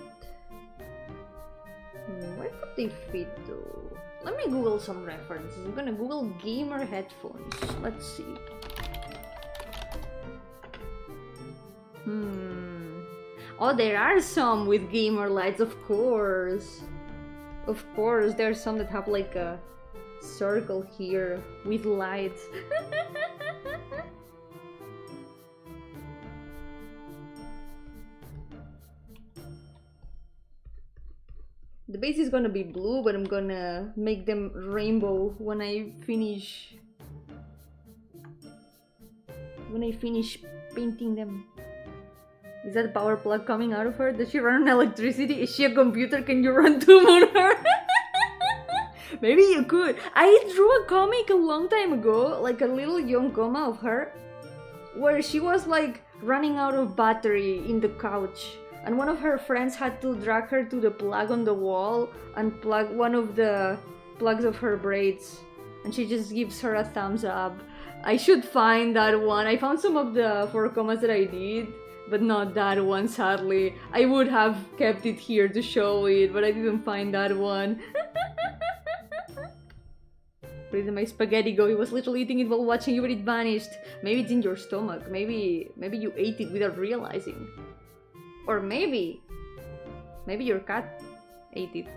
Where could they fit though? Let me Google some references. I'm gonna Google gamer headphones. Let's see. Oh, there are some with gamer lights, of course. Of course, there are some that have like a circle here with lights. The base is gonna be blue, but I'm gonna make them rainbow when I finish painting them. Is that a power plug coming out of her? Does she run on electricity? Is she a computer? Can you run to moon her? Maybe you could. I drew a comic a long time ago, like a little young coma of her, where she was like running out of battery in the couch, and one of her friends had to drag her to the plug on the wall and plug one of the plugs of her braids, and she just gives her a thumbs up. I should find that one. I found some of the 4 comas that I did, but not that one, sadly. I would have kept it here to show it, but I didn't find that one. Where did my spaghetti go? He was literally eating it while watching you, but it vanished. Maybe it's in your stomach. Maybe you ate it without realizing. Or maybe your cat ate it.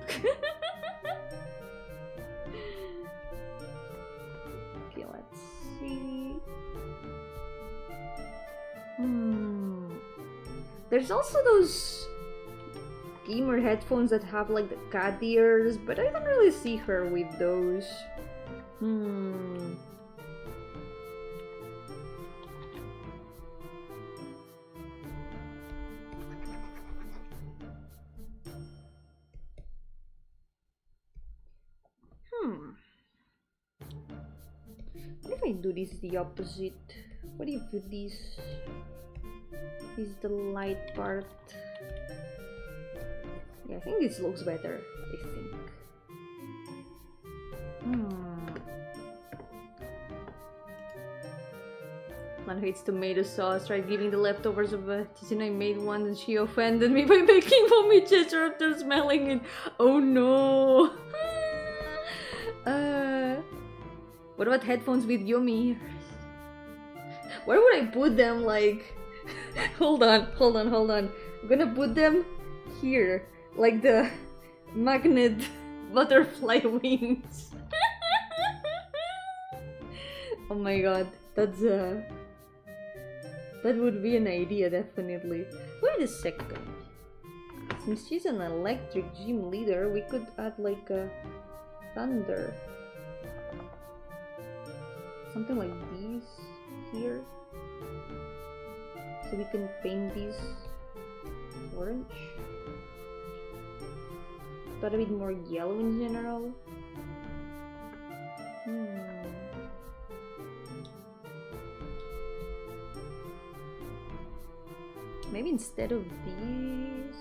Okay, let's see. There's also those gamer headphones that have like the cat ears, but I don't really see her with those. What if I do this the opposite? What if this is the light part? Yeah, I think this looks better, I think. Man hates tomato sauce. Tried giving the leftovers of a chicken I made once and she offended me by making mommy gesture after smelling it. Oh no! What about headphones with Yomi? Where would I put them? Like, hold on. I'm gonna put them here, like the magnet butterfly wings. Oh my god, that would be an idea, definitely. Wait a second. Since she's an electric gym leader, we could add like a thunder. Something like these here. So we can paint these orange. But a bit more yellow in general. Maybe instead of these.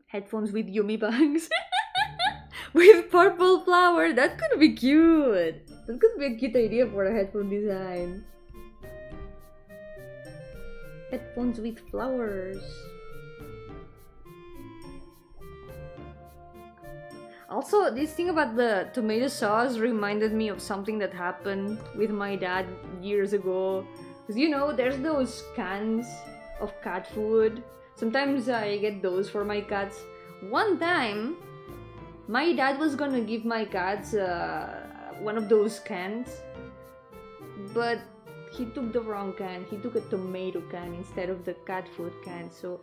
Headphones with Yumi bags. With purple flower. That could be cute. That could be a cute idea for a headphone design. Headphones with flowers. Also, this thing about the tomato sauce reminded me of something that happened with my dad years ago. Because you know, there's those cans of cat food. Sometimes I get those for my cats. One time, my dad was gonna give my cats one of those cans. But he took the wrong can. He took a tomato can instead of the cat food can. So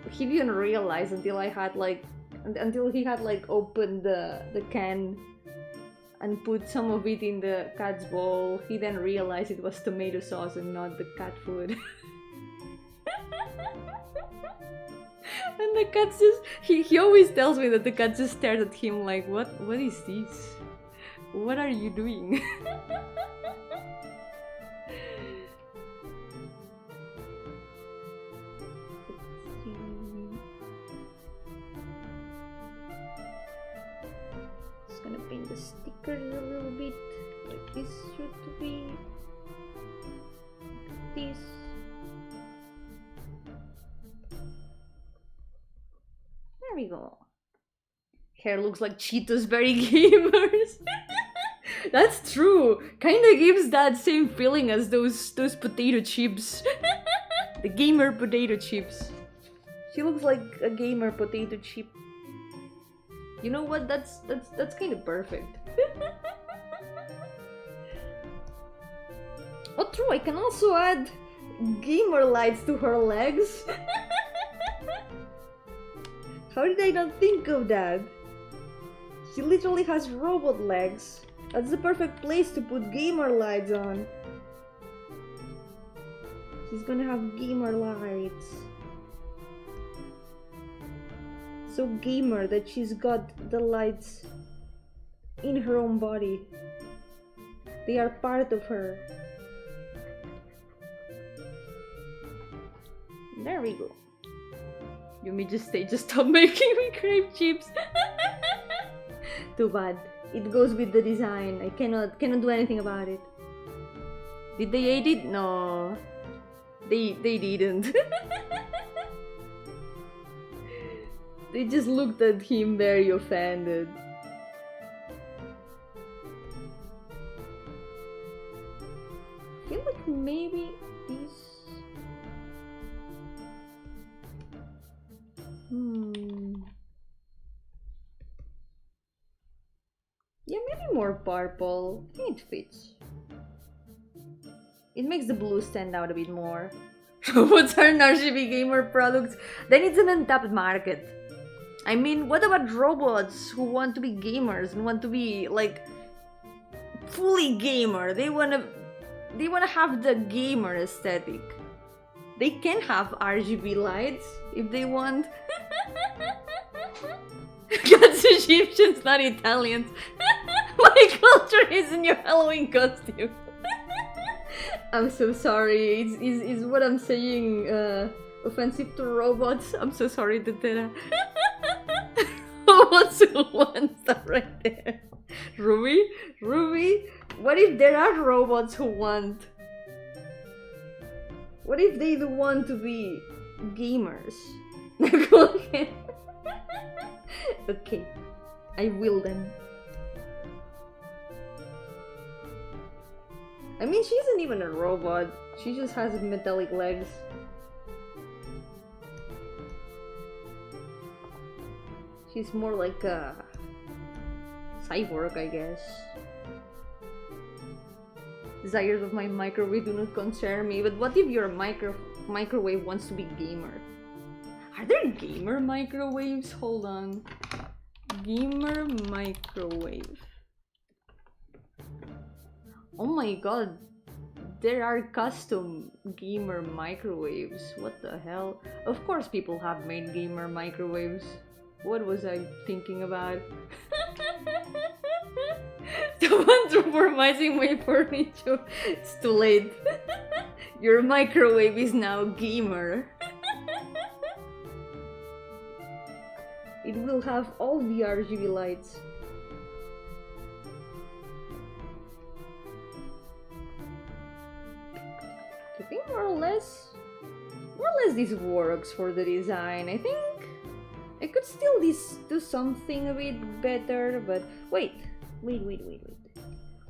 he didn't realize until he had opened the can and put some of it in the cat's bowl. He then realized it was tomato sauce and not the cat food. And the cat just he always tells me that the cat just stared at him like, what is this? What are you doing? Gonna paint the stickers a little bit like this should be like this. There we go. Hair looks like Cheetos Berry Gamers. That's true. Kinda gives that same feeling as those potato chips. The gamer potato chips. She looks like a gamer potato chip. You know what? That's kind of perfect. Oh, true. I can also add gamer lights to her legs. How did I not think of that? She literally has robot legs. That's the perfect place to put gamer lights on. She's gonna have gamer lights. So gamer that she's got the lights in her own body. They are part of her. There we go. Yumi just stop making me crave chips. Too bad. It goes with the design. I cannot do anything about it. Did they eat it? No. They didn't. They just looked at him very offended. I feel like maybe these... Yeah, maybe more purple. I think it fits. It makes the blue stand out a bit more. Robots are an RGB gamer product. Then it's an untapped market. I mean, what about robots who want to be gamers and want to be like fully gamer? They wanna have the gamer aesthetic. They can have RGB lights if they want. God's Egyptians, not Italians. My culture is in your Halloween costume. I'm so sorry. Is what I'm saying offensive to robots? I'm so sorry, Tetera. Robots who want that right there. Ruby, what if there are robots who want? What if they do want to be gamers? Okay. Okay, I will then. I mean, she isn't even a robot. She just has metallic legs. She's more like a cyborg, I guess. Desires of my microwave do not concern me. But what if your microwave wants to be gamer? Are there gamer microwaves? Hold on. Gamer microwave. Oh my god. There are custom gamer microwaves. What the hell? Of course people have made gamer microwaves. What was I thinking about? Someone transforming my furniture. It's too late. Your microwave is now gamer. It will have all the RGB lights. I think more or less this works for the design. I think I could still do something a bit better, but wait.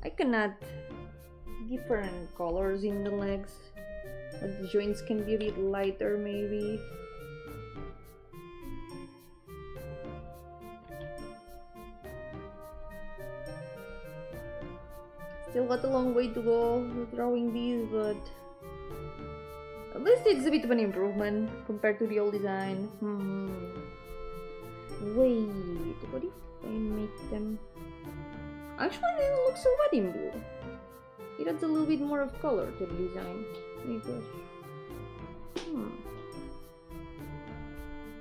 I cannot different colors in the legs. Like the joints can be a bit lighter maybe. Still got a long way to go with drawing these, but at least it's a bit of an improvement compared to the old design. Wait, what if I make them... Actually, they don't look so bad in blue. It adds a little bit more of color to the design. I guess.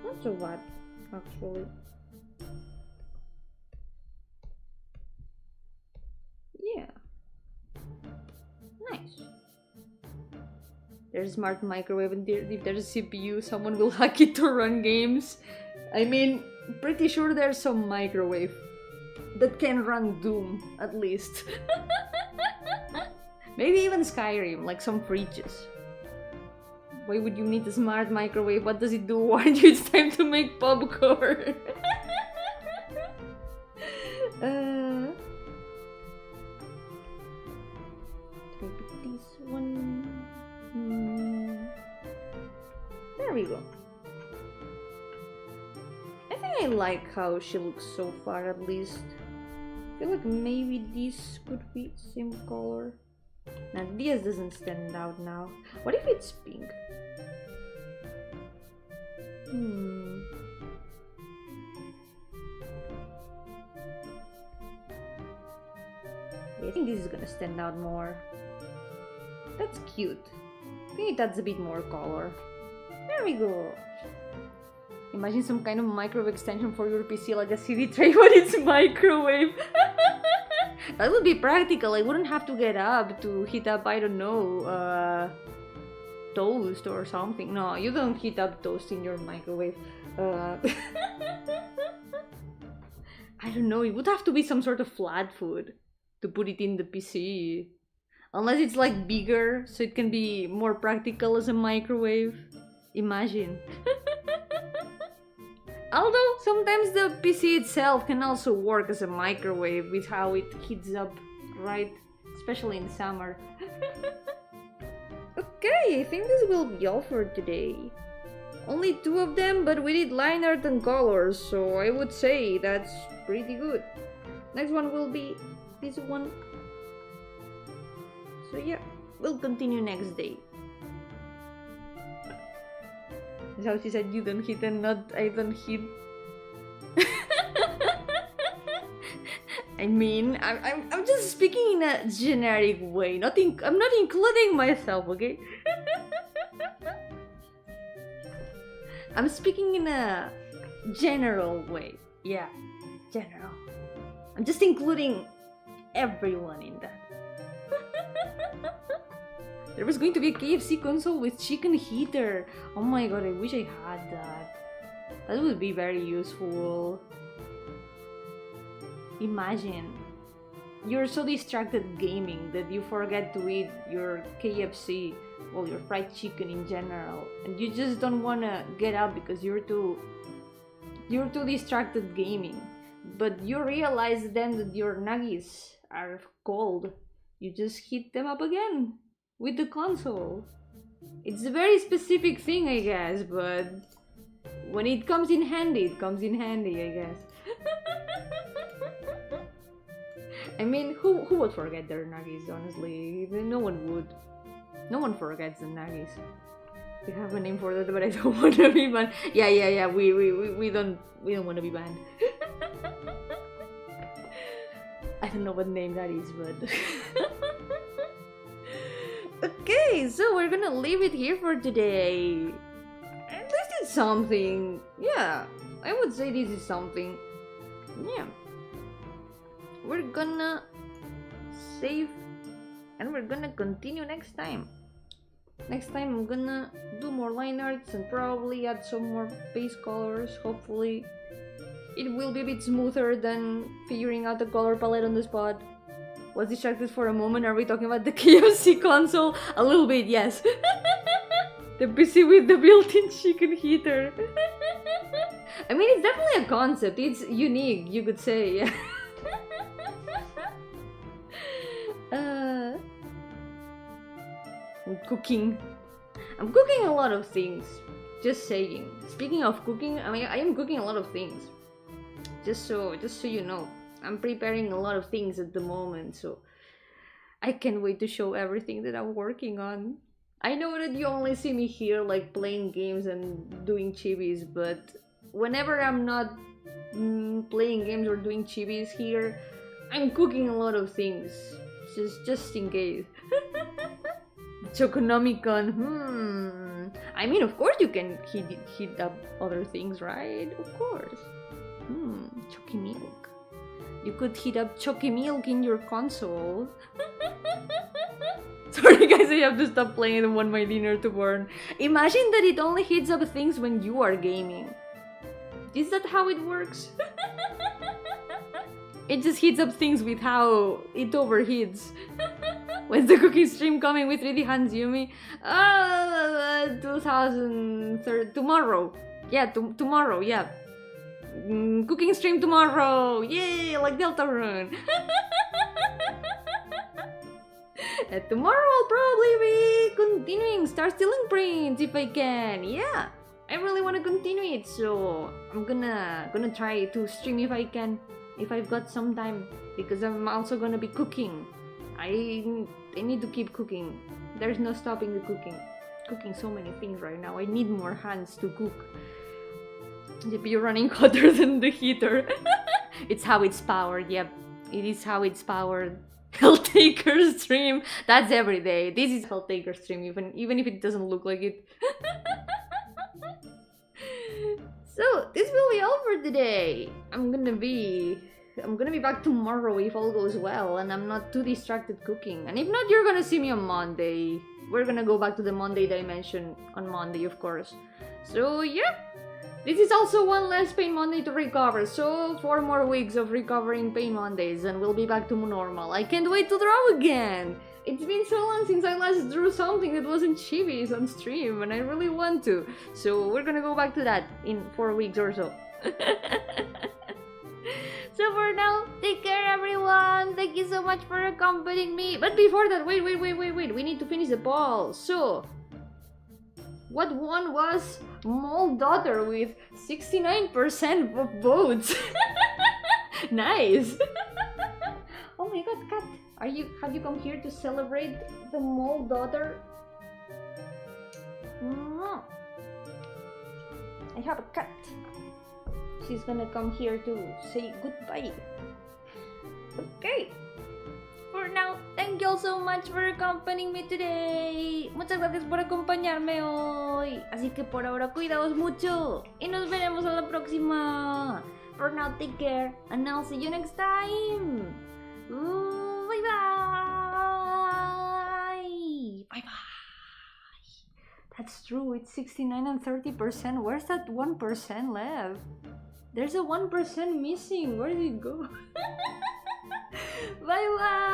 Not so bad, actually. Yeah. Nice. There's a smart microwave, and if there's a CPU, someone will hack it to run games. I mean, pretty sure there's some microwave that can run Doom, at least. Maybe even Skyrim, like some fridges. Why would you need a smart microwave? What does it do? Warn you it's time to make popcorn. Maybe this one. There we go. I think I like how she looks so far, at least. I feel like maybe this could be same color. Now this doesn't stand out now. What if it's pink? I think this is gonna stand out more. That's cute. I think it adds a bit more color. There we go. Imagine some kind of microwave extension for your PC, like a CD tray, but it's microwave. That would be practical. I wouldn't have to get up to heat up, I don't know, toast or something. No, you don't heat up toast in your microwave. I don't know, it would have to be some sort of flat food to put it in the PC. Unless it's like bigger, so it can be more practical as a microwave. Imagine. Although sometimes the PC itself can also work as a microwave with how it heats up, right? Especially in summer. Okay, I think this will be all for today. Only 2 of them, but we did line art and colors, so I would say that's pretty good. Next one will be this one. So yeah, we'll continue next day. That's how she said, you don't hit and not I don't hit. I mean, I'm just speaking in a generic way. I'm not including myself, okay? I'm speaking in a general way. Yeah, general. I'm just including everyone in that. There was going to be a KFC console with chicken heater. Oh my god, I wish I had that. That would be very useful. Imagine, you're so distracted gaming that you forget to eat your KFC, well, your fried chicken in general, and you just don't want to get up because you're too distracted gaming. But you realize then that your nuggets are cold. You just heat them up again with the console. It's a very specific thing, I guess, but when it comes in handy, it comes in handy, I guess. I mean, who would forget their nuggies, honestly? No one would. No one forgets the nuggies. You have a name for that, but I don't want to be banned. Yeah. We don't want to be banned. I don't know what name that is, but okay, so we're gonna leave it here for today. And this is something. Yeah, I would say this is something. Yeah. We're gonna save and we're gonna continue next time. Next time I'm gonna do more line arts and probably add some more base colors. Hopefully it will be a bit smoother than figuring out the color palette on the spot. Was distracted for a moment. Are we talking about the KFC console? A little bit, yes. The PC with the built-in chicken heater. I mean, it's definitely a concept. It's unique, you could say. Yeah. I'm cooking a lot of things. Just saying. Speaking of cooking, I mean, I am cooking a lot of things. Just so you know, I'm preparing a lot of things at the moment, so I can't wait to show everything that I'm working on. I know that you only see me here like playing games and doing chibis, but whenever I'm not playing games or doing chibis here, I'm cooking a lot of things, just in case. Choconomicon, I mean, of course you can heat up other things, right? Of course. Chocky milk. You could heat up chocky milk in your console. Sorry guys, I have to stop playing and want my dinner to burn. Imagine that it only heats up things when you are gaming. Is that how it works? It just heats up things with how it overheats. When's the cooking stream coming with 3D Hands, Yumi? 2003, tomorrow. Yeah, tomorrow, yeah. Cooking stream tomorrow! Yay, like Deltarune! Tomorrow I'll probably be continuing Star Stealing Prince if I can. Yeah, I really want to continue it, so I'm gonna try to stream if I can, if I've got some time, because I'm also gonna be cooking. I need to keep cooking. There's no stopping the cooking. Cooking so many things right now. I need more hands to cook. You're running hotter than the heater. It's how it's powered. Yep, it is how it's powered. Helltaker stream. That's every day. This is Helltaker stream, even if it doesn't look like it. So this will be all for today. I'm gonna be back tomorrow if all goes well and I'm not too distracted cooking. And if not, you're gonna see me on Monday. We're gonna go back to the Monday dimension on Monday, of course. So yeah. This is also one less Pain Monday to recover, so 4 more weeks of recovering Pain Mondays and we'll be back to normal. I can't wait to draw again! It's been so long since I last drew something that wasn't chibis on stream and I really want to. So we're gonna go back to that in 4 weeks or so. So for now, take care everyone! Thank you so much for accompanying me! But before that, wait, we need to finish the poll. So, what one was Mole Daughter with 69% of votes. Nice. Oh my god, cat. Have you come here to celebrate the Mole Daughter? No. I have a cat. She's gonna come here to say goodbye. Okay. For now, thank you all so much for accompanying me today. Muchas gracias por acompañarme hoy. Así que por ahora cuidaos mucho y nos veremos a la próxima. For now, take care and I'll see you next time. Bye bye. Bye bye. That's true. It's 69 and 30%. Where's that 1% left? There's a 1% missing. Where did it go? Bye bye.